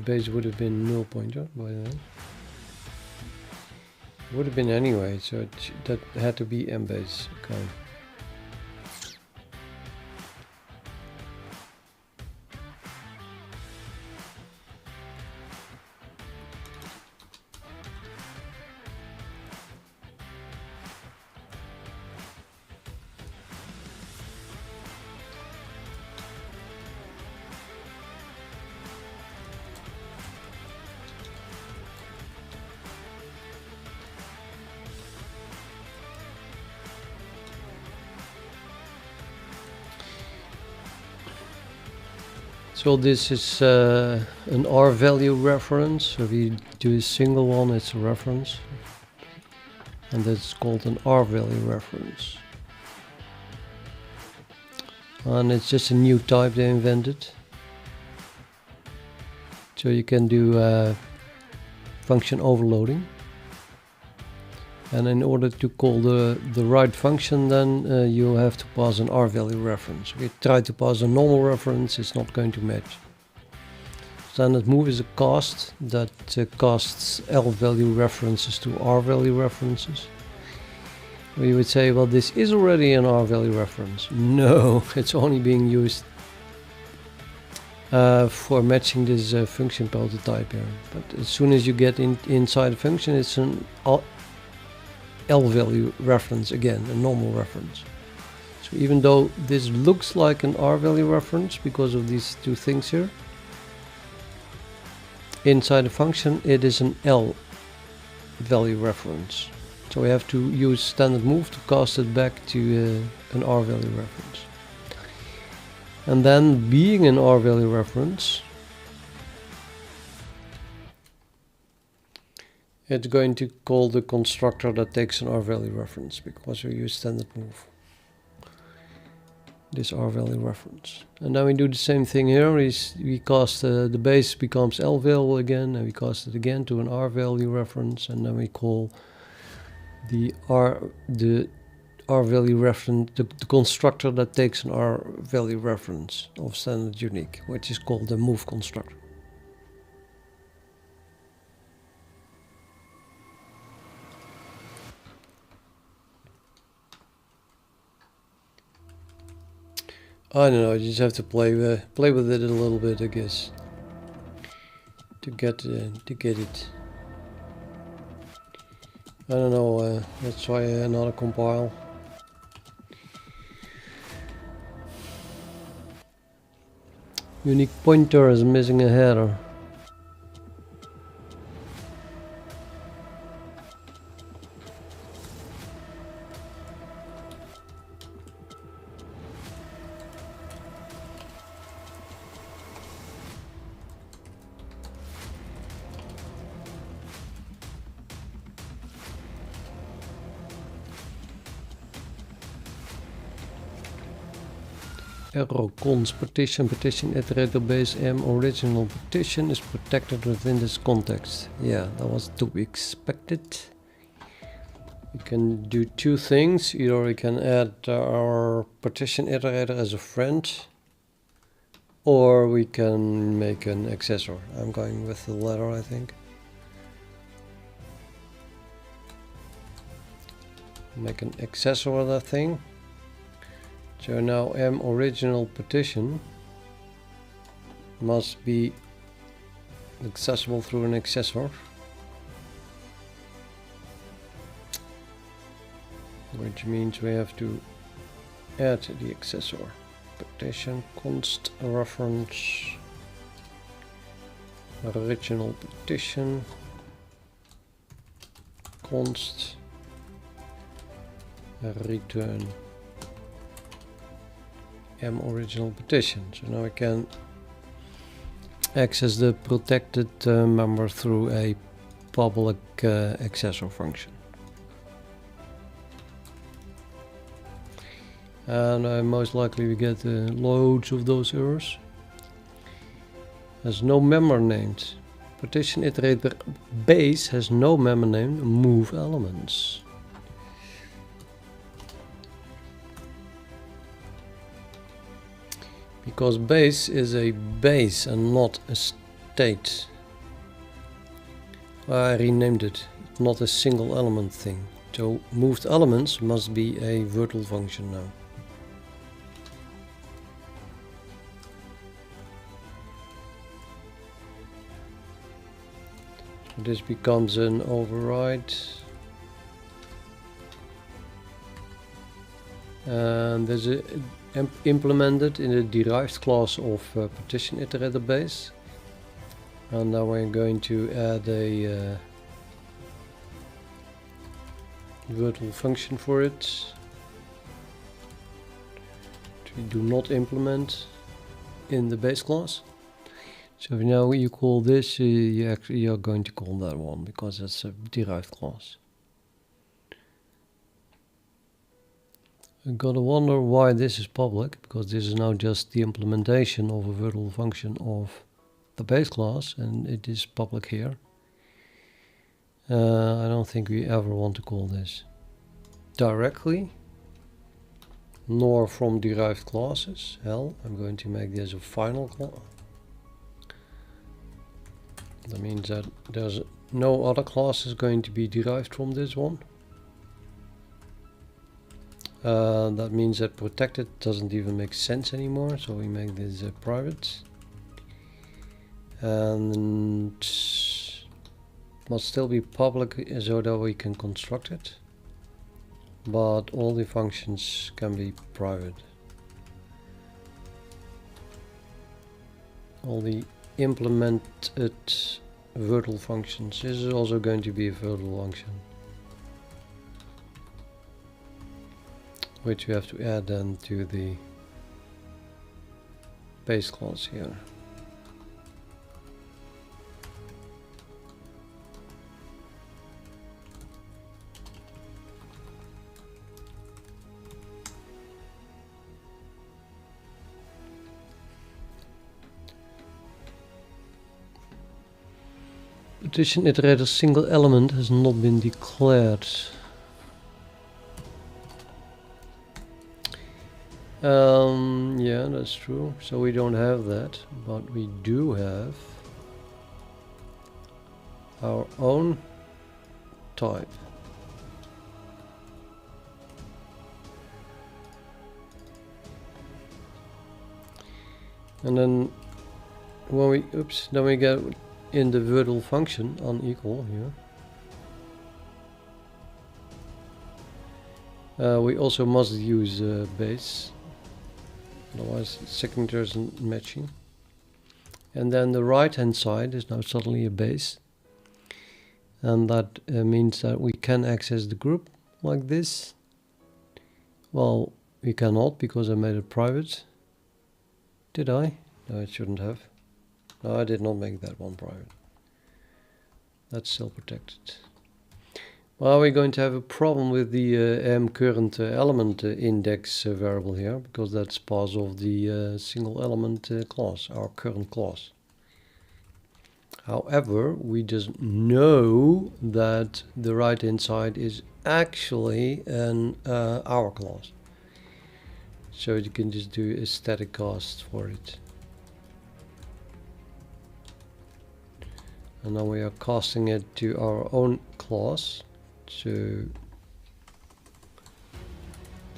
base would have been null pointer by then. Would have been anyway, so that had to be m base. Okay. So this is an R value reference. So if you do a single one, it's a reference. And that's called an R value reference. And it's just a new type they invented. So you can do function overloading. And in order to call the right function, then you have to pass an R value reference. We try to pass a normal reference, it's not going to match. Standard move is a cast that casts L value references to R value references. We would say, well, this is already an R value reference. No, it's only being used for matching this function prototype here. But as soon as you get inside a function, it's an L value reference again, a normal reference. So even though this looks like an R value reference because of these two things here, inside a function it is an L value reference. So we have to use standard move to cast it back to an R value reference. And then, being an R value reference, it's going to call the constructor that takes an R value reference because we use standard move. This R value reference. And then we do the same thing here. We cast the base becomes L value again, and we cast it again to an R value reference, and then we call the R value reference, the constructor that takes an R value reference of standard unique, which is called the move constructor. I don't know. You just have to play with it a little bit, I guess, to get it. I don't know. Let's try another compile. Unique pointer is missing a header. Error const partition iterator base m original partition is protected within this context. Yeah, that was to be expected. We can do two things. Either we can add our partition iterator as a friend, or we can make an accessor. I'm going with the latter, I think. Make an accessor of that thing. So now m original partition must be accessible through an accessor, which means we have to add the accessor. Partition const reference original partition const return m original partition. So now we can access the protected member through a public accessor function. And most likely we get loads of those errors. There's no member named. Partition iterator base has no member named move elements. Because base is a base and not a state. I renamed it, not a single element thing. So moved elements must be a virtual function now. So this becomes an override. And there's a implemented in the derived class of partition iterator base, and now we're going to add a virtual function for it, which we do not implement in the base class. So now you call this, you're going to call that one because it's a derived class. I gotta wonder why this is public, because this is now just the implementation of a virtual function of the base class, and it is public here. I don't think we ever want to call this directly, nor from derived classes. Hell, I'm going to make this a final class. That means that there's no other classes going to be derived from this one. That means that protected doesn't even make sense anymore, so we make this private, and must still be public so that we can construct it, but all the functions can be private. All the implemented virtual functions. This is also going to be a virtual function, which we have to add then to the base class here. Partition iterator single element has not been declared. Yeah, that's true. So we don't have that, but we do have our own type. And then when we then we get in the vertical function unequal here. We also must use base, otherwise secondary isn't matching. And then the right hand side is now suddenly a base, and that means that we can access the group like this. Well, we cannot because I made it private. Did I? No, I shouldn't have. No, I did not make that one private. That's still protected. Well, we're going to have a problem with the current element index variable here, because that's part of the single element class, our current class. However, we just know that the right hand side is actually an our class. So you can just do a static cast for it. And now we are casting it to our own class. So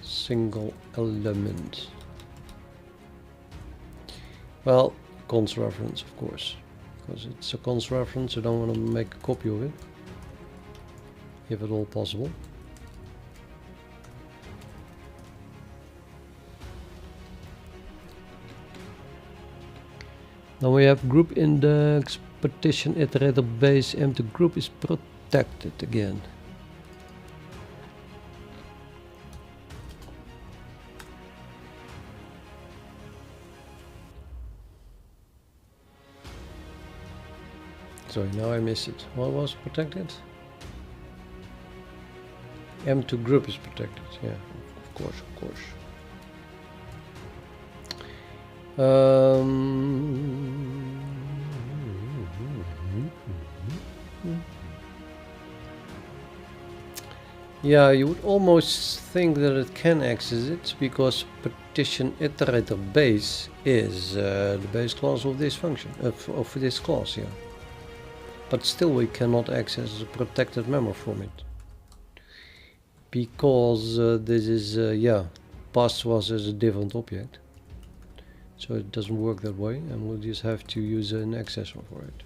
single element. Well, cons reference, of course, because it's a cons reference. I don't want to make a copy of it, if at all possible. Now we have group index, partition, iterator, base, empty group is protected again. Sorry, now I missed it. What was protected? M2 group is protected. Yeah, of course, of course. Yeah, you would almost think that it can access it, because partition iterator base is the base class of this function, of this class here. But still we cannot access the protected memory from it, because this is, yeah, passed to us as a different object. So it doesn't work that way, and we'll just have to use an accessor for it.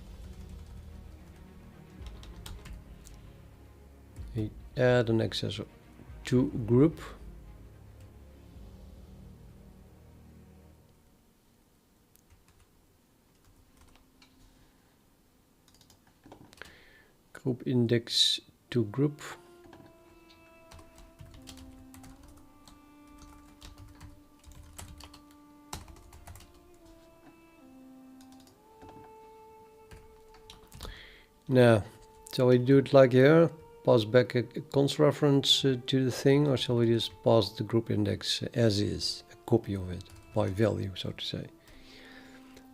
We add an accessor to group. Group index to group. Now, shall we do it like here? Pass back a cons reference to the thing, or shall we just pass the group index as is, a copy of it, by value, so to say?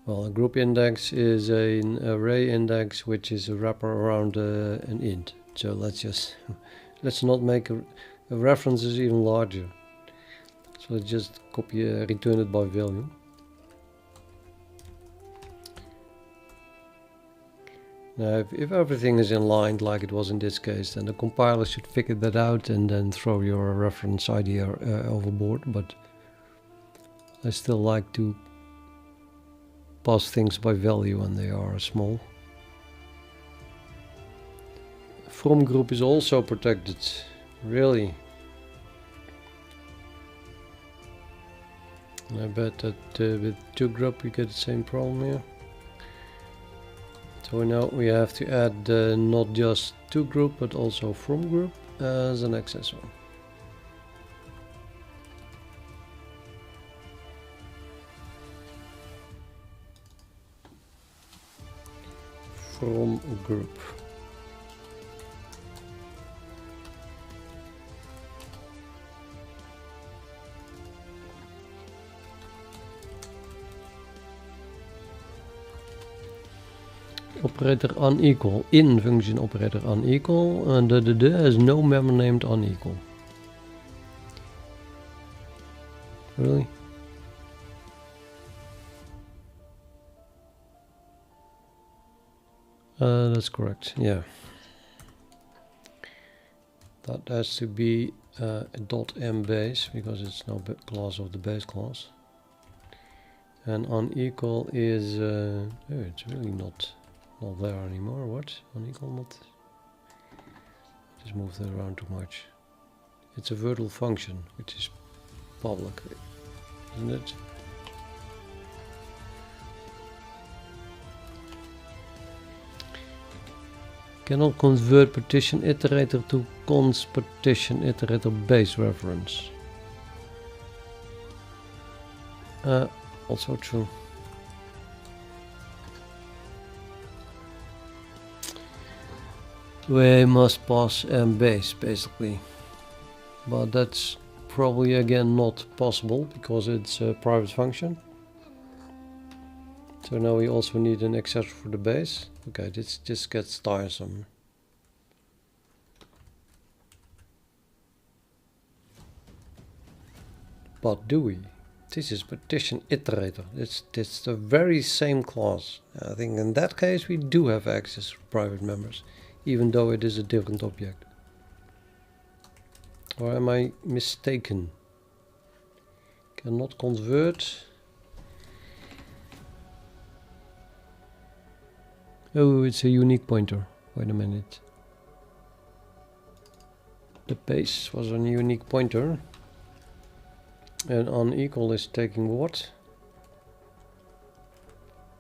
Well, a group index is an array index, which is a wrapper around an int. So let's not make a reference is even larger. So let's just copy, return it by value. Now, if everything is in line like it was in this case, then the compiler should figure that out and then throw your reference idea overboard. But I still like to pass things by value when they are small. From group is also protected. Really? I bet that with to group we get the same problem here. So now we have to add not just to group but also from group as an accessor. From group. Operator unequal, in function operator unequal, and the has no member named unequal. Really? That's correct, yeah. That has to be a .m base because it's no class of the base class. And unequal is oh, it's really not there anymore. What? Unequal not? Just moved it around too much. It's a virtual function, which is public, isn't it? Cannot convert partition iterator to const partition iterator base reference. Also true. We must pass base basically, but that's probably again not possible because it's a private function. So now we also need an accessor for the base. Okay, this just gets tiresome. But do we? This is partition iterator. It's the very same class. I think in that case we do have access to private members, even though it is a different object. Or am I mistaken? Cannot convert. Oh, it's a unique pointer. Wait a minute. The base was a unique pointer. And unequal is taking what?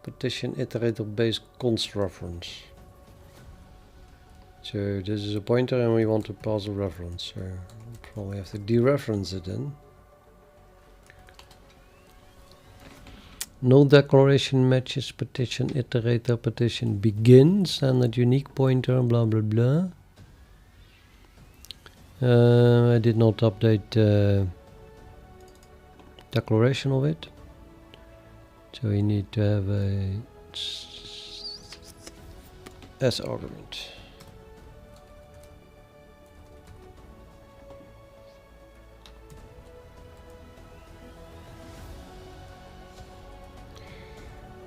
Partition iterator base const reference. So this is a pointer and we want to pass a reference. So we'll probably have to dereference it then. No declaration matches partition iterator partition begin standard unique pointer blah blah blah. I did not update declaration of it, so we need to have a s argument.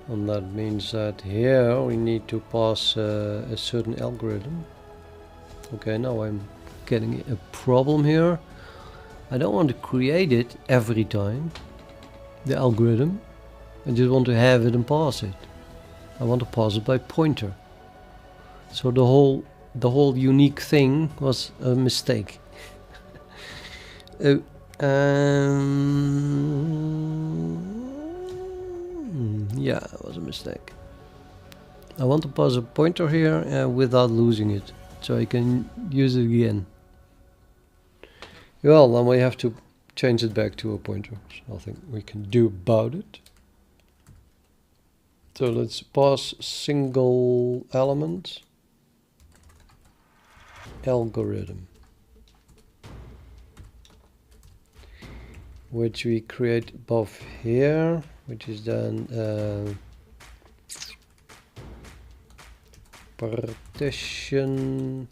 And that means that here we need to pass a certain algorithm. Okay, now I'm getting a problem here. I don't want to create it every time, the algorithm. I just want to have it and pass it. I want to pass it by pointer. So the whole unique thing was a mistake. Yeah, it was a mistake. I want to pass a pointer here without losing it, so I can use it again. Well, then we have to change it back to a pointer. There's nothing we can do about it. So let's pass single element algorithm, which we create above here, which is then partition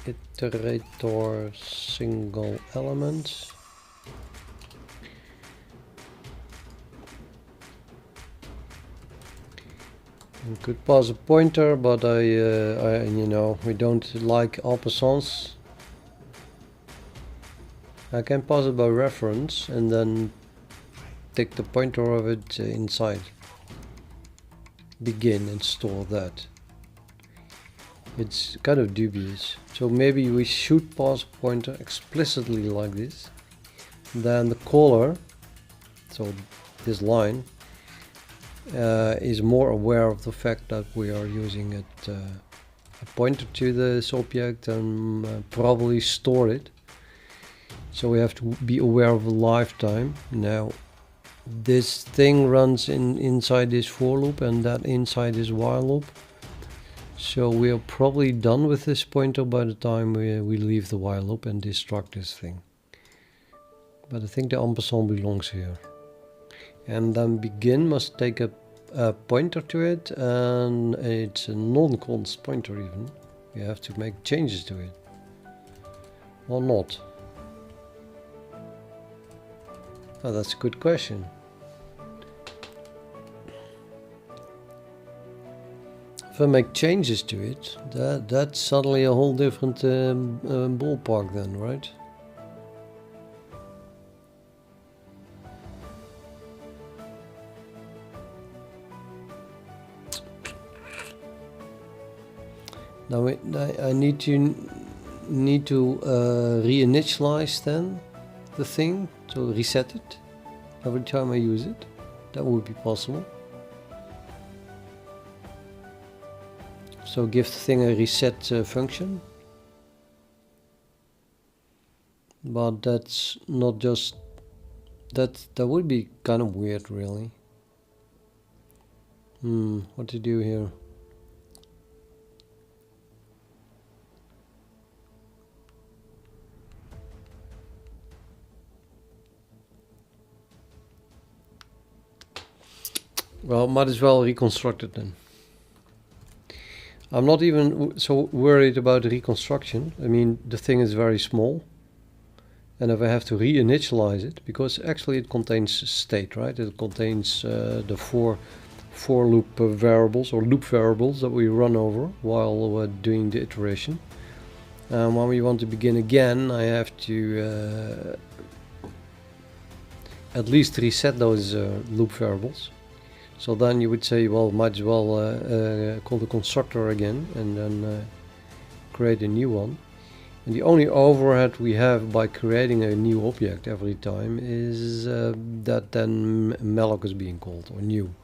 iterator single element. We could pass a pointer, but I you know, we don't like ampersands. I can pass it by reference and then take the pointer of it inside. Begin and store that. It's kind of dubious. So maybe we should pass a pointer explicitly like this. Then the caller, so this line, is more aware of the fact that we are using it, a pointer to this object and probably store it. So we have to be aware of the lifetime. Now this thing runs inside this for loop and that inside this while loop. So we are probably done with this pointer by the time we leave the while loop and destruct this thing. But I think the ampersand belongs here. And then begin must take a pointer to it, and it's a non-const pointer even. We have to make changes to it. Or not. Oh, that's a good question. If I make changes to it, that's suddenly a whole different ballpark then, right? Now I need to reinitialize then the thing to reset it every time I use it. That would be possible. So give the thing a reset function. But that's not just that would be kind of weird, really. What to do here? Well, might as well reconstruct it then. I'm not even so worried about the reconstruction. I mean, the thing is very small. And if I have to reinitialize it, because actually it contains state, right? It contains the for loop variables or loop variables that we run over while we're doing the iteration. When we want to begin again, I have to at least reset those loop variables. So then you would say, well, might as well call the constructor again and then create a new one. And the only overhead we have by creating a new object every time is that then malloc is being called, or new.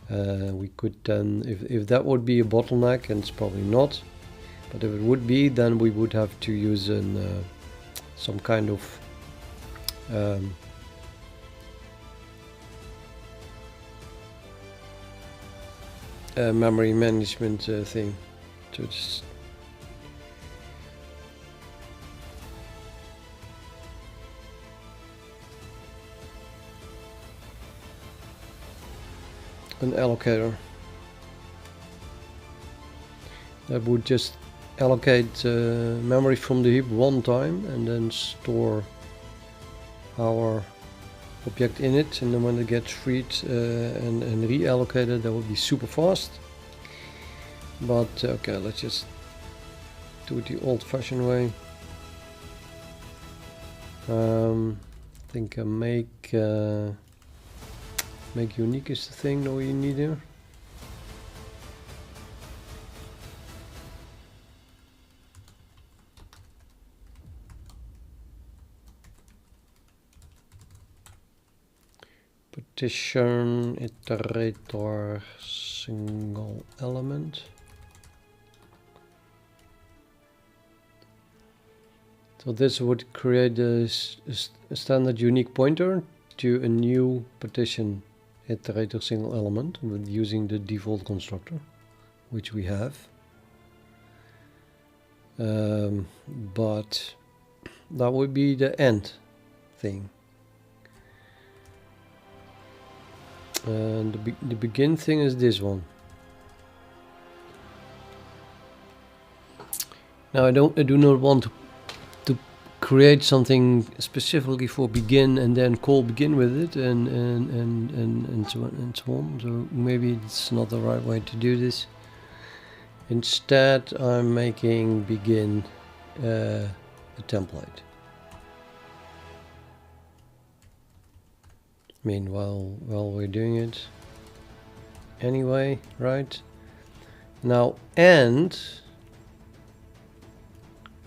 We could then, if that would be a bottleneck, and it's probably not, but if it would be, then we would have to use some kind of memory management thing to just an allocator that would just allocate memory from the heap one time and then store our object in it, and then when it gets freed and reallocated, that would be super fast. But okay, let's just do it the old-fashioned way. I think make unique is the thing that we need here. Partition, iterator, single element. So this would create a standard unique pointer to a new partition iterator single element with using the default constructor, which we have. But that would be the end thing. And the begin thing is this one. Now I do not want to create something specifically for begin and then call begin with it and so on and so on. So maybe it's not the right way to do this. Instead, I'm making begin a template. Meanwhile, while we're doing it anyway, right? Now end,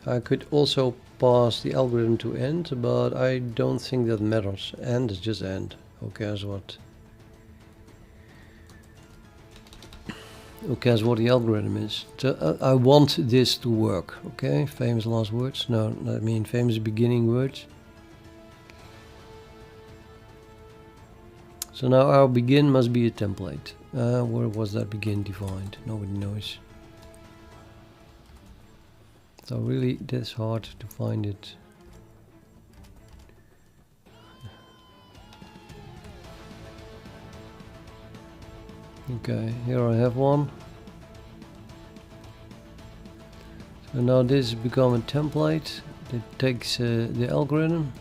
I could also pass the algorithm to end, but I don't think that matters. End is just end. Who cares what? Who cares what the algorithm is? So, I want this to work. Okay, famous last words. No, I mean famous beginning words. So now our begin must be a template. Where was that begin defined? Nobody knows. So really, that's hard to find it. Okay, here I have one. So now this has become a template that takes the algorithm.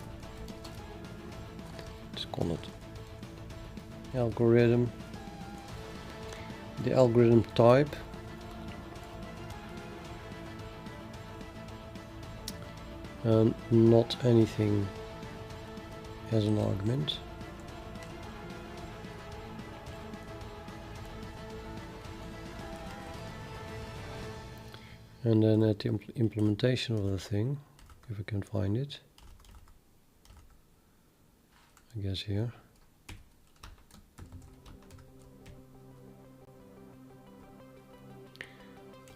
on it. Algorithm, the algorithm type, and not anything as an argument. And then at the implementation of the thing, if we can find it, I guess here.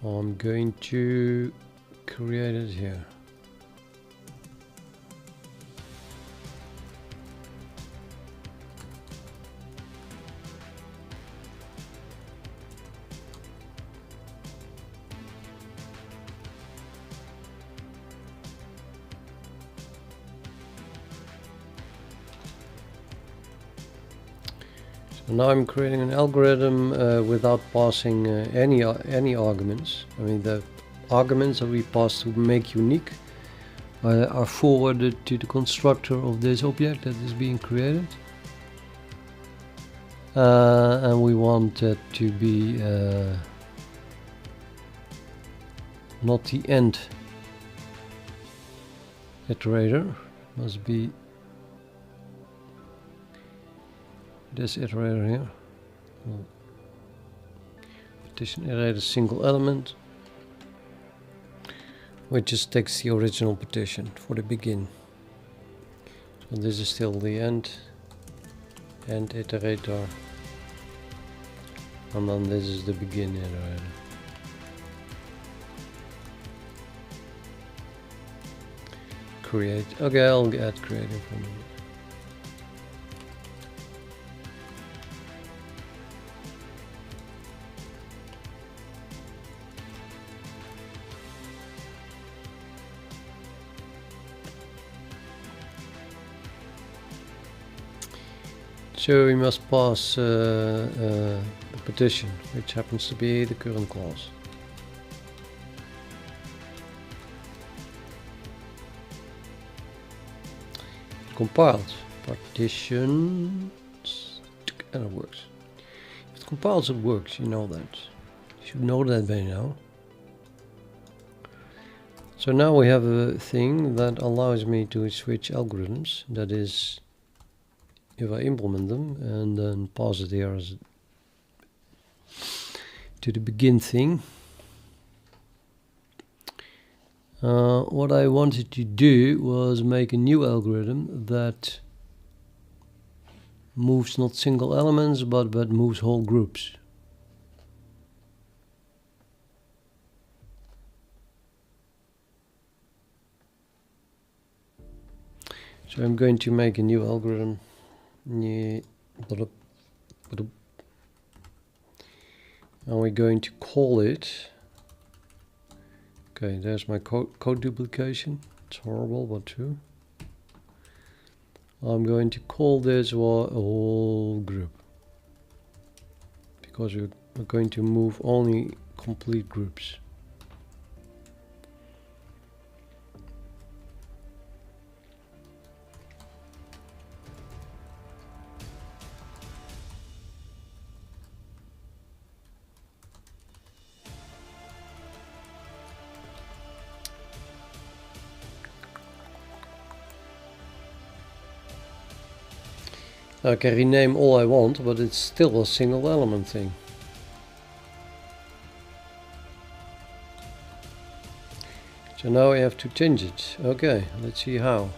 I'm going to create it here. Now I'm creating an algorithm without passing any arguments. I mean, the arguments that we pass to make unique are forwarded to the constructor of this object that is being created. And we want it to be not the end iterator, must be this iterator here. Partition iterator single element, which just takes the original partition for the begin. So this is still the end iterator, and then this is the begin iterator. Create. Okay, I'll add creating for me. So we must pass the partition, which happens to be the current class. Compiled partitions, and it works. If it compiles, it works. You know that. You should know that by now. So now we have a thing that allows me to switch algorithms. That is, if I implement them and then pass it here as to the begin thing. What I wanted to do was make a new algorithm that moves not single elements but moves whole groups. So I'm going to make a new algorithm. And we're going to call it. Okay, there's my code duplication. It's horrible, but true. I'm going to call this a whole group, because we're going to move only complete groups. I can rename all I want, but it's still a single element thing. So now I have to change it. Okay, let's see how.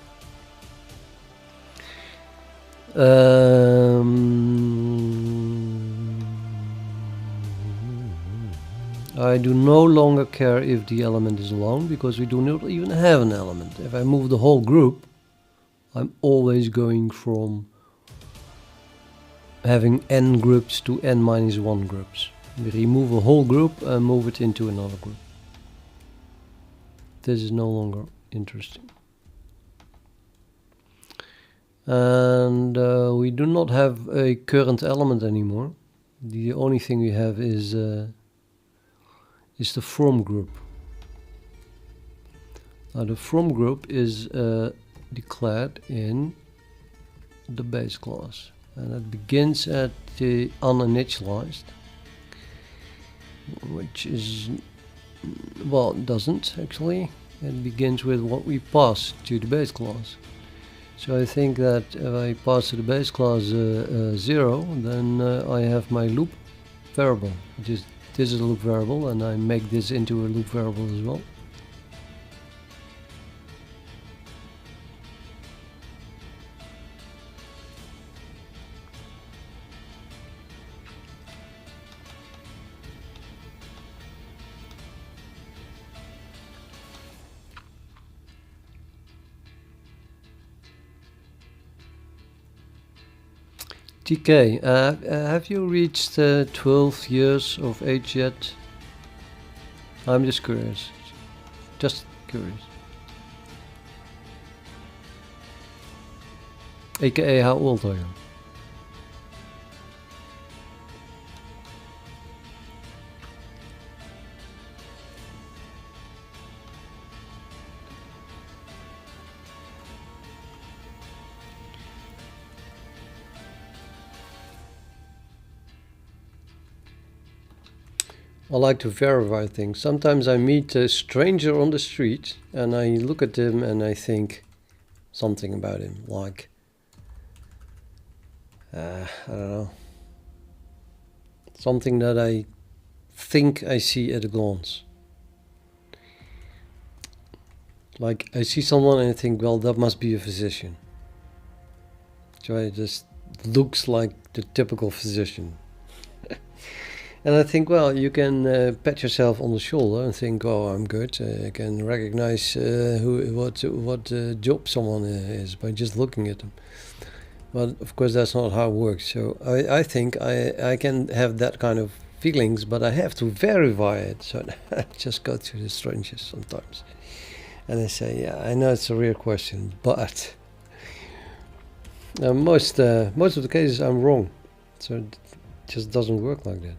I do no longer care if the element is alone, because we do not even have an element. If I move the whole group, I'm always going from having n groups to n minus 1 groups. We remove a whole group and move it into another group. This is no longer interesting. And we do not have a current element anymore. The only thing we have is the from group. Now the from group is declared in the base class, and it begins at the uninitialized, which is, well, it doesn't actually. It begins with what we pass to the base class. So I think that if I pass to the base class 0, then I have my loop variable. This is a loop variable, and I make this into a loop variable as well. TK, have you reached 12 years of age yet? I'm just curious. Just curious. AKA, how old are you? I like to verify things. Sometimes I meet a stranger on the street and I look at him and I think something about him, like, I don't know, something that I think I see at a glance. Like, I see someone and I think, well, that must be a physician. So it just looks like the typical physician. And I think, well, you can pat yourself on the shoulder and think, oh, I'm good. I can recognize what job someone is by just looking at them. But of course, that's not how it works. So I think I can have that kind of feelings, but I have to verify it. So I just go to the strangers sometimes. And I say, yeah, I know it's a real question, but most of the cases I'm wrong. So it just doesn't work like that.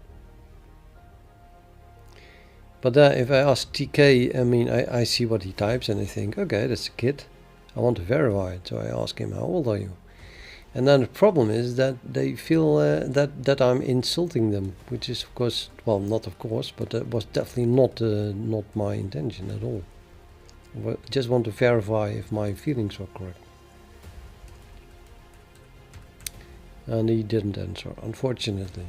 But if I ask TK, I mean, I see what he types and I think, okay, that's a kid. I want to verify it. So I ask him, how old are you? And then the problem is that they feel that I'm insulting them, which is, of course, well, not of course, but that was definitely not my intention at all. I just want to verify if my feelings were correct. And he didn't answer, unfortunately.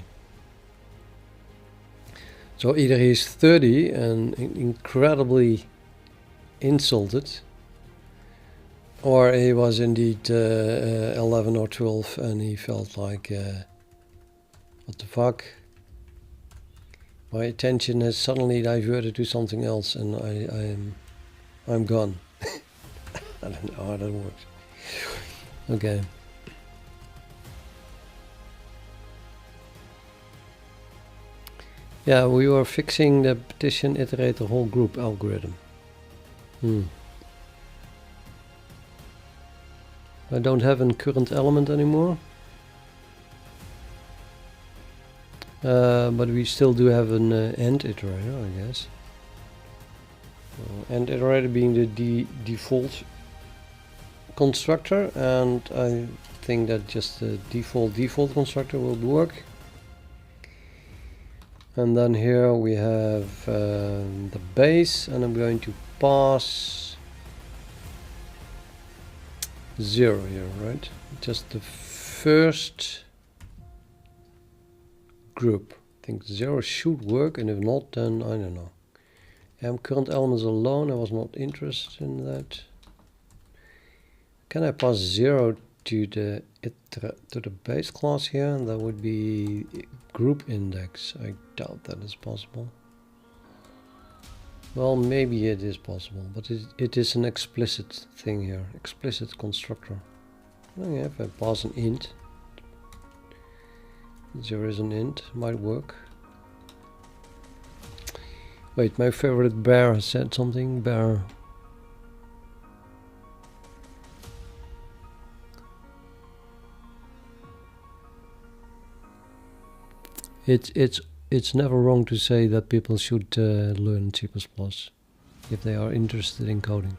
So either he's 30 and incredibly insulted, or he was indeed 11 or 12 and he felt like, what the fuck? My attention has suddenly diverted to something else and I'm gone. I don't know how that works. Okay. Yeah, we were fixing the partition iterator whole group algorithm. I don't have a current element anymore. But we still do have an end iterator, I guess. End iterator being the default constructor, and I think that just the default constructor will work. And then here we have the base, and I'm going to pass 0 here, right? Just the first group. I think 0 should work, and if not, then I don't know. Current elements alone, I was not interested in that. Can I pass 0 to the base class here? And that would be group index. I doubt that is possible. Well, maybe it is possible, but it is an explicit thing here, explicit constructor. Oh yeah, if I pass an int, 0 is an int, might work. Wait, my favorite bear said something. Bear. It's never wrong to say that people should learn C++ if they are interested in coding.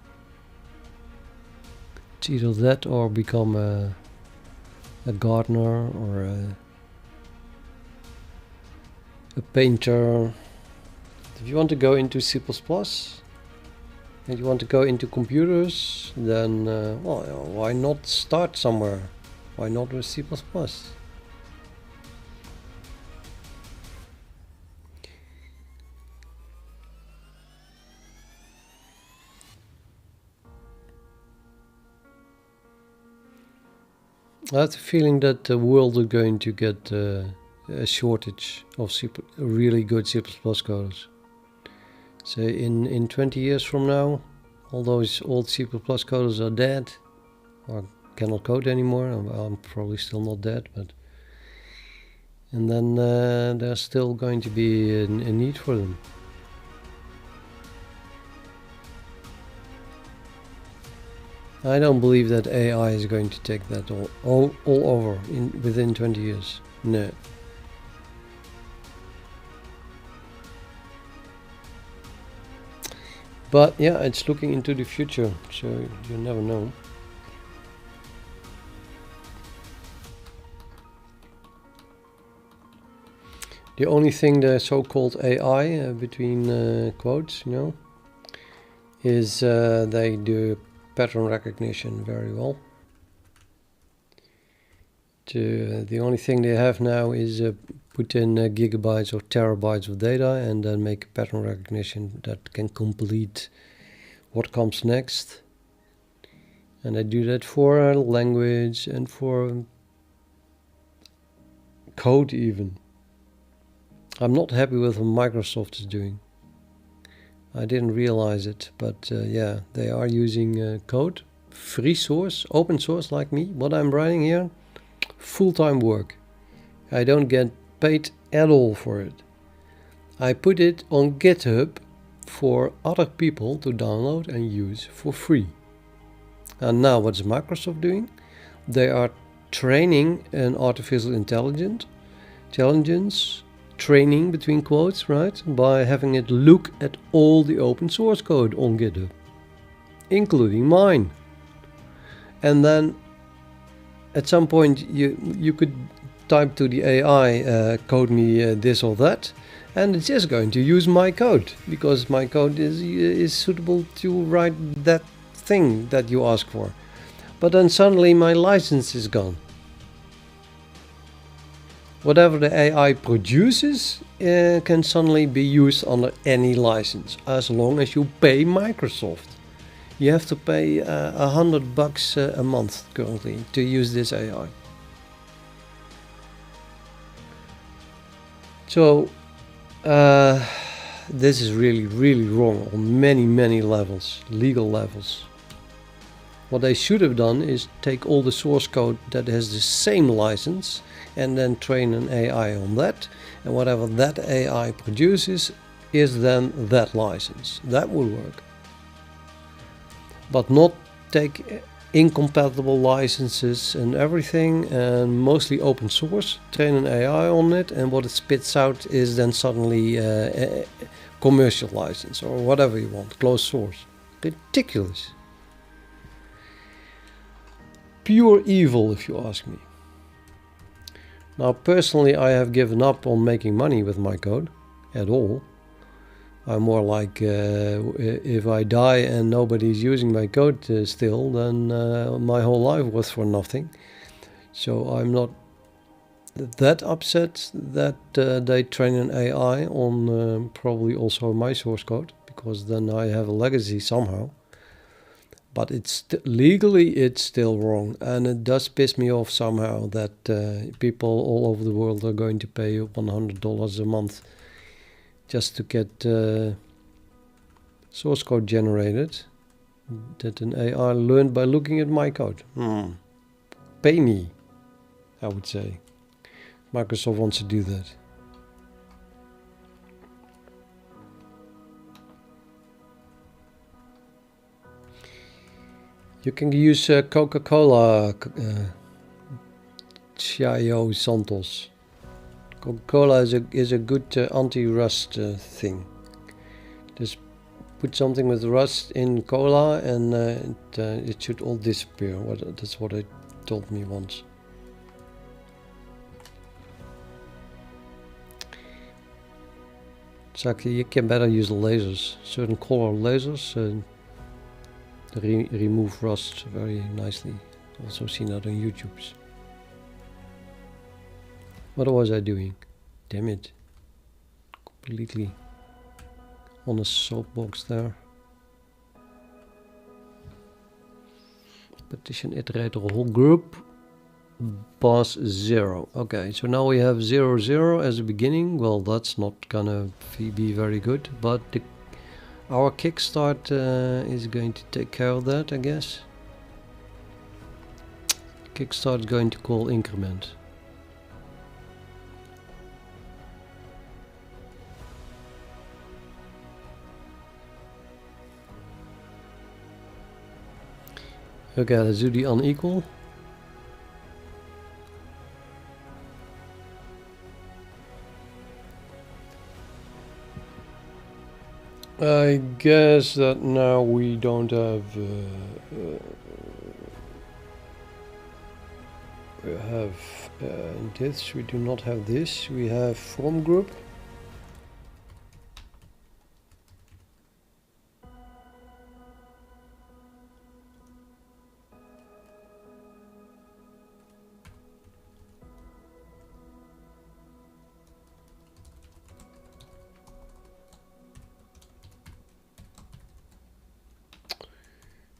It's either that or become a a gardener or a painter. If you want to go into C++ and you want to go into computers, then well, why not start somewhere? Why not with C++? I have the feeling that the world is going to get a shortage of really good C++ coders. So in 20 years from now, all those old C++ coders are dead or cannot code anymore. I'm probably still not dead, but and then there's still going to be a need for them. I don't believe that AI is going to take that all over within 20 years. No. But yeah, it's looking into the future, so you never know. The only thing the so-called AI, between quotes, you know, is they do pattern recognition very well. The only thing they have now is put in gigabytes or terabytes of data and then make a pattern recognition that can complete what comes next. And they do that for language and for code even. I'm not happy with what Microsoft is doing. I didn't realize it, but yeah, they are using code, free source, open source like me. What I'm writing here, full-time work. I don't get paid at all for it. I put it on GitHub for other people to download and use for free. And now what's Microsoft doing? They are training an artificial intelligence training between quotes, right, by having it look at all the open source code on GitHub, including mine. And then at some point you could type to the AI, code me this or that, and it's just going to use my code because my code is suitable to write that thing that you ask for. But then suddenly my license is gone. Whatever the AI produces can suddenly be used under any license, as long as you pay Microsoft. You have to pay $100 a month currently to use this AI. So this is really wrong on many levels, legal levels. What they should have done is take all the source code that has the same license and then train an AI on that, and whatever that AI produces is then that license. That would work. But not take incompatible licenses and everything, and mostly open source, train an AI on it, and what it spits out is then suddenly a commercial license or whatever you want, closed source. Ridiculous. Pure evil, if you ask me. Now, personally, I have given up on making money with my code at all. I'm more like, if I die and nobody's using my code still, then my whole life was for nothing. So I'm not that upset that they train an AI on probably also my source code, because then I have a legacy somehow. But it's legally it's still wrong, and it does piss me off somehow that people all over the world are going to pay $100 a month just to get source code generated that an AI learned by looking at my code. Pay me, I would say. Microsoft wants to do that. You can use Coca-Cola, Chio Santos. Coca-Cola is a good anti-rust thing. Just put something with rust in cola and it should all disappear. That's what it told me once. It's like you can better use lasers, certain color lasers, and remove rust very nicely. Also seen that on YouTube's. What was I doing? Damn it. Completely on a soapbox there. Partition iterator whole group. Boss 0. Okay, so now we have 0, 0 as a beginning. Well, that's not gonna be very good, but our kickstart is going to take care of that, I guess. Kickstart is going to call increment. Okay, let's do the unequal. I guess that now we don't have this. We do not have this. We have from group.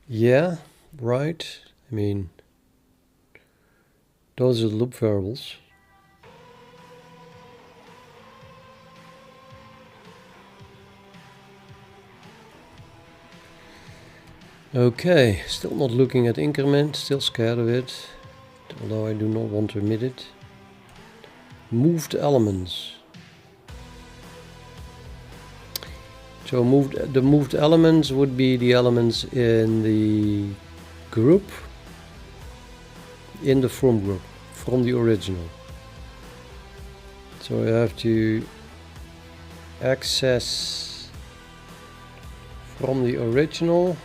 Yeah, right. I mean, those are loop variables. Okay, still not looking at increment, still scared of it, although I do not want to admit it. Moved elements. So the moved elements would be the elements in the group, in the from group, from the original. So we have to access from the original.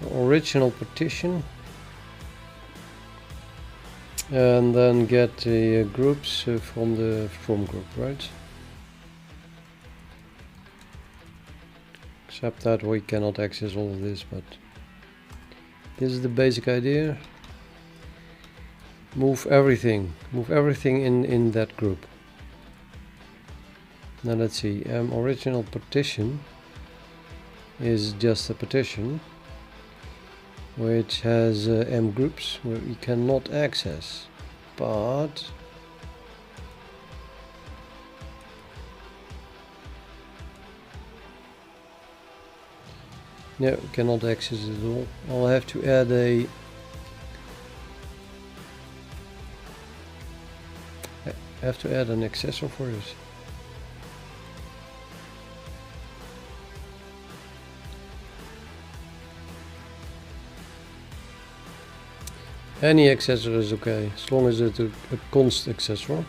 The original partition. And then get the groups from the from group, right? Except that we cannot access all of this, but this is the basic idea. Move everything in that group. Now let's see, original partition is just a partition which has m groups where we cannot access, but no, we cannot access it at all. I'll have to add an accessor for this. Any accessor is okay, as long as it's a const accessor.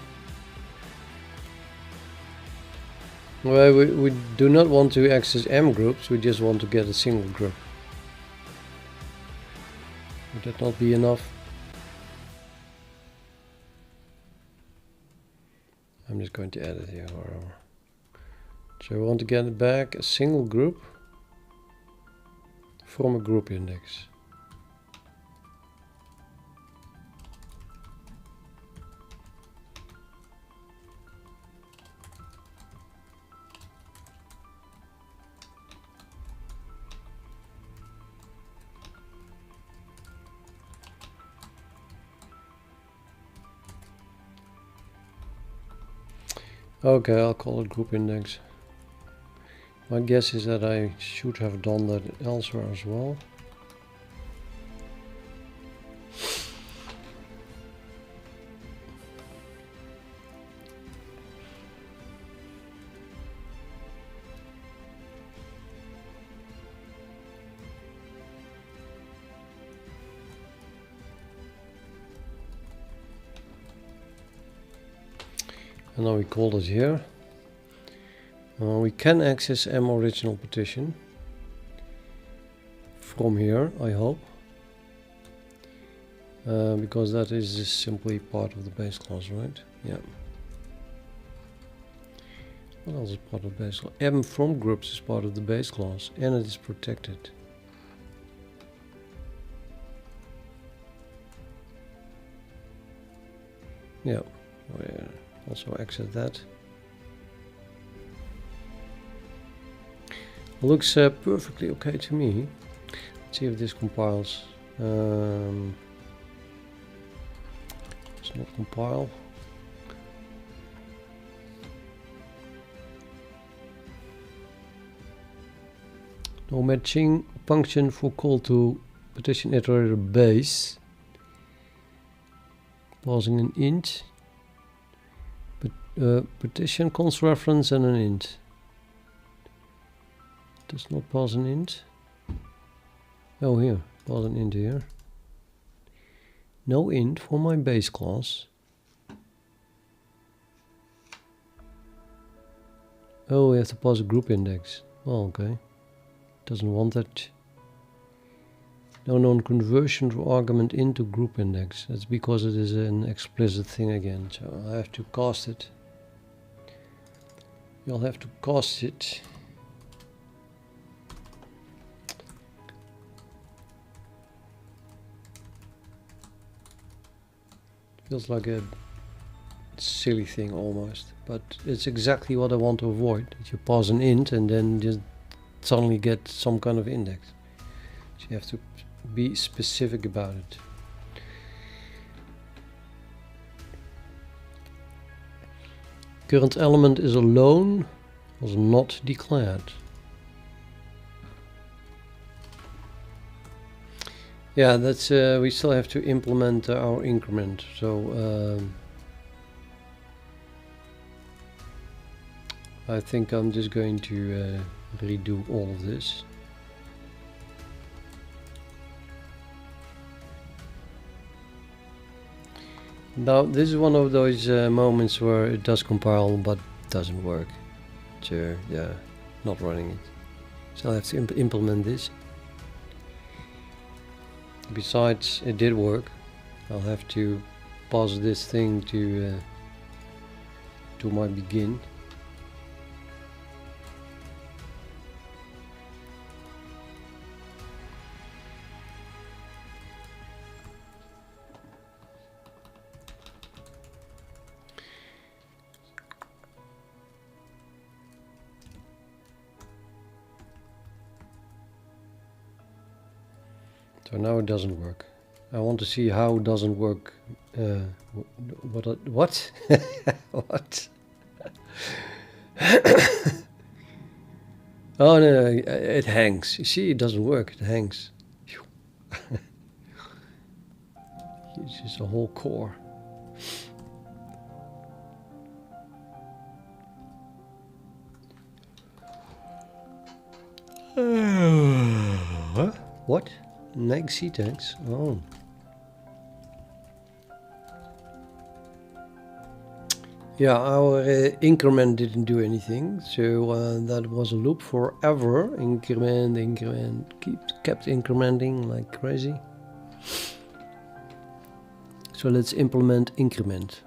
Well, we do not want to access m groups, we just want to get a single group. Would that not be enough? I'm just going to add it here, however. So we want to get back a single group from a group index. Okay, I'll call it group index. My guess is that I should have done that elsewhere as well. And now we call it here. We can access m original partition from here, I hope. because that is just simply part of the base class, right? Yeah. What else is part of the base class? M from groups is part of the base class and it is protected. Yeah, also exit that. Looks perfectly okay to me. Let's see if this compiles. It's not compile. No matching function for call to partition iterator base. Passing an int. But partition const reference and an int. Does not pass an int. Oh, here, pass an int here. No int for my base class. Oh, we have to pass a group index. Oh, okay. Doesn't want that. No known conversion to argument into group index. That's because it is an explicit thing again. So I have to cast it. You'll have to cast it. Feels like a silly thing almost, but it's exactly what I want to avoid. That you pass an int and then just suddenly get some kind of index. So you have to be specific about it. Current element is alone, was not declared. Yeah, that's we still have to implement our increment. So I think I'm just going to redo all of this. Now this is one of those moments where it does compile but doesn't work. So yeah, not running it. So I have to implement this. Besides, it did work. I'll have to pass this thing to my begin. So now it doesn't work. I want to see how it doesn't work. What? What? Oh no, it hangs. You see, it doesn't work. It hangs. It's just a whole core. What? Neg C-tags? Oh. Yeah, our increment didn't do anything, so that was a loop forever. Increment, kept incrementing like crazy. So let's implement increment.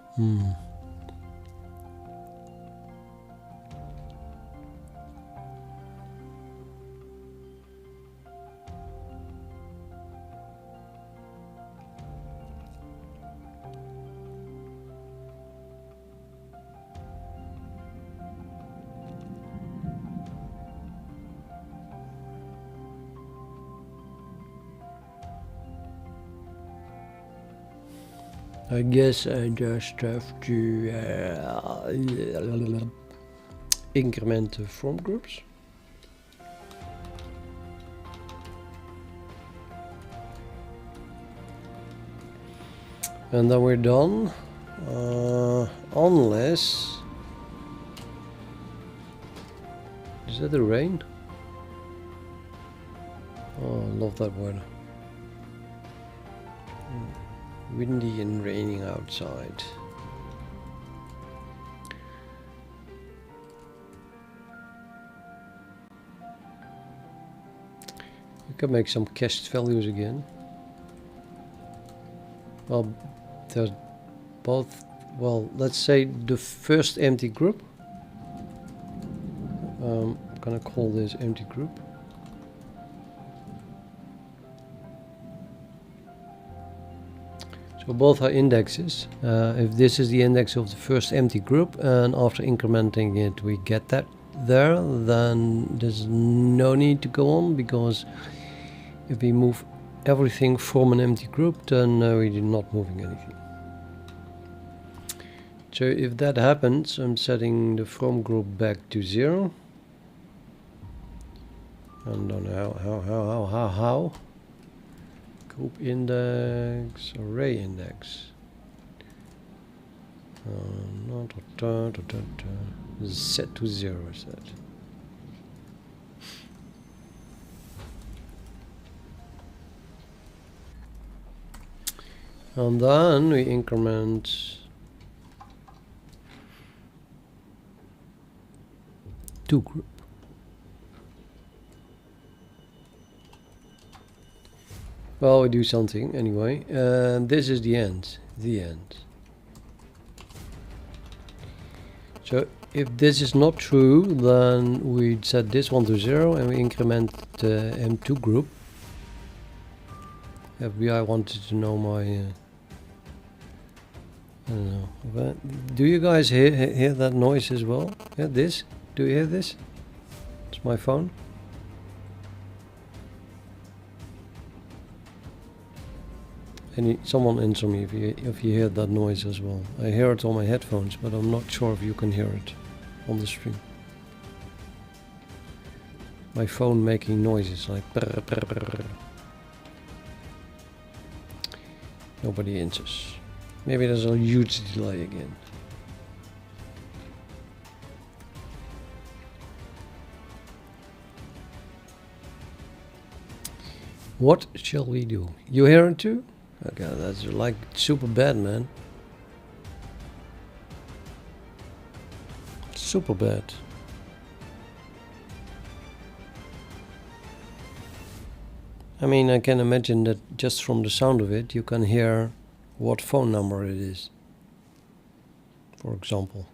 I guess I just have to increment the from groups. And then we're done. Unless... Is that the rain? Oh, I love that weather. Windy and raining outside. You can make some cached values again. Well, they're both, well, let's say the first empty group. I'm gonna call this empty group. So both are indexes. If this is the index of the first empty group, and after incrementing it we get that there, then there's no need to go on, because if we move everything from an empty group, then we're not moving anything. So if that happens, I'm setting the from group back to 0. I don't know how. Group index, array index. Set to 0 is that. And then we increment to group. Well, we do something anyway, and this is the end. So if this is not true, then we set this one to 0 and we increment the M2 group. FBI wanted to know my I don't know, but do you guys hear that noise as well? Yeah, this? Do you hear this? It's my phone. Someone answer me if you hear that noise as well. I hear it on my headphones, but I'm not sure if you can hear it on the stream. My phone making noises like brr, brr, brr. Nobody answers. Maybe there's a huge delay again. What shall we do? You hear it too? Okay, that's like super bad, man. Super bad. I mean, I can imagine that just from the sound of it, you can hear what phone number it is, for example.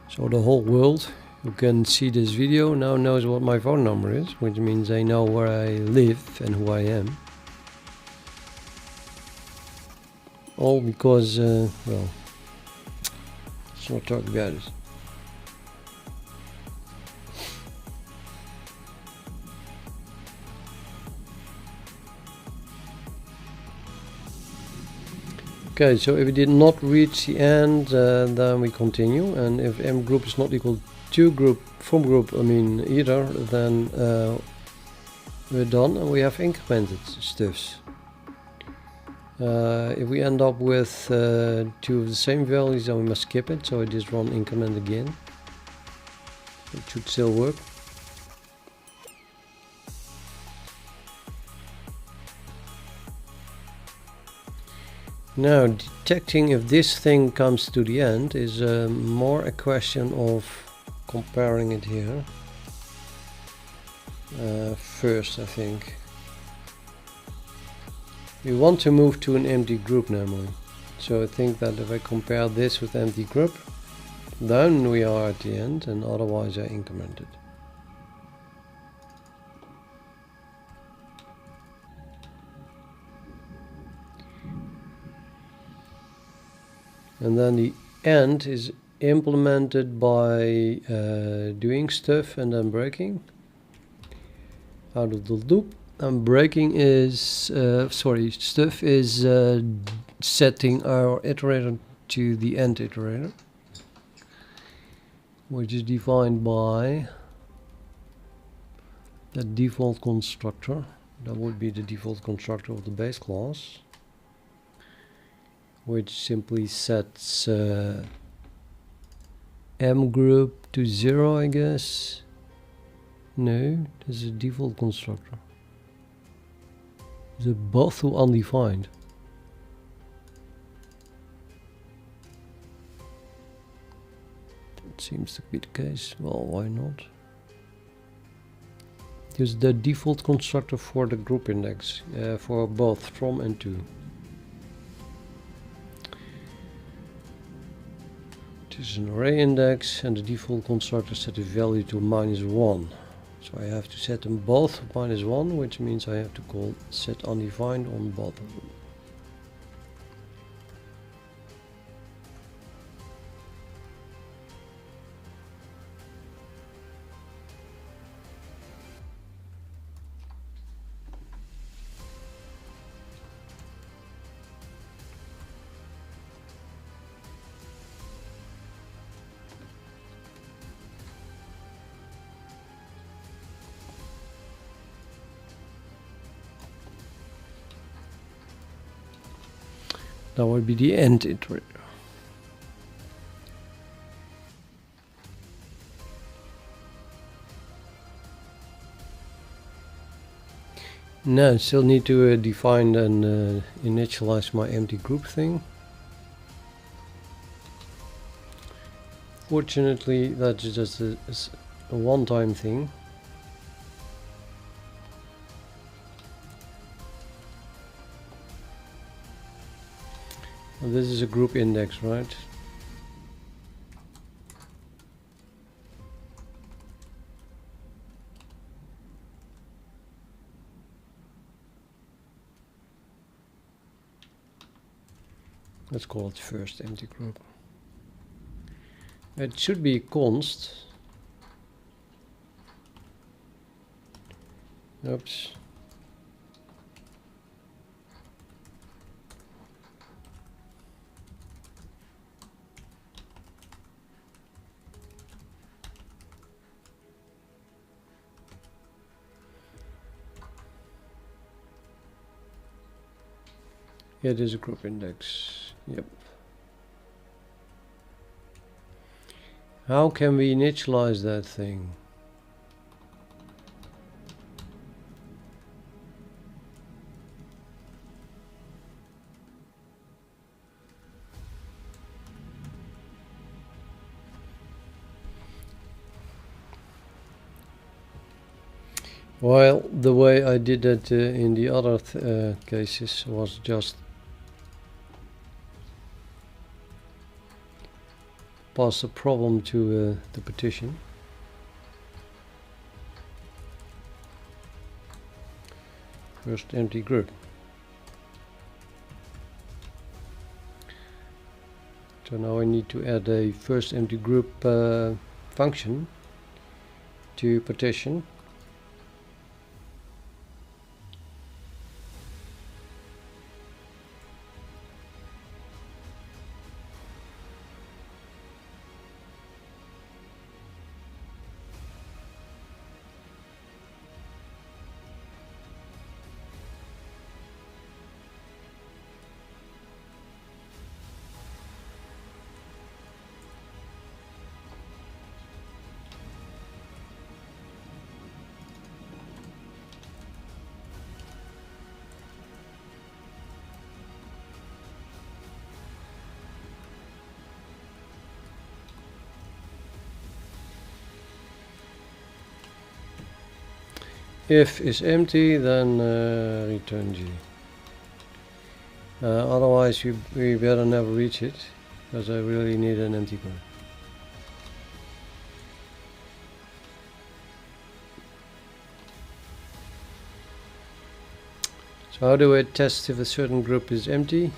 So the whole world who can see this video now knows what my phone number is, which means they know where I live and who I am. All because, well, let's not talk about it. Okay, so if we did not reach the end, then we continue, and if m group is not equal to group from group, I mean either, then we're done and we have incremented stuffs. If we end up with two of the same values, then we must skip it, so I just run increment again. It should still work. Now, detecting if this thing comes to the end is more a question of comparing it here. First, I think. We want to move to an empty group normally. So I think that if I compare this with empty group, then we are at the end, and otherwise I increment it. And then the end is implemented by doing stuff and then breaking out of the loop. And breaking is, stuff is setting our iterator to the end iterator, which is defined by the default constructor. That would be the default constructor of the base class, which simply sets m group to 0, I guess. No, there's a default constructor. Is it both to undefined? That seems to be the case. Well, why not? Use the default constructor for the group index for both from and to. It is an array index, and the default constructor set the value to -1. So I have to set them both to -1, which means I have to call set undefined on both of them. That would be the end iterator. Now I still need to define and initialize my empty group thing. Fortunately, that's just a one-time thing. And this is a group index, right? Let's call it first empty group. It should be const. Oops. It is a group index. Yep. How can we initialize that thing? Well, the way I did that in the other cases was just pass the problem to the partition. First empty group. So now I need to add a first empty group function to partition. If is empty, then return G. Otherwise we better never reach it, because I really need an empty group. So how do I test if a certain group is empty?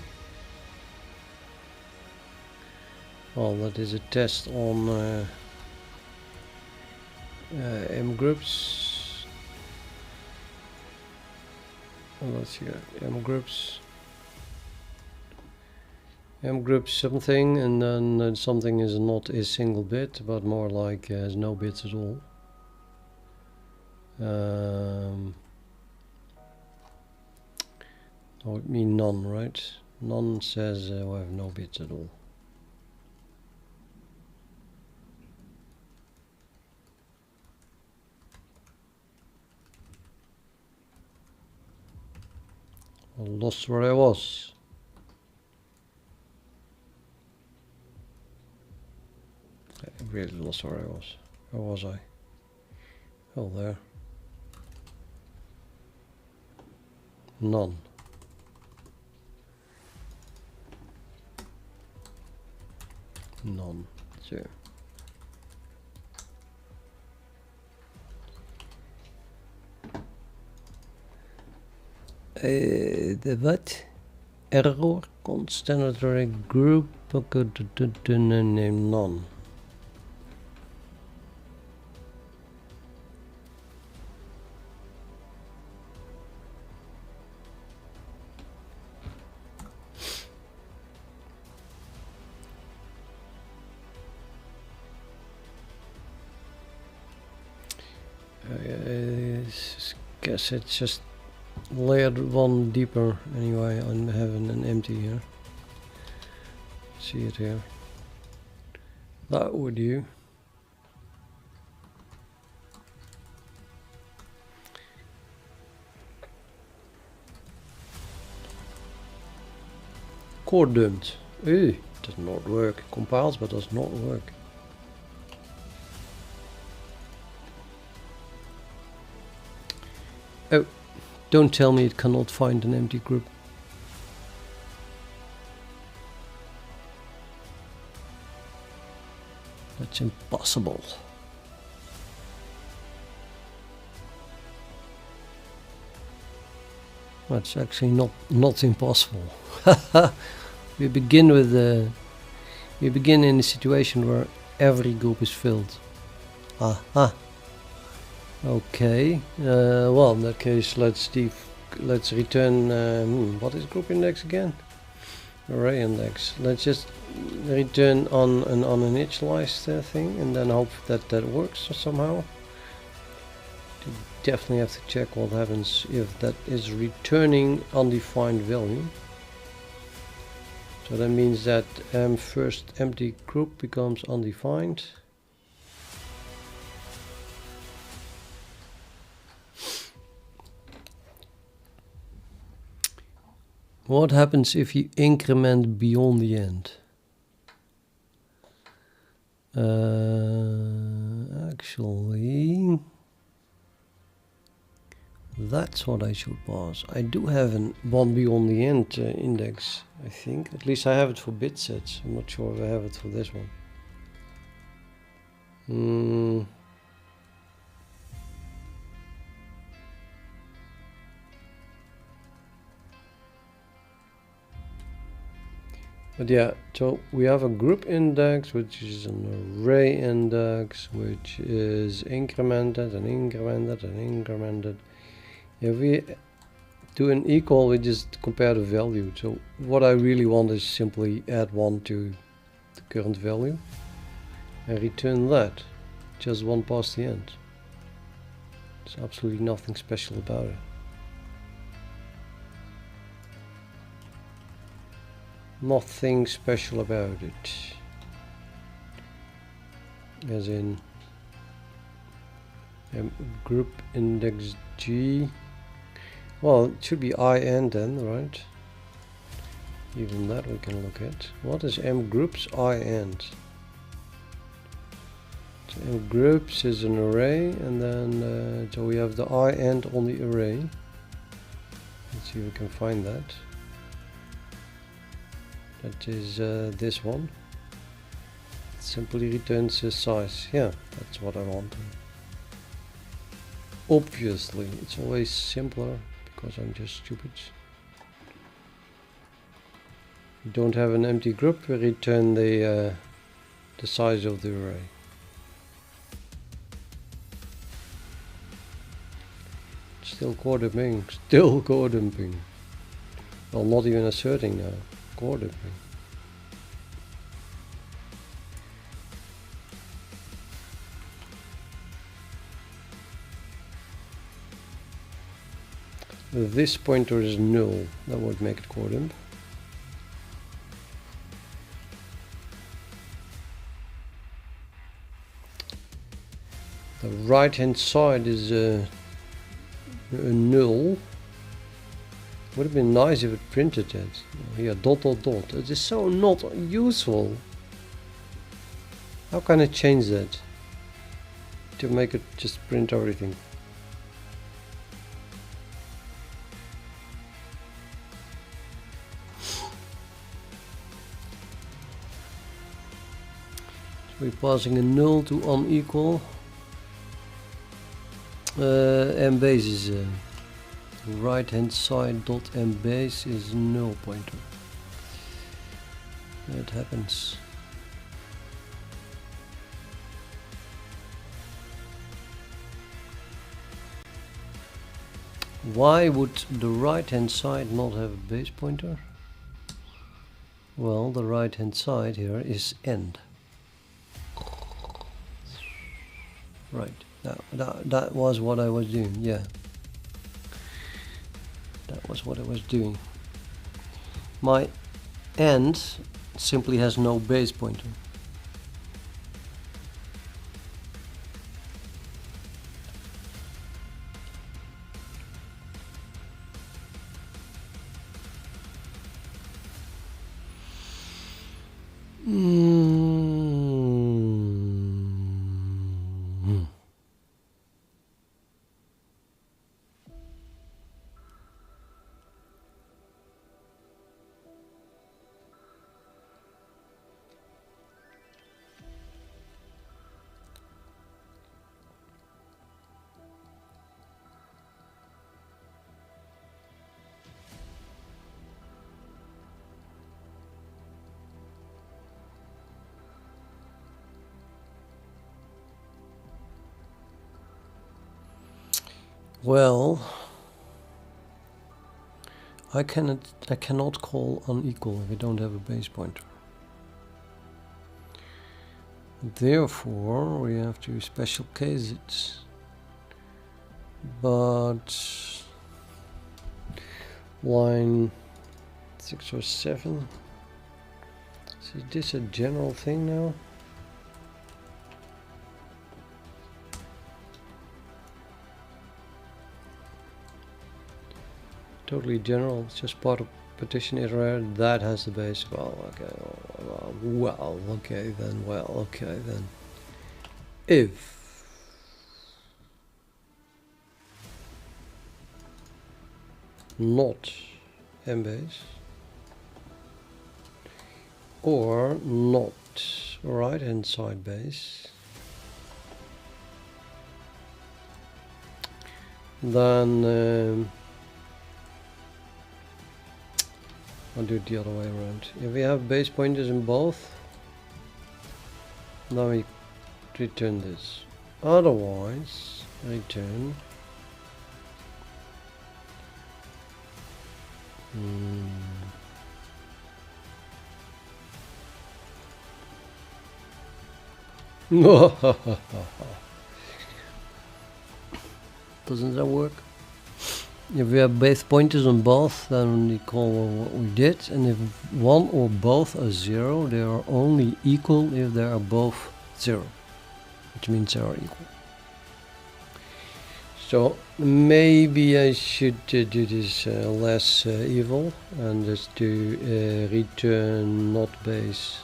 Well, that is a test on M groups. Let's see, M groups something, and then something is not a single bit, but more like has no bits at all. Oh, it means none, right? None says we have no bits at all. I lost where I was. I really lost where I was. Where was I? Oh, there. None. None. So the what? Error constant array group name none. Guess it's just layered one deeper. Anyway, I'm having an empty here. See it here. That would do. Core dumped. Ooh, does not work. Compiles but does not work. Oh, don't tell me it cannot find an empty group. That's impossible. That's actually not impossible. We begin in a situation where every group is filled. Aha. Okay. Well, in that case, let's return. What is group index again? Array index. Let's just return on an uninitialized thing, and then hope that that works somehow. You definitely have to check what happens if that is returning undefined value. So that means that first empty group becomes undefined. What happens if you increment beyond the end? Actually, that's what I should pass. I do have one beyond the end index, I think. At least I have it for bit sets. I'm not sure if I have it for this one. But yeah, so we have a group index, which is an array index, which is incremented and incremented and incremented. If we do an equal, we just compare the value. So what I really want is simply add 1 to the current value and return that. Just 1 past the end. There's absolutely nothing special about it. Nothing special about it. As in group index G. Well, it should be IN then, right? Even that we can look at. What is M groups IN? So M groups is an array, and then so we have the IN on the array. Let's see if we can find that. That is this one. It simply returns a size. Yeah, that's what I want. Obviously, it's always simpler because I'm just stupid. We don't have an empty group. We return the size of the array. Still core dumping. Still core dumping. Well, not even asserting now. Core dumping. This pointer is null. That would make it core dump. The right hand side is a null. Would have been nice if it printed it. Here, dot dot dot. It is so not useful. How can I change that to make it just print everything? we're passing a null to unequal. Mbase is right hand side dot mbase is null pointer. That happens. Why would the right hand side not have a base pointer? Well, the right hand side here is end. Right, that was what I was doing, yeah. That was what I was doing. My end simply has no base pointer. Well, I cannot call unequal if I don't have a base pointer. Therefore, we have to special case it. But line 6 or 7. Is this a general thing now? Totally general, it's just part of partition iterator that has the base. Well, okay then. If not mbase or not right hand side base, then I'll do it the other way around. If we have base pointers in both, now we return this. Otherwise, return Doesn't that work? If we have base pointers on both, then we call what we did, and if one or both are 0, they are only equal if they are both 0, which means they are equal. So maybe I should do this less evil and just do return not base.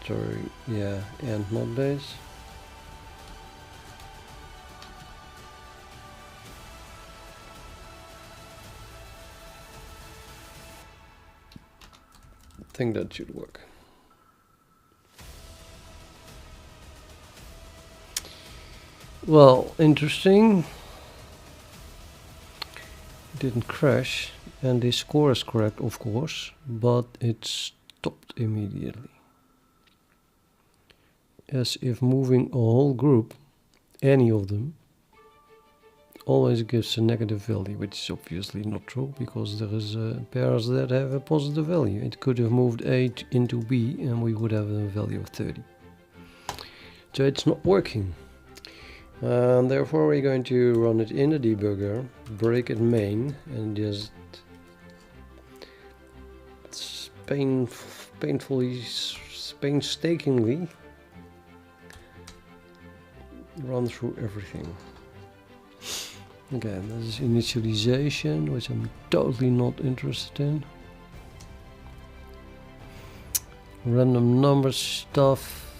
Sorry, yeah, and not base. I think that should work. Well, interesting. It didn't crash, and the score is correct, of course, but it stopped immediately. As if moving a whole group, any of them, always gives a negative value, which is obviously not true, because there is pairs that have a positive value. It could have moved A into B, and we would have a value of 30. So it's not working. And therefore we're going to run it in the debugger, break it main, and just painstakingly run through everything. Again, this is initialization, which I'm totally not interested in. Random number stuff,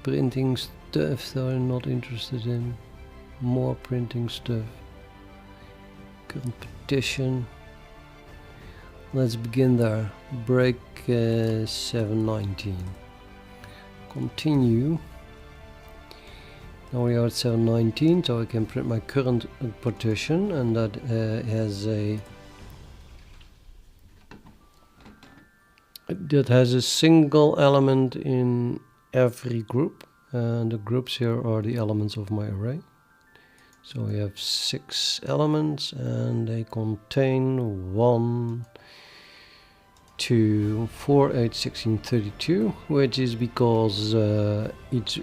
printing stuff that I'm not interested in. More printing stuff. Current partition. Let's begin there. Break 719. continue. Now we are at 719, so I can print my current partition, and that has a single element in every group, and the groups here are the elements of my array. So we have 6 elements, and they contain 1, 2, 4, 8, 16, 32, which is because each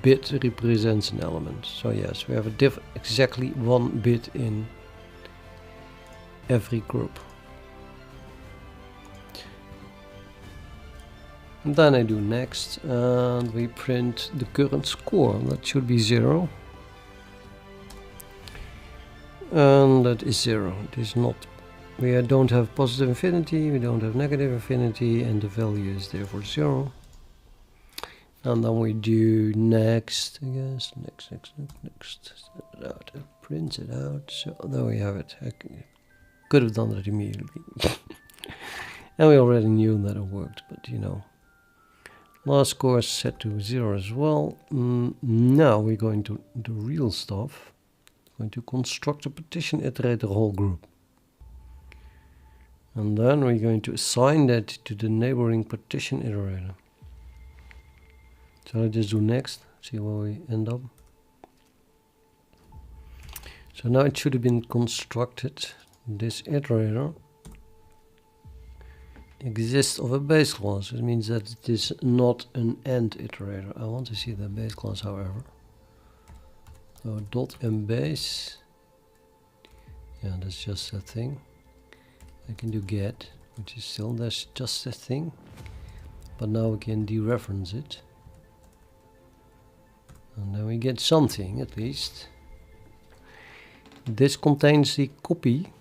bit represents an element. So yes, we have exactly 1 bit in every group. And then I do next, and we print the current score. That should be 0. And that is 0. It is not. We don't have positive infinity, we don't have negative infinity, and the value is therefore 0. And then we do next, I guess. Next. Set it out. Print it out. So there we have it. I could have done that immediately. And we already knew that it worked, but you know. Last score is set to 0 as well. Now we're going to do real stuff. We're going to construct a partition iterator whole group. And then we're going to assign that to the neighboring partition iterator. So let's just do next, see where we end up. So now it should have been constructed. This iterator exists of a base class. It means that it is not an end iterator. I want to see the base class, however. So dot mbase. Yeah, that's just a thing. I can do get, which is still that's just a thing. But now we can dereference it. And then we get something at least. This contains the copy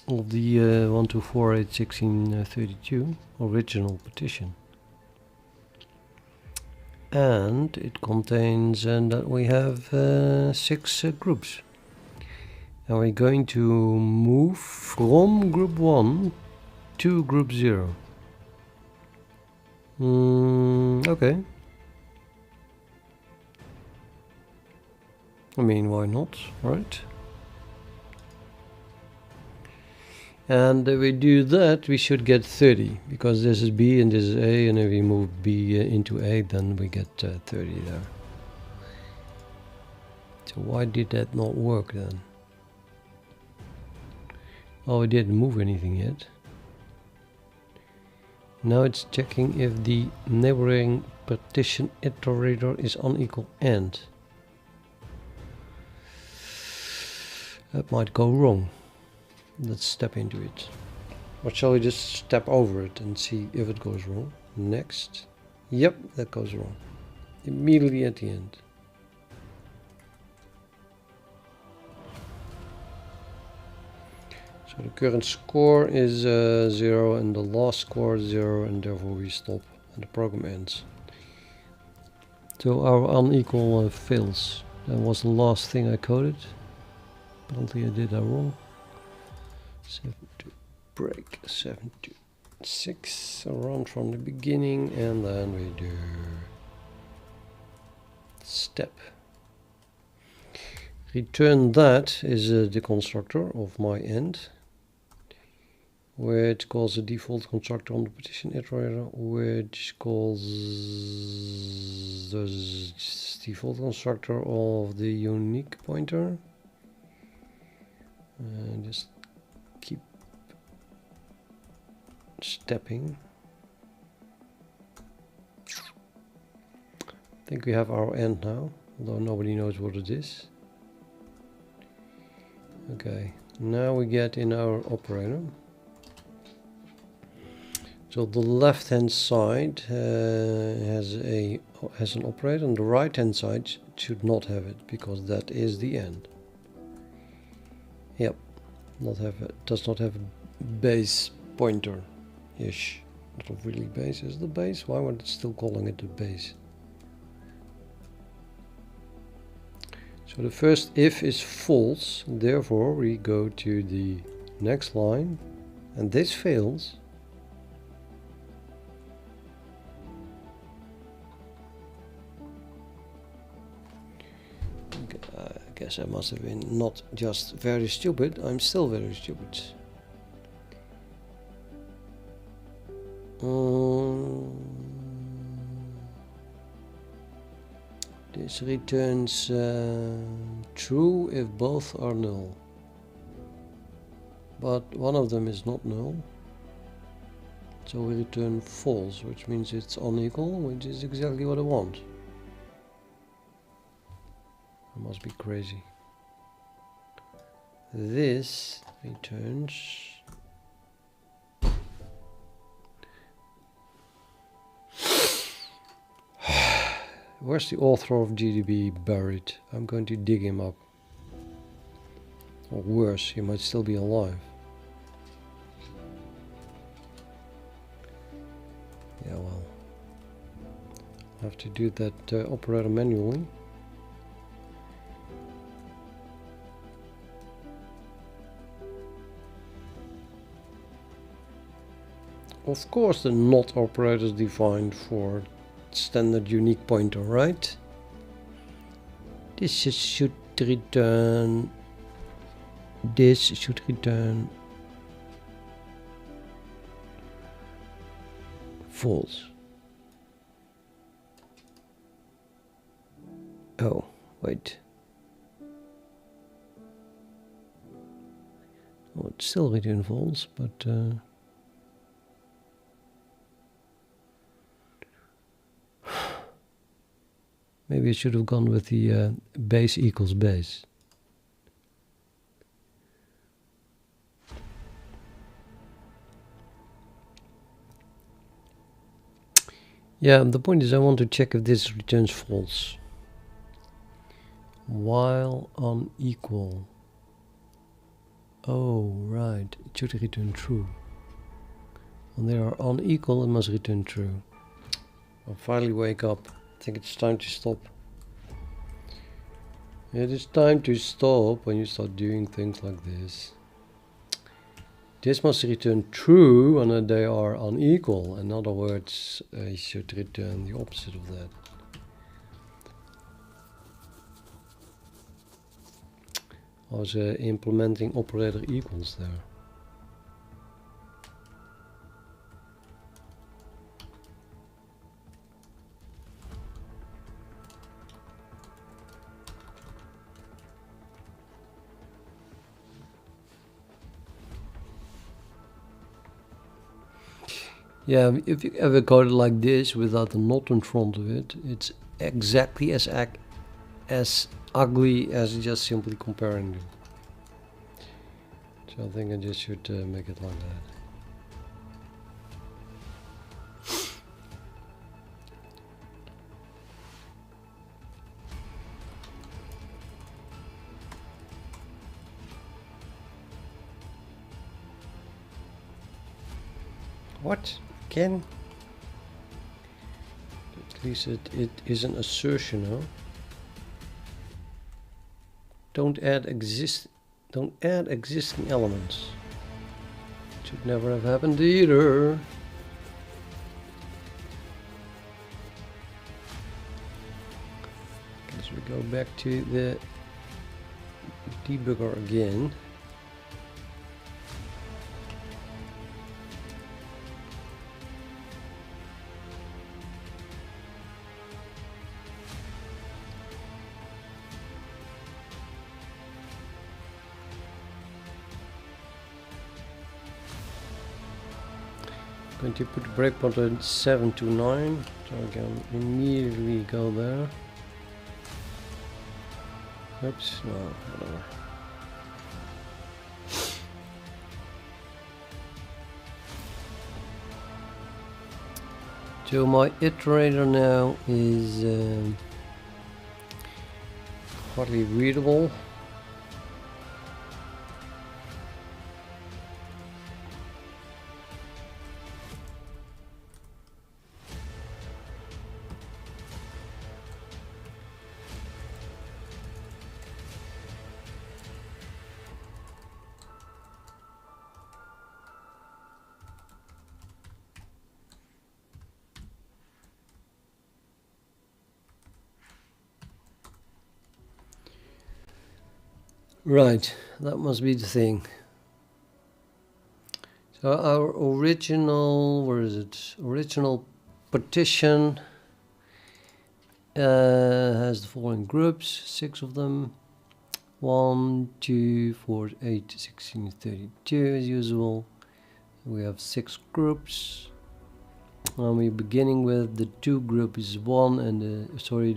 of the 124.8.16.32 original partition, and it contains that we have 6 groups, and we're going to move from group 1 to group 0. Okay. I mean, why not, right? And if we do that, we should get 30, because this is B and this is A, and if we move B into A, then we get 30 there. So why did that not work then? Oh, we didn't move anything yet. Now it's checking if the neighboring partition iterator is unequal end. That might go wrong. Let's step into it. Or shall we just step over it and see if it goes wrong? Next. Yep, that goes wrong. Immediately at the end. So the current score is 0 and the last score is 0, and therefore we stop and the program ends. So our unequal fails. That was the last thing I coded. Apparently I did that wrong. 7 to break, 7 to 6, around from the beginning, and then we do step. Return that is the constructor of my end, which calls the default constructor on the partition iterator, which calls the default constructor of the unique pointer. And just keep stepping. I think we have our end now, although nobody knows what it is. Okay, now we get in our operator. So the left hand side has an operator, and the right hand side should not have it, because that is the end. Yep, does not have a base pointer-ish. Not really base. Is the base? Why were they still calling it the base? So the first if is false, therefore we go to the next line, and this fails. I guess I must have been not just very stupid, I'm still very stupid. This returns true if both are null. But one of them is not null. So we return false, which means it's unequal, which is exactly what I want. I must be crazy. This returns where's the author of GDB buried? I'm going to dig him up. Or worse, he might still be alive. Yeah, well, I have to do that operator manually. Of course the not operator is defined for standard unique pointer, right? This should return false. Oh, wait. Oh, it still return false, but maybe I should have gone with the base equals base. Yeah, the point is I want to check if this returns false. While unequal. Oh, right. It should return true. When they are unequal, it must return true. I'll finally wake up. I think it's time to stop. It is time to stop when you start doing things like this. This must return true when they are unequal. In other words, I should return the opposite of that. I was implementing operator equals there. Yeah, if you ever code it like this without a not in front of it, it's exactly as ugly as just simply comparing them. So I think I just should make it like that. What? Again? At least it is an assertion, huh? Don't add existing elements. Should never have happened either. Guess we go back to the debugger again. Going to put the breakpoint at 729, so I can immediately go there. Oops, no, whatever. So my iterator now is hardly readable. Right, that must be the thing. So our original, where is it? Original partition has the following groups, 6 of them. 1, 2, 4, 8, 16, 32 as usual. We have 6 groups. And we're beginning with the to group is 1 and the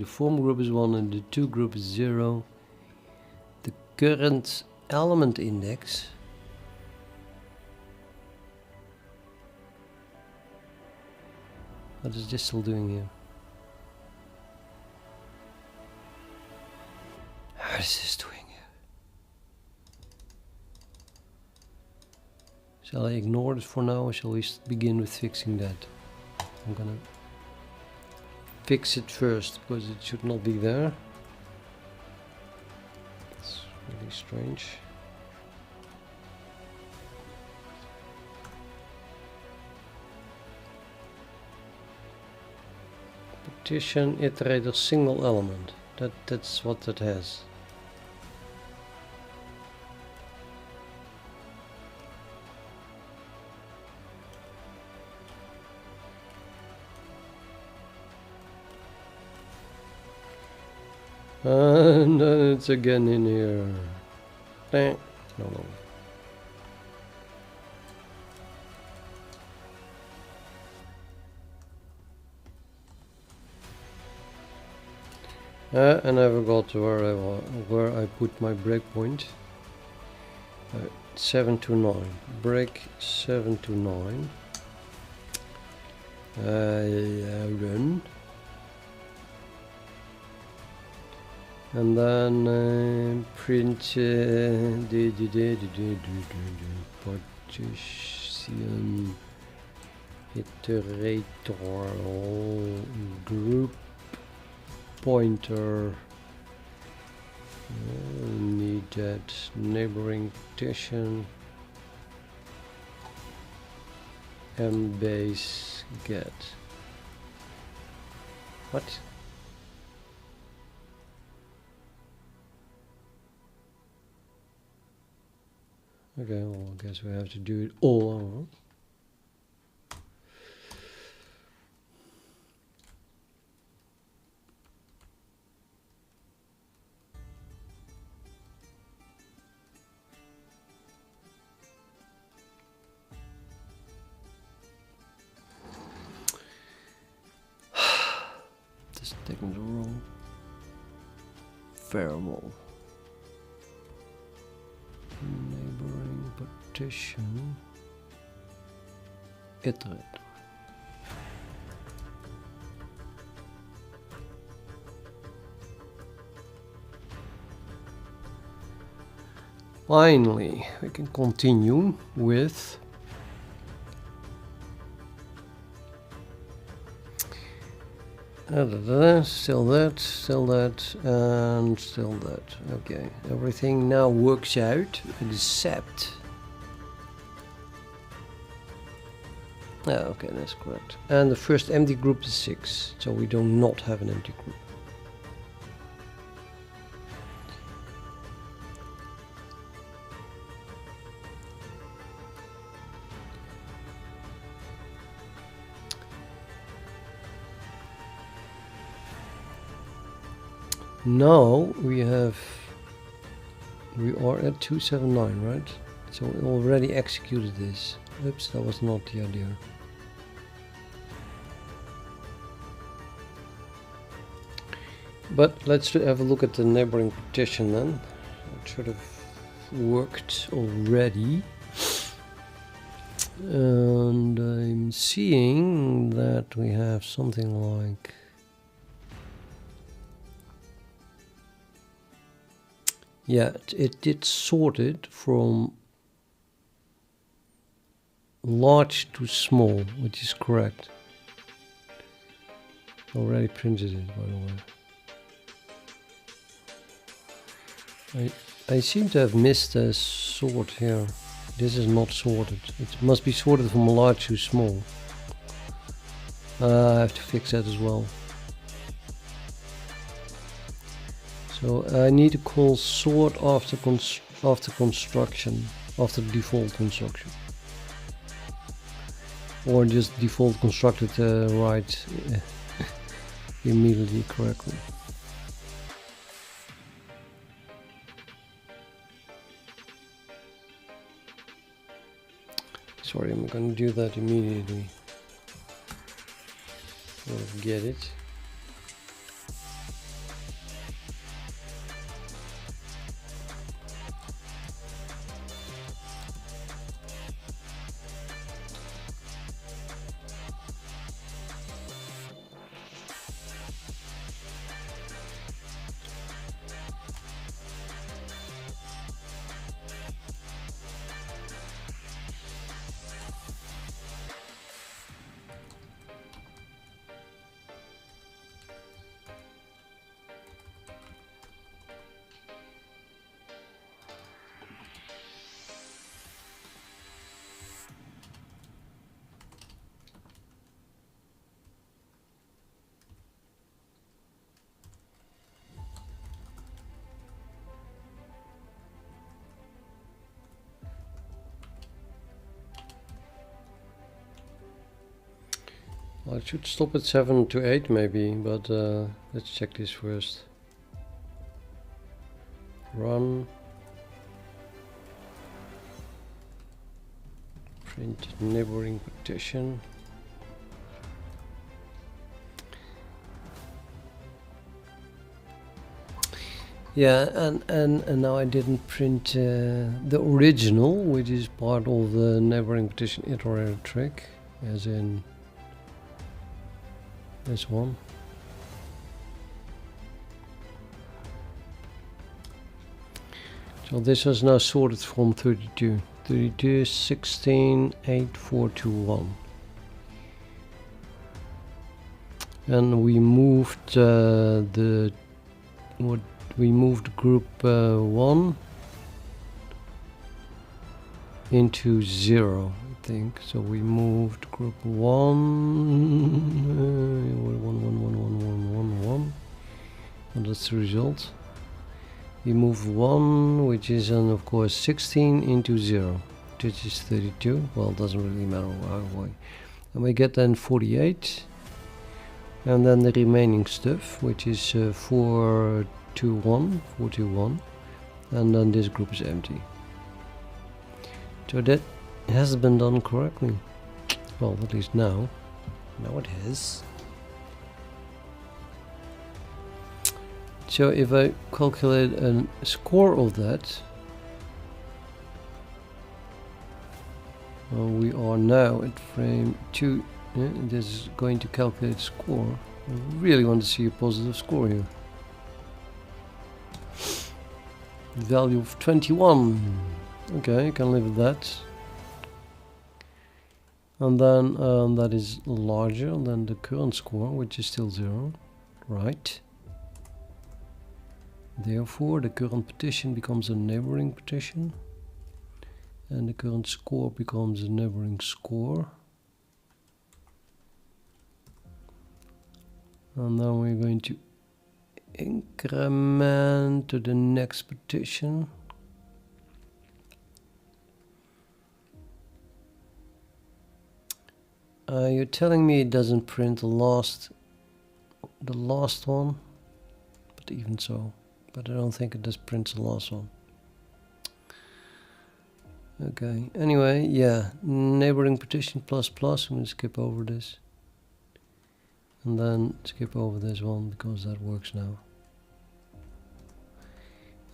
form group is 1 and the to group is 0. The current element index what is this still doing here? What is this doing here? Shall I ignore this for now or shall we begin with fixing that? I'm gonna fix it first because it should not be there. It's really strange. Partition iterator single element. That's what that has. And then it's again in here. No. And I forgot where I put my breakpoint. 7 to 9. Break 7 to 9. Run. And then print partition iterator group pointer. Need that neighboring partition mbase get. What? Okay, well, I guess we have to do it all over. This is taking the wrong variable. Neighboring partition iterator. Finally, we can continue with still that, and still that. Okay, everything now works out except. Okay, that's correct. And the first empty group is 6, so we do not have an empty group. Now we are at 279, right? So we already executed this. Oops, that was not the idea. But let's have a look at the neighboring partition then. It should have worked already. And I'm seeing that we have something like it did sort it from large to small, which is correct. Already printed it, by the way. I seem to have missed a sort here. This is not sorted. It must be sorted from large to small. I have to fix that as well. So I need to call sort after construction, after default construction, or just default constructed right immediately correctly. Sorry, I'm going to do that immediately. I'll get it. Well, I should stop at 7 to 8 maybe, but let's check this first. Run. Print neighboring partition. Yeah, and now I didn't print the original, which is part of the neighboring partition iterator trick, as in this one. So this is now sorted from 32. 32, 16, 8, 4, 2, 1. And we moved we moved group 1 into 0, I think. So we moved group 1, 1. And that's the result. We move 1, which is of course 16 into 0, which is 32. Well, it doesn't really matter way. And we get then 48. And then the remaining stuff, which is 4, 2, 1, 4, 2, 1. And then this group is empty. So that has been done correctly. Well, at least now. Now it has. So if I calculate a score of that, we are now at frame 2. This is going to calculate score. I really want to see a positive score here. Value of 21. Okay, I can live with that. And then that is larger than the current score, which is still 0. Right. Therefore, the current partition becomes a neighboring partition. And the current score becomes a neighboring score. And then we're going to increment to the next partition. You're telling me it doesn't print the last one, but even so, but I don't think it does print the last one. Okay, anyway, yeah, neighboring partition plus plus. I'm going to skip over this. And then skip over this one because that works now.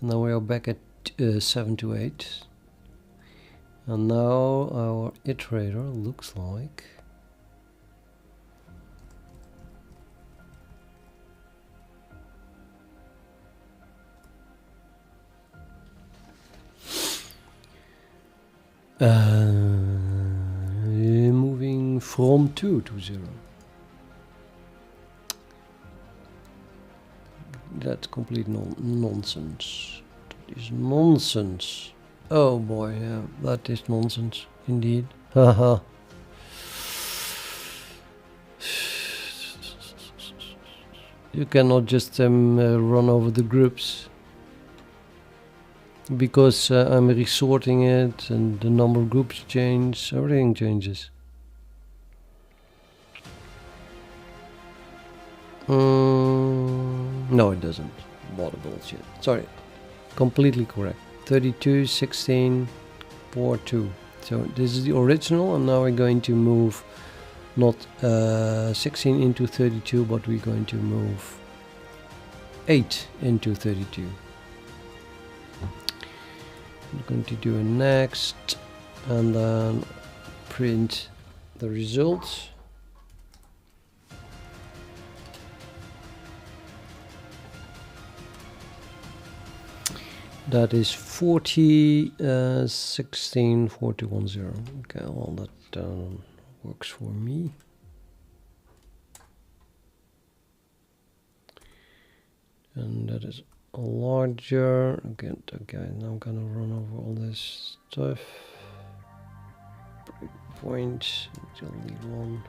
And then we are back at 7 to 8. And now our iterator looks like moving from 2 to 0. That's complete nonsense. That is nonsense. Oh boy, yeah, that is nonsense indeed. Haha. You cannot just run over the groups, because I'm resorting it and the number of groups change, everything changes. No, it doesn't. What a bullshit. Sorry. Completely correct. 32, 16, 4, 2. So this is the original, and now we're going to move not 16 into 32, but we're going to move 8 into 32. I'm going to do a next and then print the results. That is 40, 16, 41, 0. Okay, well that works for me. And that is larger. Okay, now I'm gonna run over all this stuff. Breakpoint, delete one.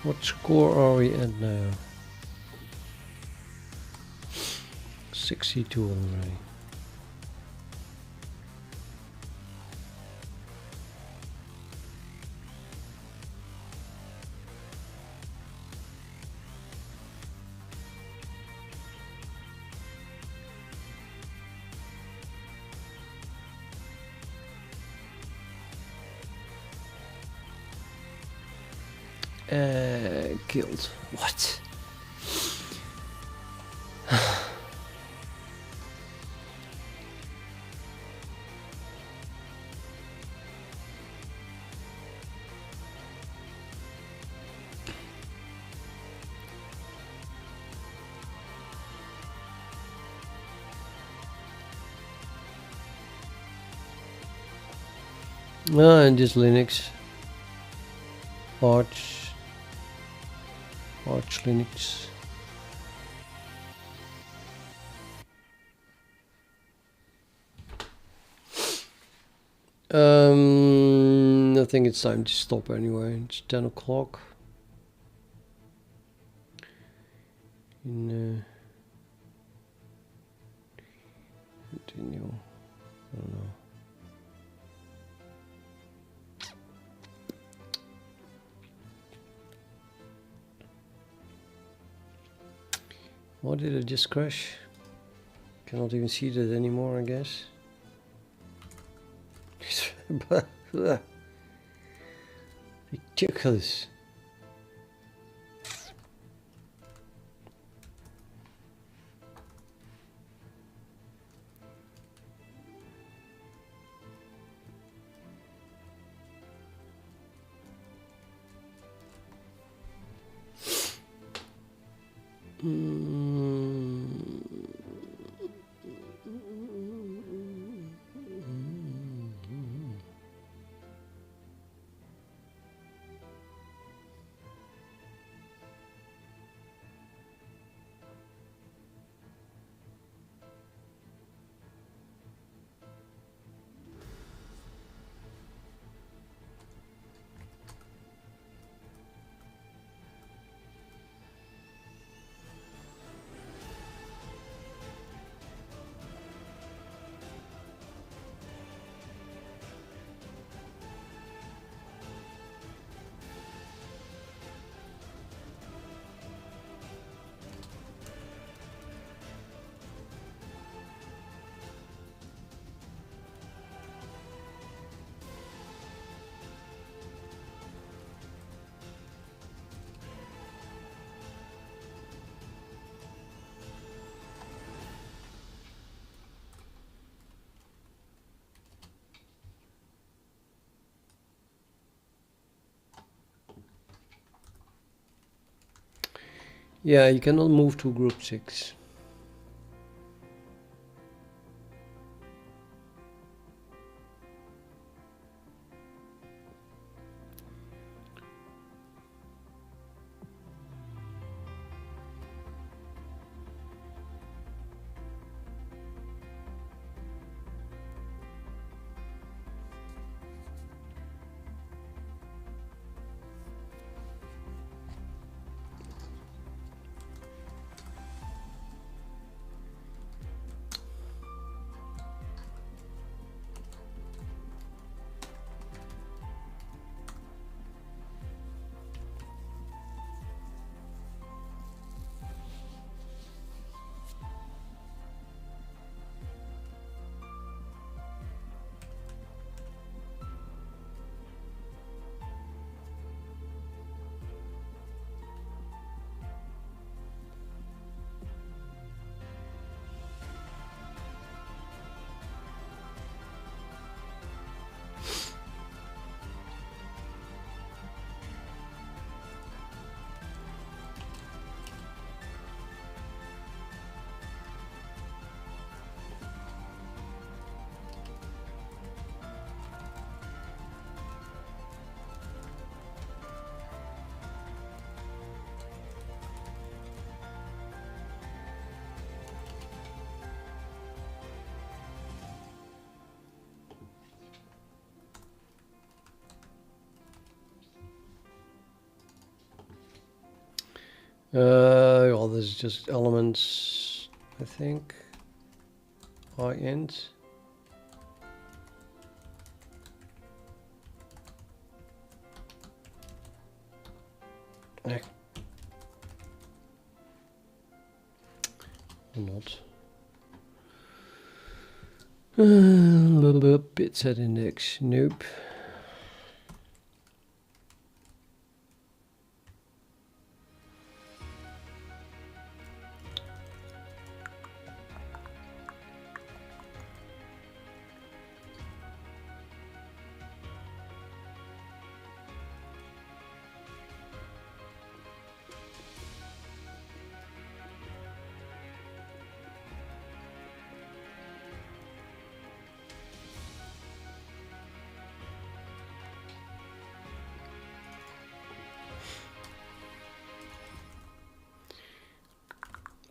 What score are we at now? 62 already. Killed. What? And just Linux. Arch Linux. I think it's time to stop anyway. It's 10 o'clock. Continue. I don't know. Why did it just crash? Cannot even see that anymore, I guess. Ridiculous. Yeah, you cannot move to group 6. Well, this is just elements, I think. Int. Or not. Bit set index. Nope.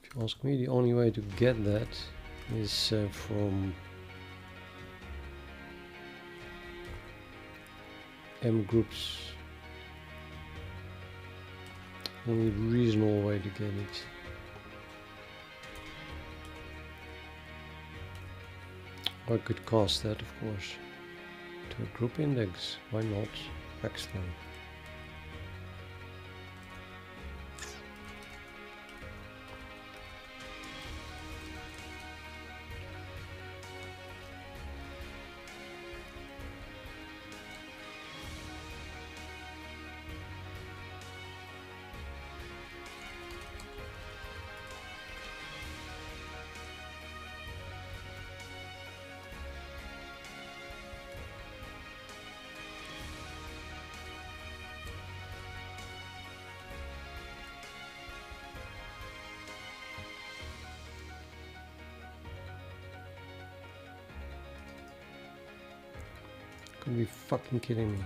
If you ask me, the only way to get that is from M groups. Only reasonable way to get it. I could cast that, of course, to a group index. Why not? Excellent. Could be fucking kidding me.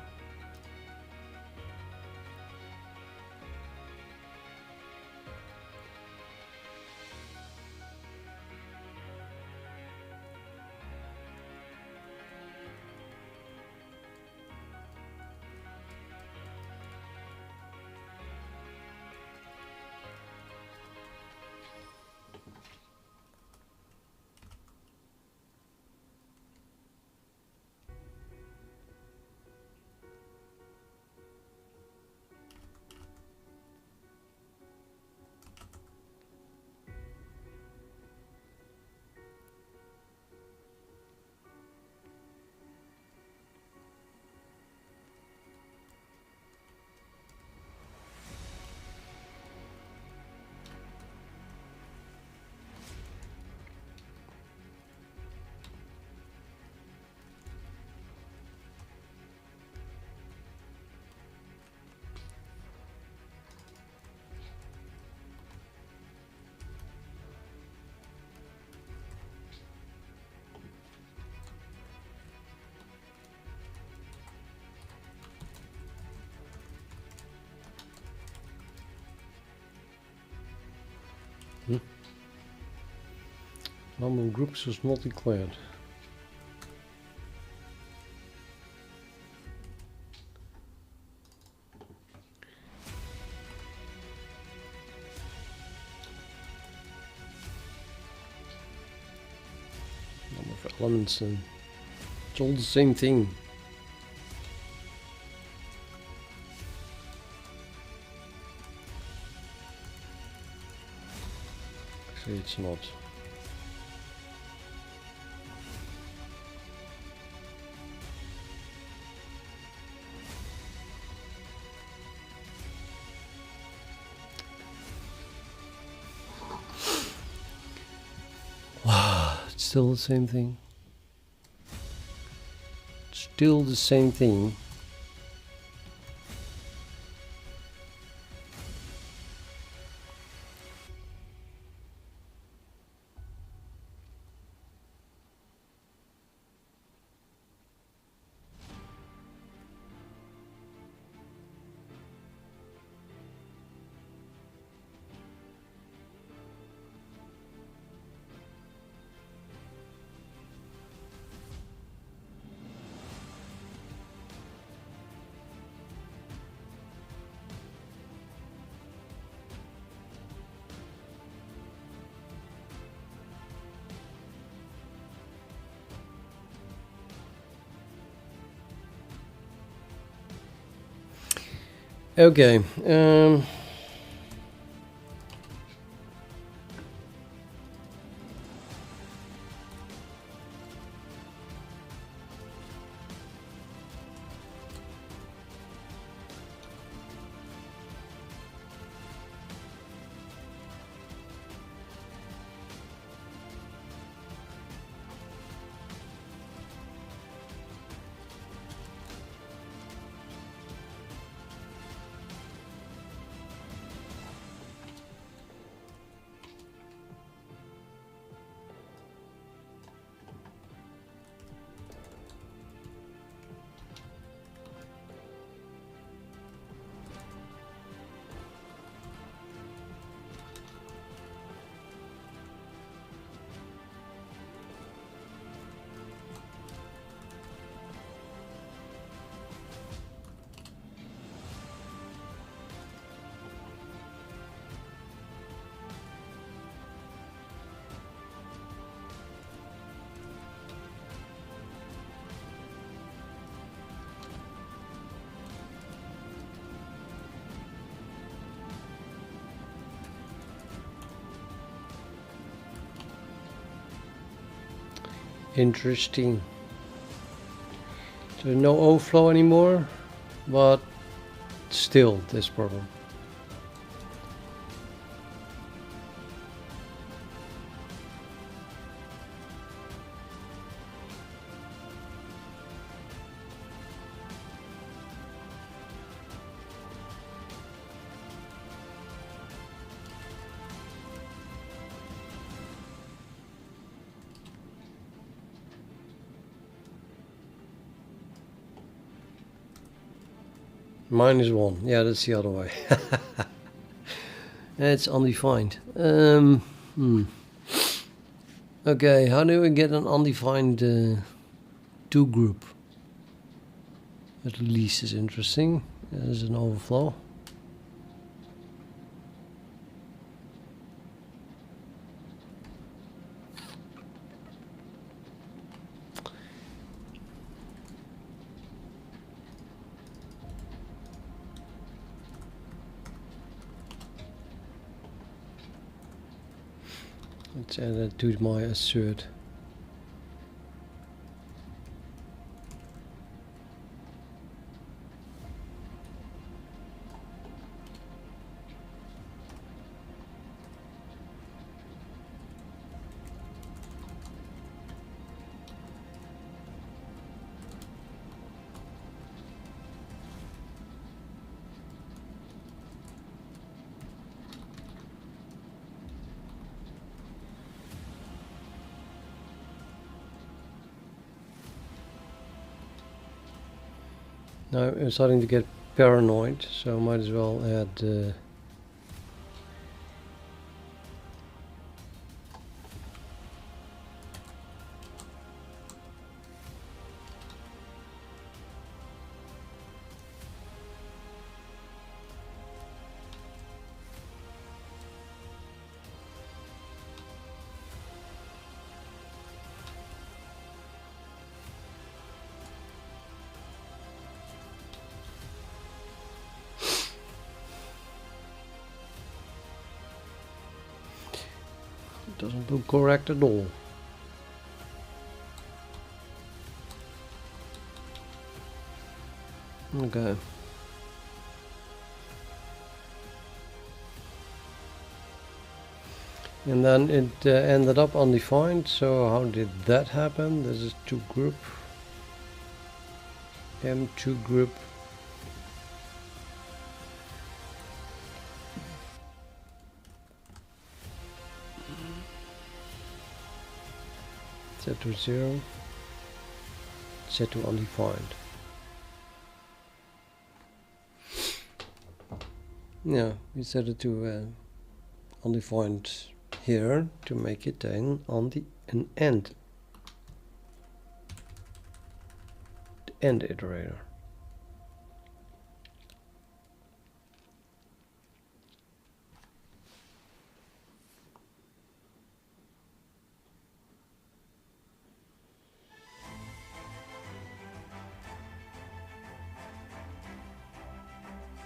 Number of groups was not declared. Number of elements, and it's all the same thing. Actually, it's not. It's still the same thing. Still the same thing. Okay. Interesting. So no overflow anymore, but still this problem. -1. Yeah, that's the other way. It's undefined. Okay, how do we get an undefined 2 group? At least is interesting. There's an overflow. Let's add that to my assert. Now I'm starting to get paranoid, so I might as well add Doesn't look correct at all. Okay. And then it ended up undefined. So how did that happen? This is to group M2 group. Set to 0. Set to undefined. Yeah, we set it to undefined here to make it then on the end iterator.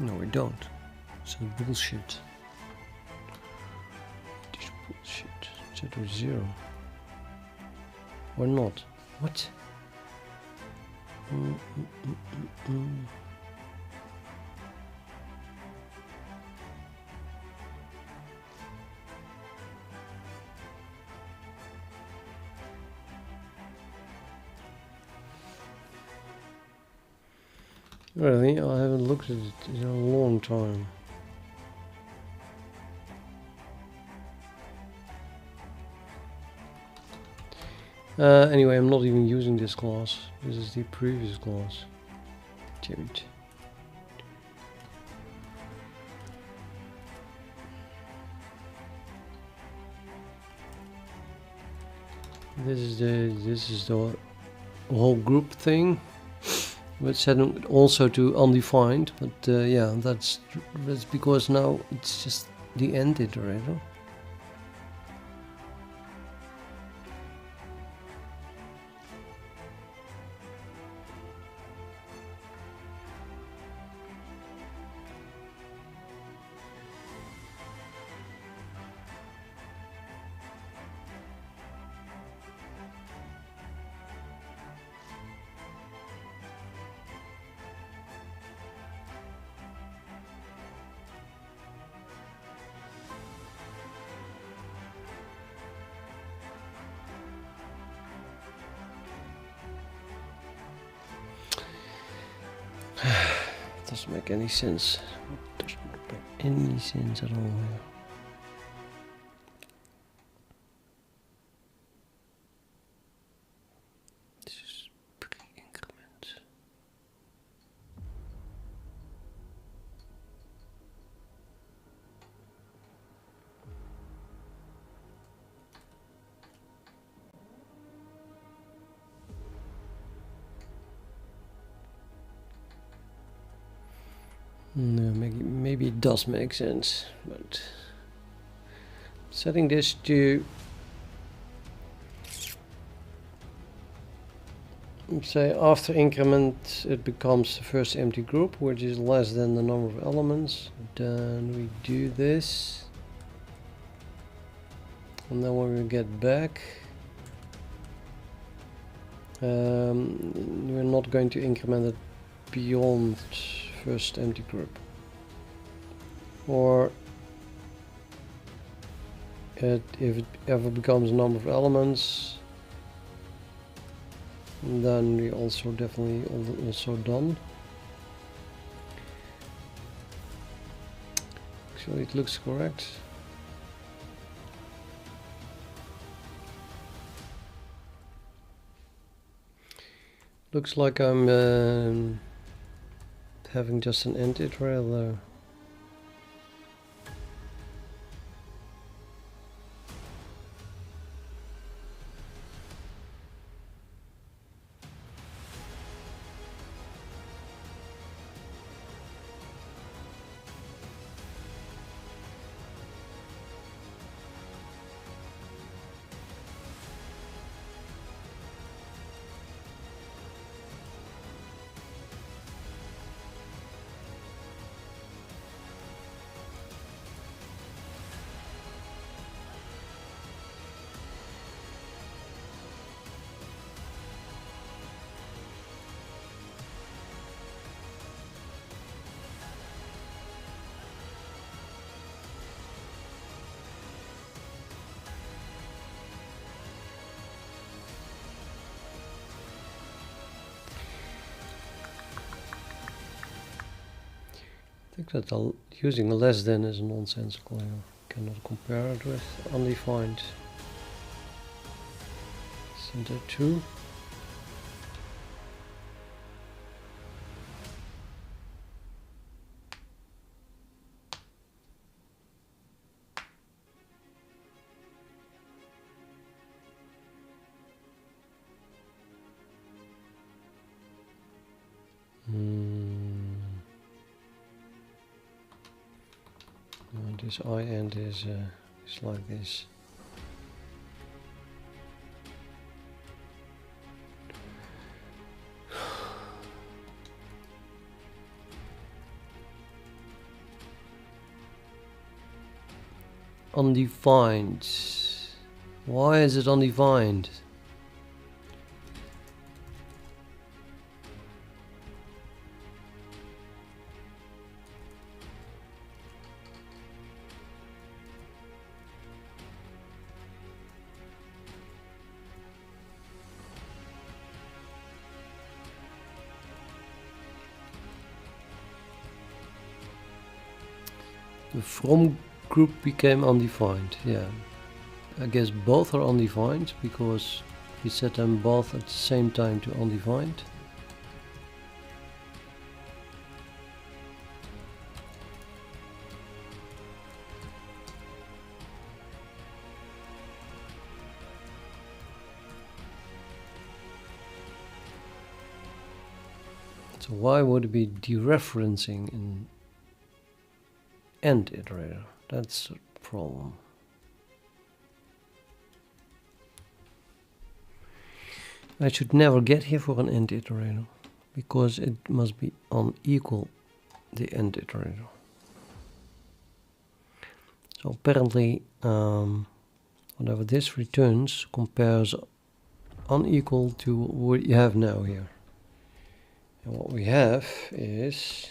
No, we don't. It's bullshit. It is bullshit. Set to 0. Or not. What? Really? I haven't looked at it in a long time. Anyway, I'm not even using this class. This is the previous class. Dude. This is the whole group thing. But set it also to undefined. But yeah, that's because now it's just the end iterator. Doesn't make any sense. It doesn't make any sense at all. This is pre-increment. No, maybe it does make sense, but setting this to say after increment it becomes the first empty group, which is less than the number of elements. Then we do this, and then when we get back, we're not going to increment it beyond first empty group, or if it ever becomes a number of elements, then we also definitely also done. Actually, it looks correct. Looks like I'm having just an end iterator there. think that using less than is nonsensical here. Cannot compare it with undefined. Isn't that true? This I end is like this. Undefined. Why is it undefined? The from group became undefined, yeah. I guess both are undefined because we set them both at the same time to undefined. So why would it be dereferencing in end iterator? That's a problem. I should never get here for an end iterator because it must be unequal the end iterator. So apparently whatever this returns compares unequal to what you have now here. And what we have is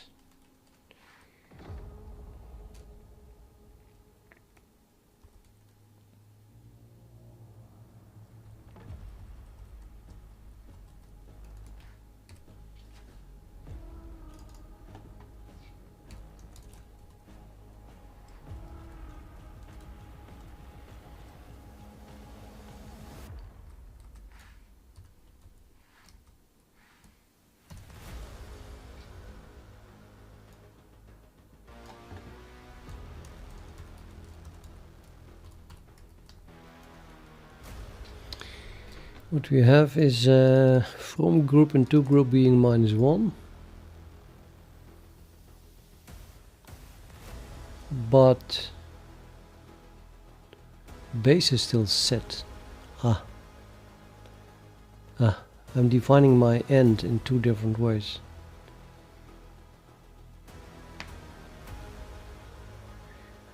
what we have is from group and to group being -1, but base is still set. I'm defining my end in two different ways.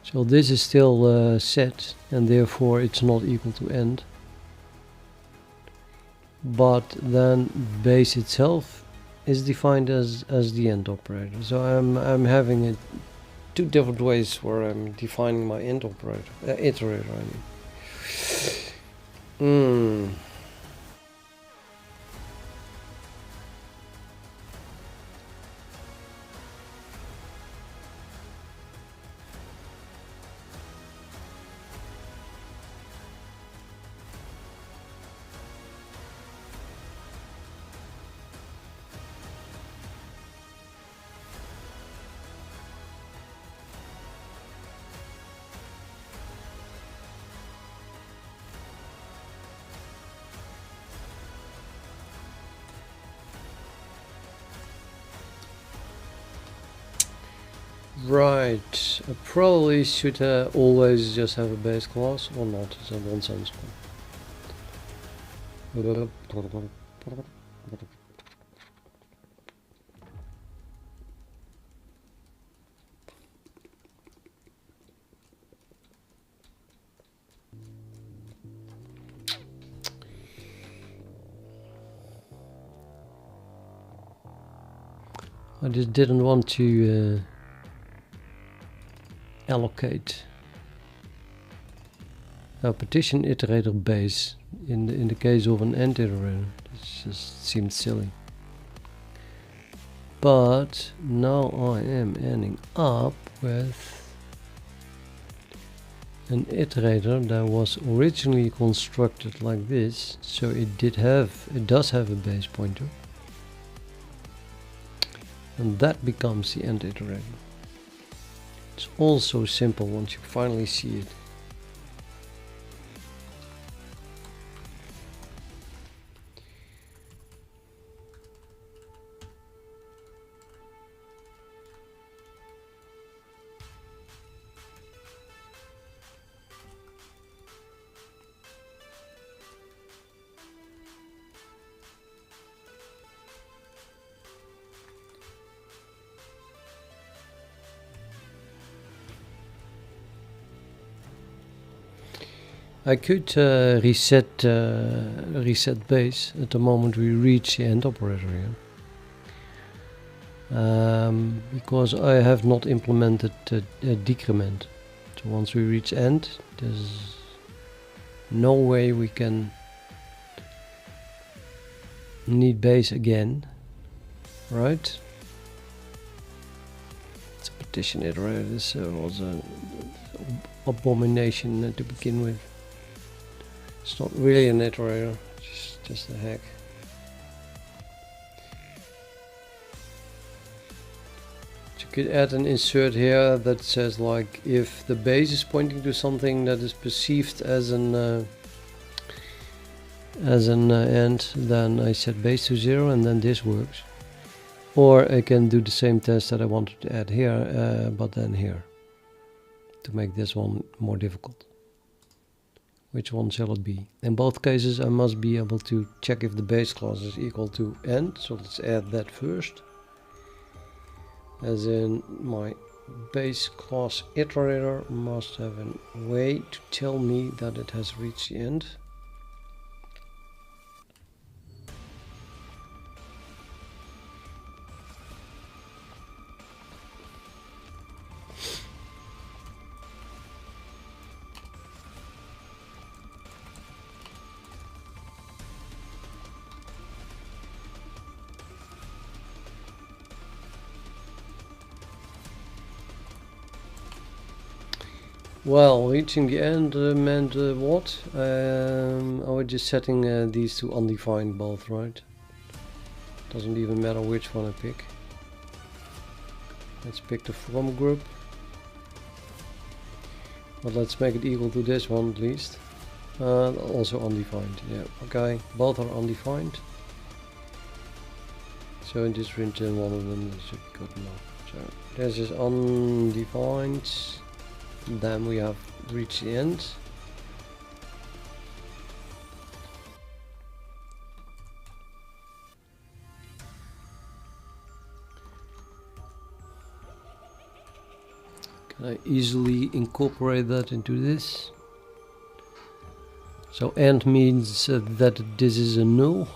So this is still set and therefore it's not equal to end. But then base itself is defined as the end operator. So I'm having it two different ways where I'm defining my end operator, iterator. I mean. Right, I probably should always just have a base class or not. It's a nonsensical. I just didn't want to allocate a partition iterator base in the case of an end iterator. It just seemed silly. but now I am ending up with an iterator that was originally constructed like this, so it does have a base pointer, and that becomes the end iterator. It's also simple once you finally see it. I could reset base at the moment we reach the end operator here, because I have not implemented a decrement. So once we reach end, there's no way we can need base again, right? It's a partition iterator. This was an abomination to begin with. It's not really an iterator, just a hack. So you could add an insert here that says, like, if the base is pointing to something that is perceived as an end, then I set base to 0 and then this works. Or I can do the same test that I wanted to add here, but then here, to make this one more difficult. Which one shall it be? In both cases I must be able to check if the base class is equal to end, so let's add that first. As in, my base class iterator must have a way to tell me that it has reached the end. Well, reaching the end meant what? I was just setting these to undefined both, right? Doesn't even matter which one I pick. Let's pick the from group. But let's make it equal to this one at least. Also undefined, yeah, okay. Both are undefined. So in just return one of them, that should be good enough. So this is undefined. Then we have reached the end. Can I easily incorporate that into this? So end means that this is a null.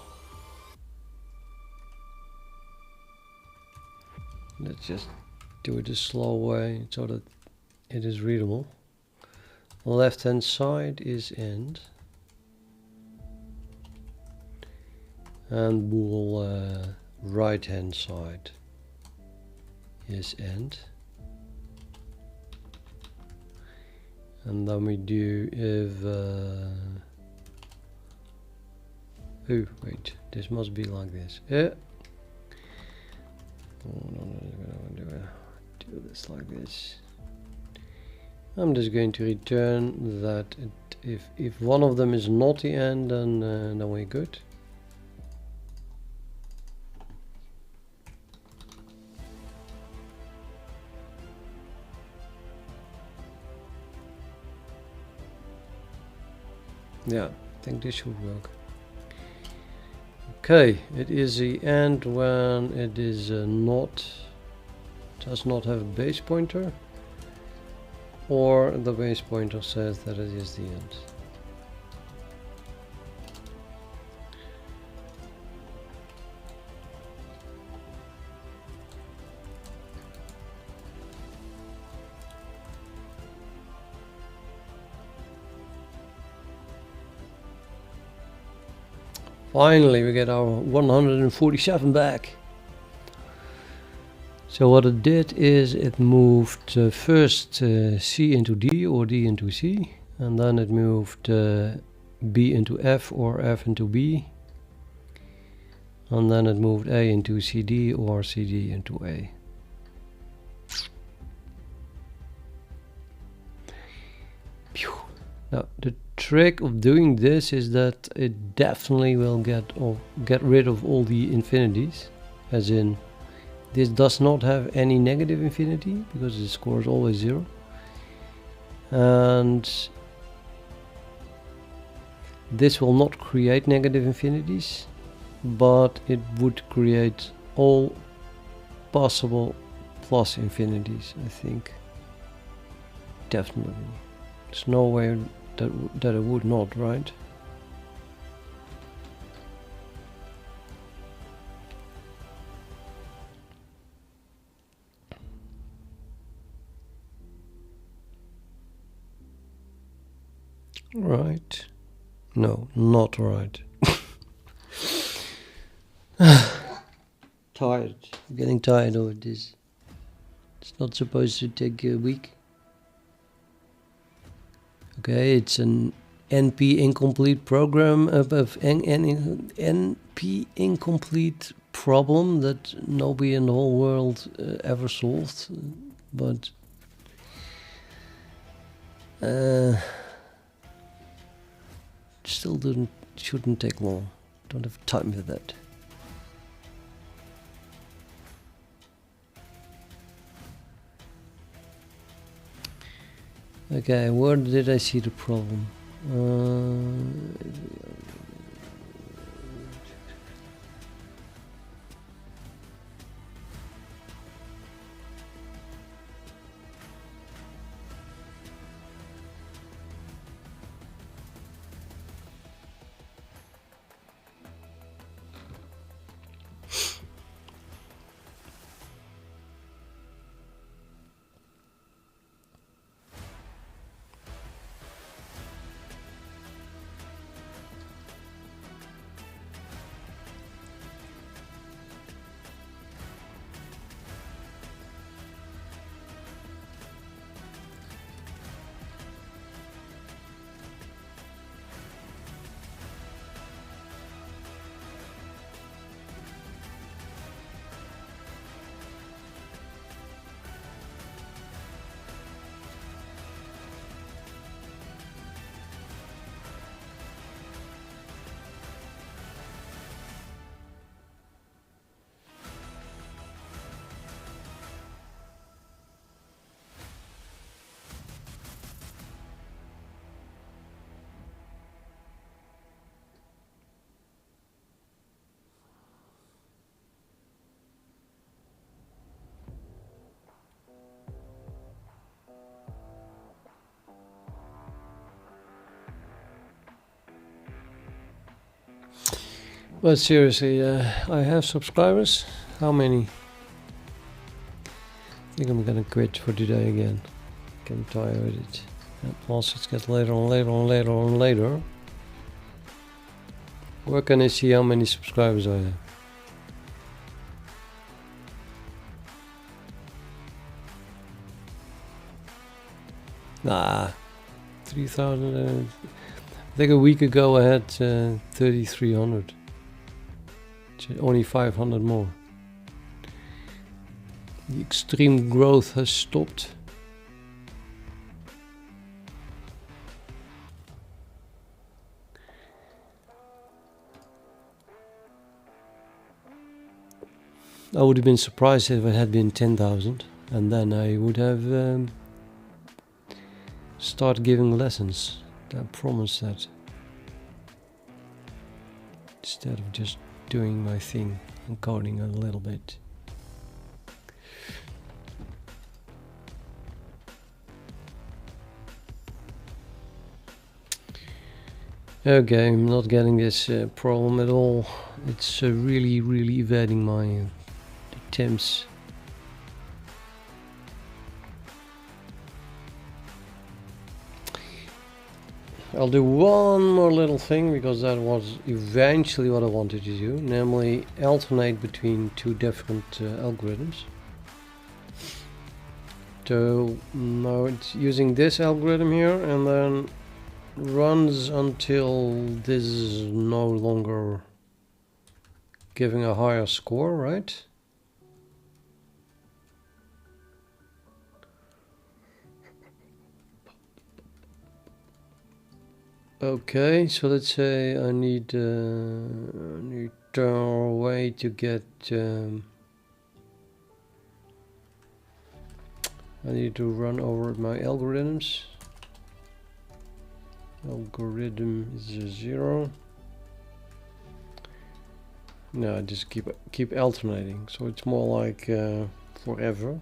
Let's just do it a slow way so that it is readable. Left hand side is end, and bool right hand side is end. And then we do if oh wait, this must be like this. Oh no, do this like this. I'm just going to return that if one of them is not the end, then we're good. Yeah, I think this should work. Okay, it is the end when it is does not have a base pointer, or the base pointer says that it is the end. Finally, we get our 147 back. So what it did is it moved first C into D or D into C, and then it moved B into F or F into B, and then it moved A into CD or CD into A. Now the trick of doing this is that it definitely will get rid of all the infinities, as in this does not have any negative infinity because the score is always 0, and this will not create negative infinities, but it would create all possible plus infinities, I think. Definitely. There's no way that it would not, right? Right. No, not right. Tired. I'm getting tired of this. It's not supposed to take a week. Okay, it's an NP incomplete program of NP incomplete problem that nobody in the whole world ever solved, but still shouldn't take long. Don't have time for that. Okay, where did I see the problem? But seriously, I have subscribers. How many? I think I'm gonna quit for today again. I'm tired with it. And also it gets later and later and later and later. Where can I see how many subscribers I have? Nah, 3,000. I think a week ago I had 3,300. Only 500 more. The extreme growth has stopped. I would have been surprised if it had been 10,000, and then I would have started giving lessons. I promise that. Instead of just doing my thing and coding a little bit. Okay, I'm not getting this problem at all. It's really evading my attempts. I'll do one more little thing, because that was eventually what I wanted to do, namely alternate between two different algorithms. So now it's using this algorithm here and then runs until this is no longer giving a higher score, right? Okay, so let's say I need a way to get I need to run over my algorithms. Algorithm is 0. No, I just keep alternating, so it's more like forever.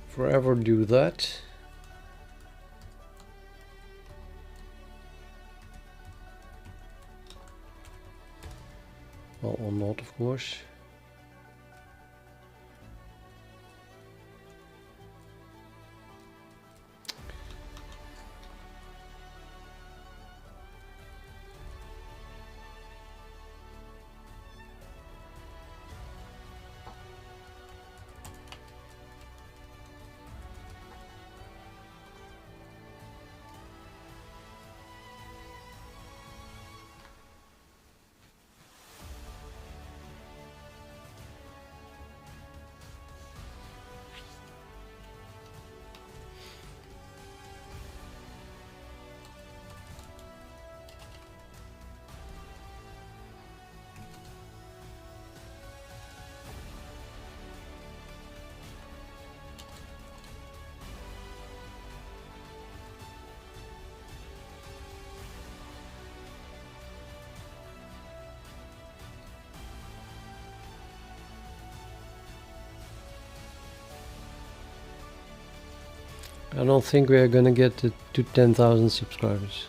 Forever do that. Well, or not, of course. I don't think we are gonna get to 10,000 subscribers.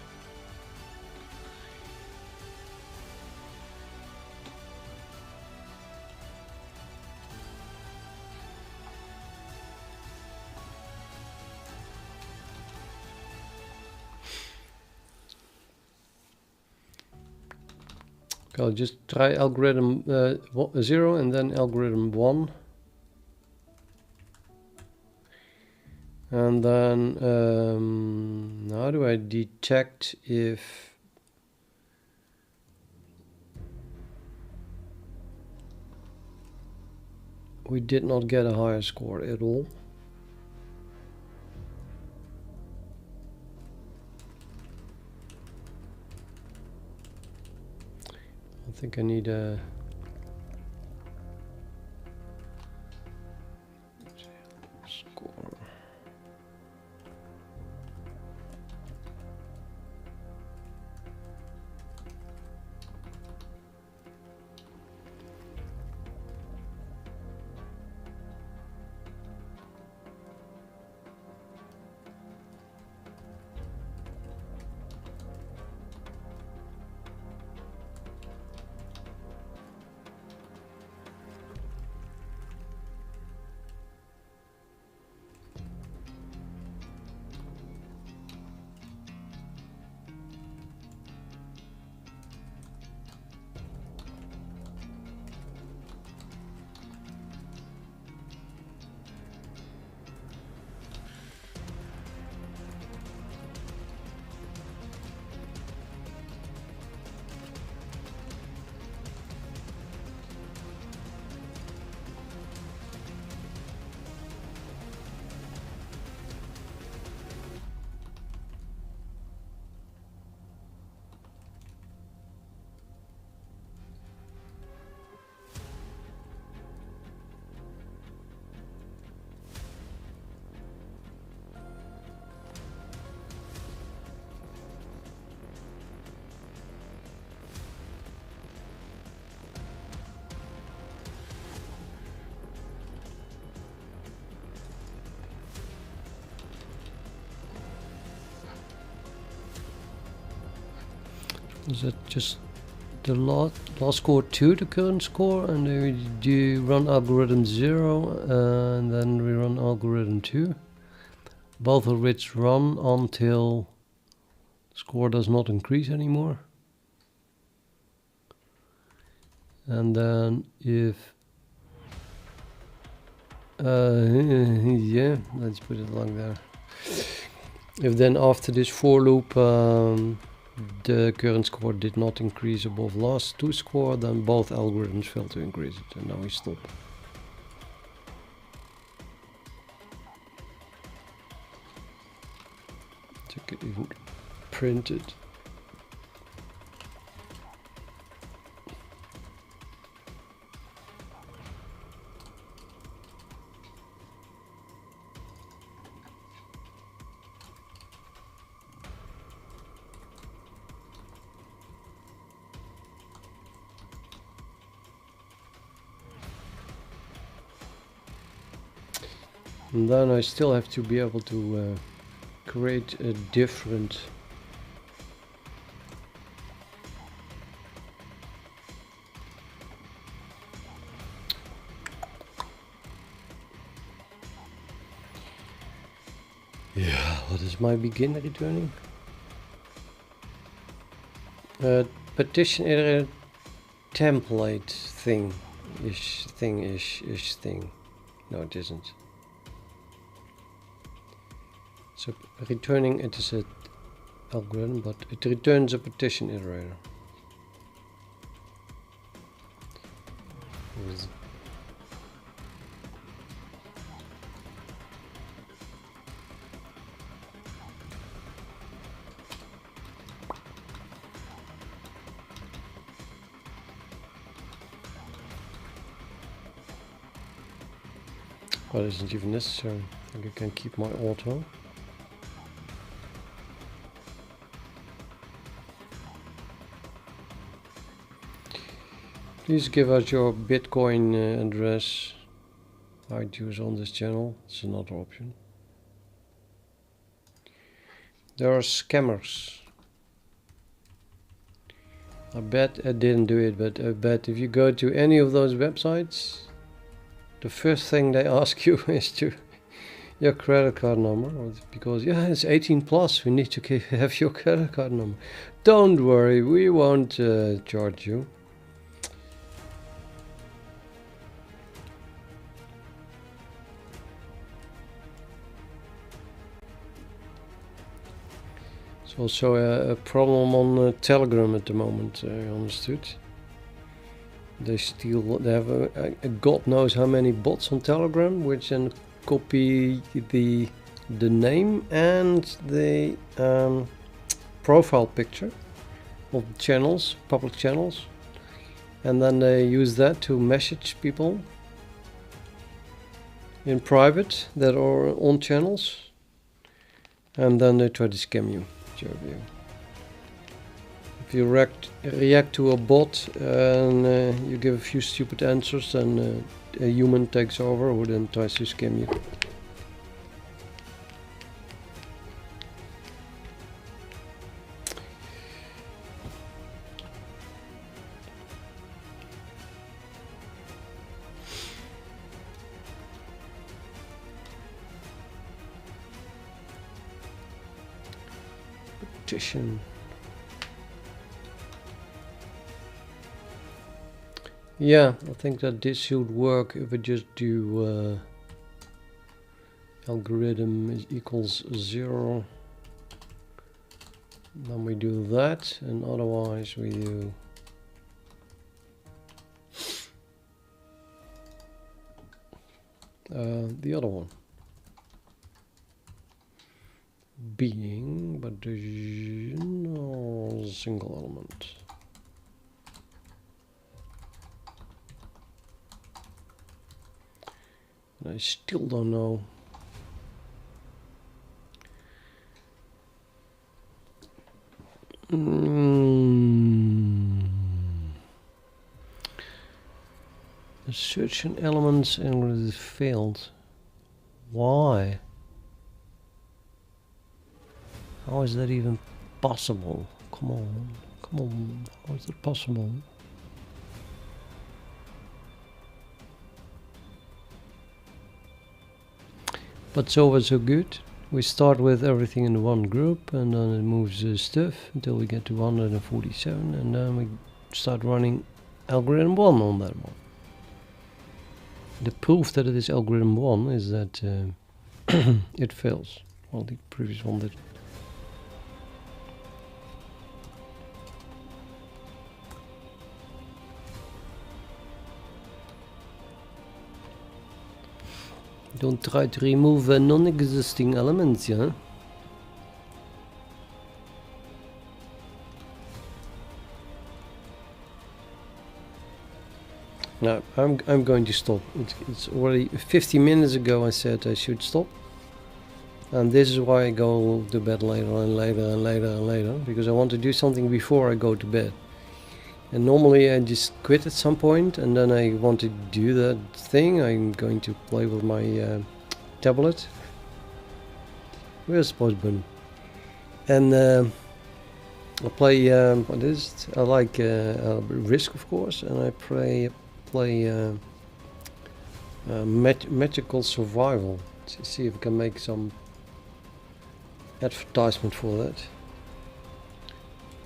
Okay, I'll just try algorithm 0 and then algorithm 1. And then how do I detect if we did not get a higher score at all? I think I need a score. Is that just the last score to the current score, and then we do run algorithm 0 and then we run algorithm 2, both of which run until score does not increase anymore. And then if Yeah, let's put it like that. If then after this for loop the current score did not increase above last 2 score, then both algorithms fail to increase it, and now we stop. So I could even print it. And then I still have to be able to create a different what is my begin returning? Partition iterator template thing. No, it isn't. So returning it is an algorithm, but it returns a partition iterator. Well, it isn't even necessary. I think I can keep my auto. Please give us your Bitcoin address. I'd use on this channel. It's another option. There are scammers. I bet I didn't do it, but I bet if you go to any of those websites, the first thing they ask you is to your credit card number, because yeah, it's 18 plus. We need to have your credit card number. Don't worry, we won't charge you. It's also a problem on Telegram at the moment, I understood. They have a God knows how many bots on Telegram, which then copy the name and the profile picture of channels, public channels, and then they use that to message people in private that are on channels, and then they try to scam you. If you react to a bot and you give a few stupid answers, and a human takes over who then tries to scam you. Partition. Yeah, I think that this should work if we just do algorithm is equals 0. Then we do that, and otherwise we do the other one. Being, but there's no single element. I still don't know. The search in elements and it failed. Why? How is that even possible? Come on, how is that possible? But so far so good. We start with everything in one group, and then it moves stuff until we get to 147, and then we start running algorithm 1 on that one. The proof that it is algorithm 1 is that it fails. Well, the previous one did. Don't try to remove non-existing elements, yeah? No, I'm going to stop. It's already 50 minutes ago I said I should stop. And this is why I go to bed later and later and later and later. Because I want to do something before I go to bed. And normally I just quit at some point and then I want to do that thing. I'm going to play with my tablet. Where's the pause button? And I play, what is it? I like Risk, of course, and I play Magical Survival. Let's see if I can make some advertisement for that.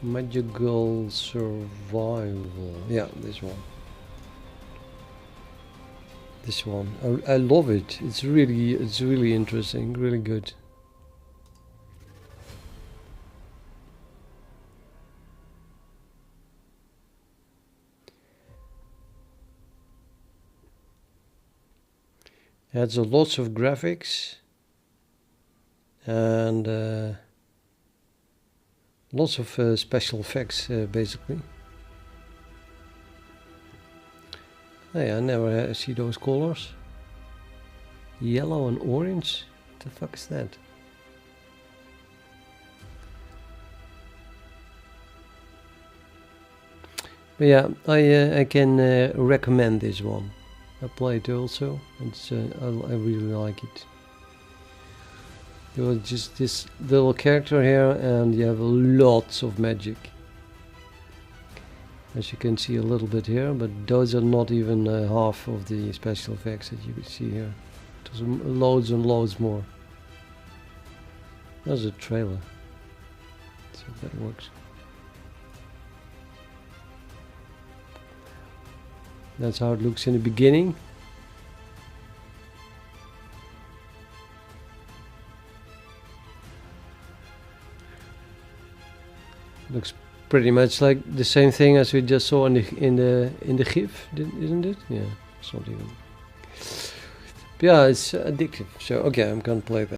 Magical Survival. Yeah, this one. This one. I love it. It's really interesting. Really good. It has lots of graphics and lots of special effects, basically. Hey, I never see those colors. Yellow and orange? What the fuck is that? But yeah, I can recommend this one. I play it also. It's I really like it. You're just this little character here, and you have lots of magic. As you can see a little bit here, but those are not even half of the special effects that you can see here. There's loads and loads more. There's a trailer. Let's see if that works. That's how it looks in the beginning. Looks pretty much like the same thing as we just saw in the GIF, isn't it? Yeah, it's not even. But yeah, it's addictive. So okay, I'm gonna play that.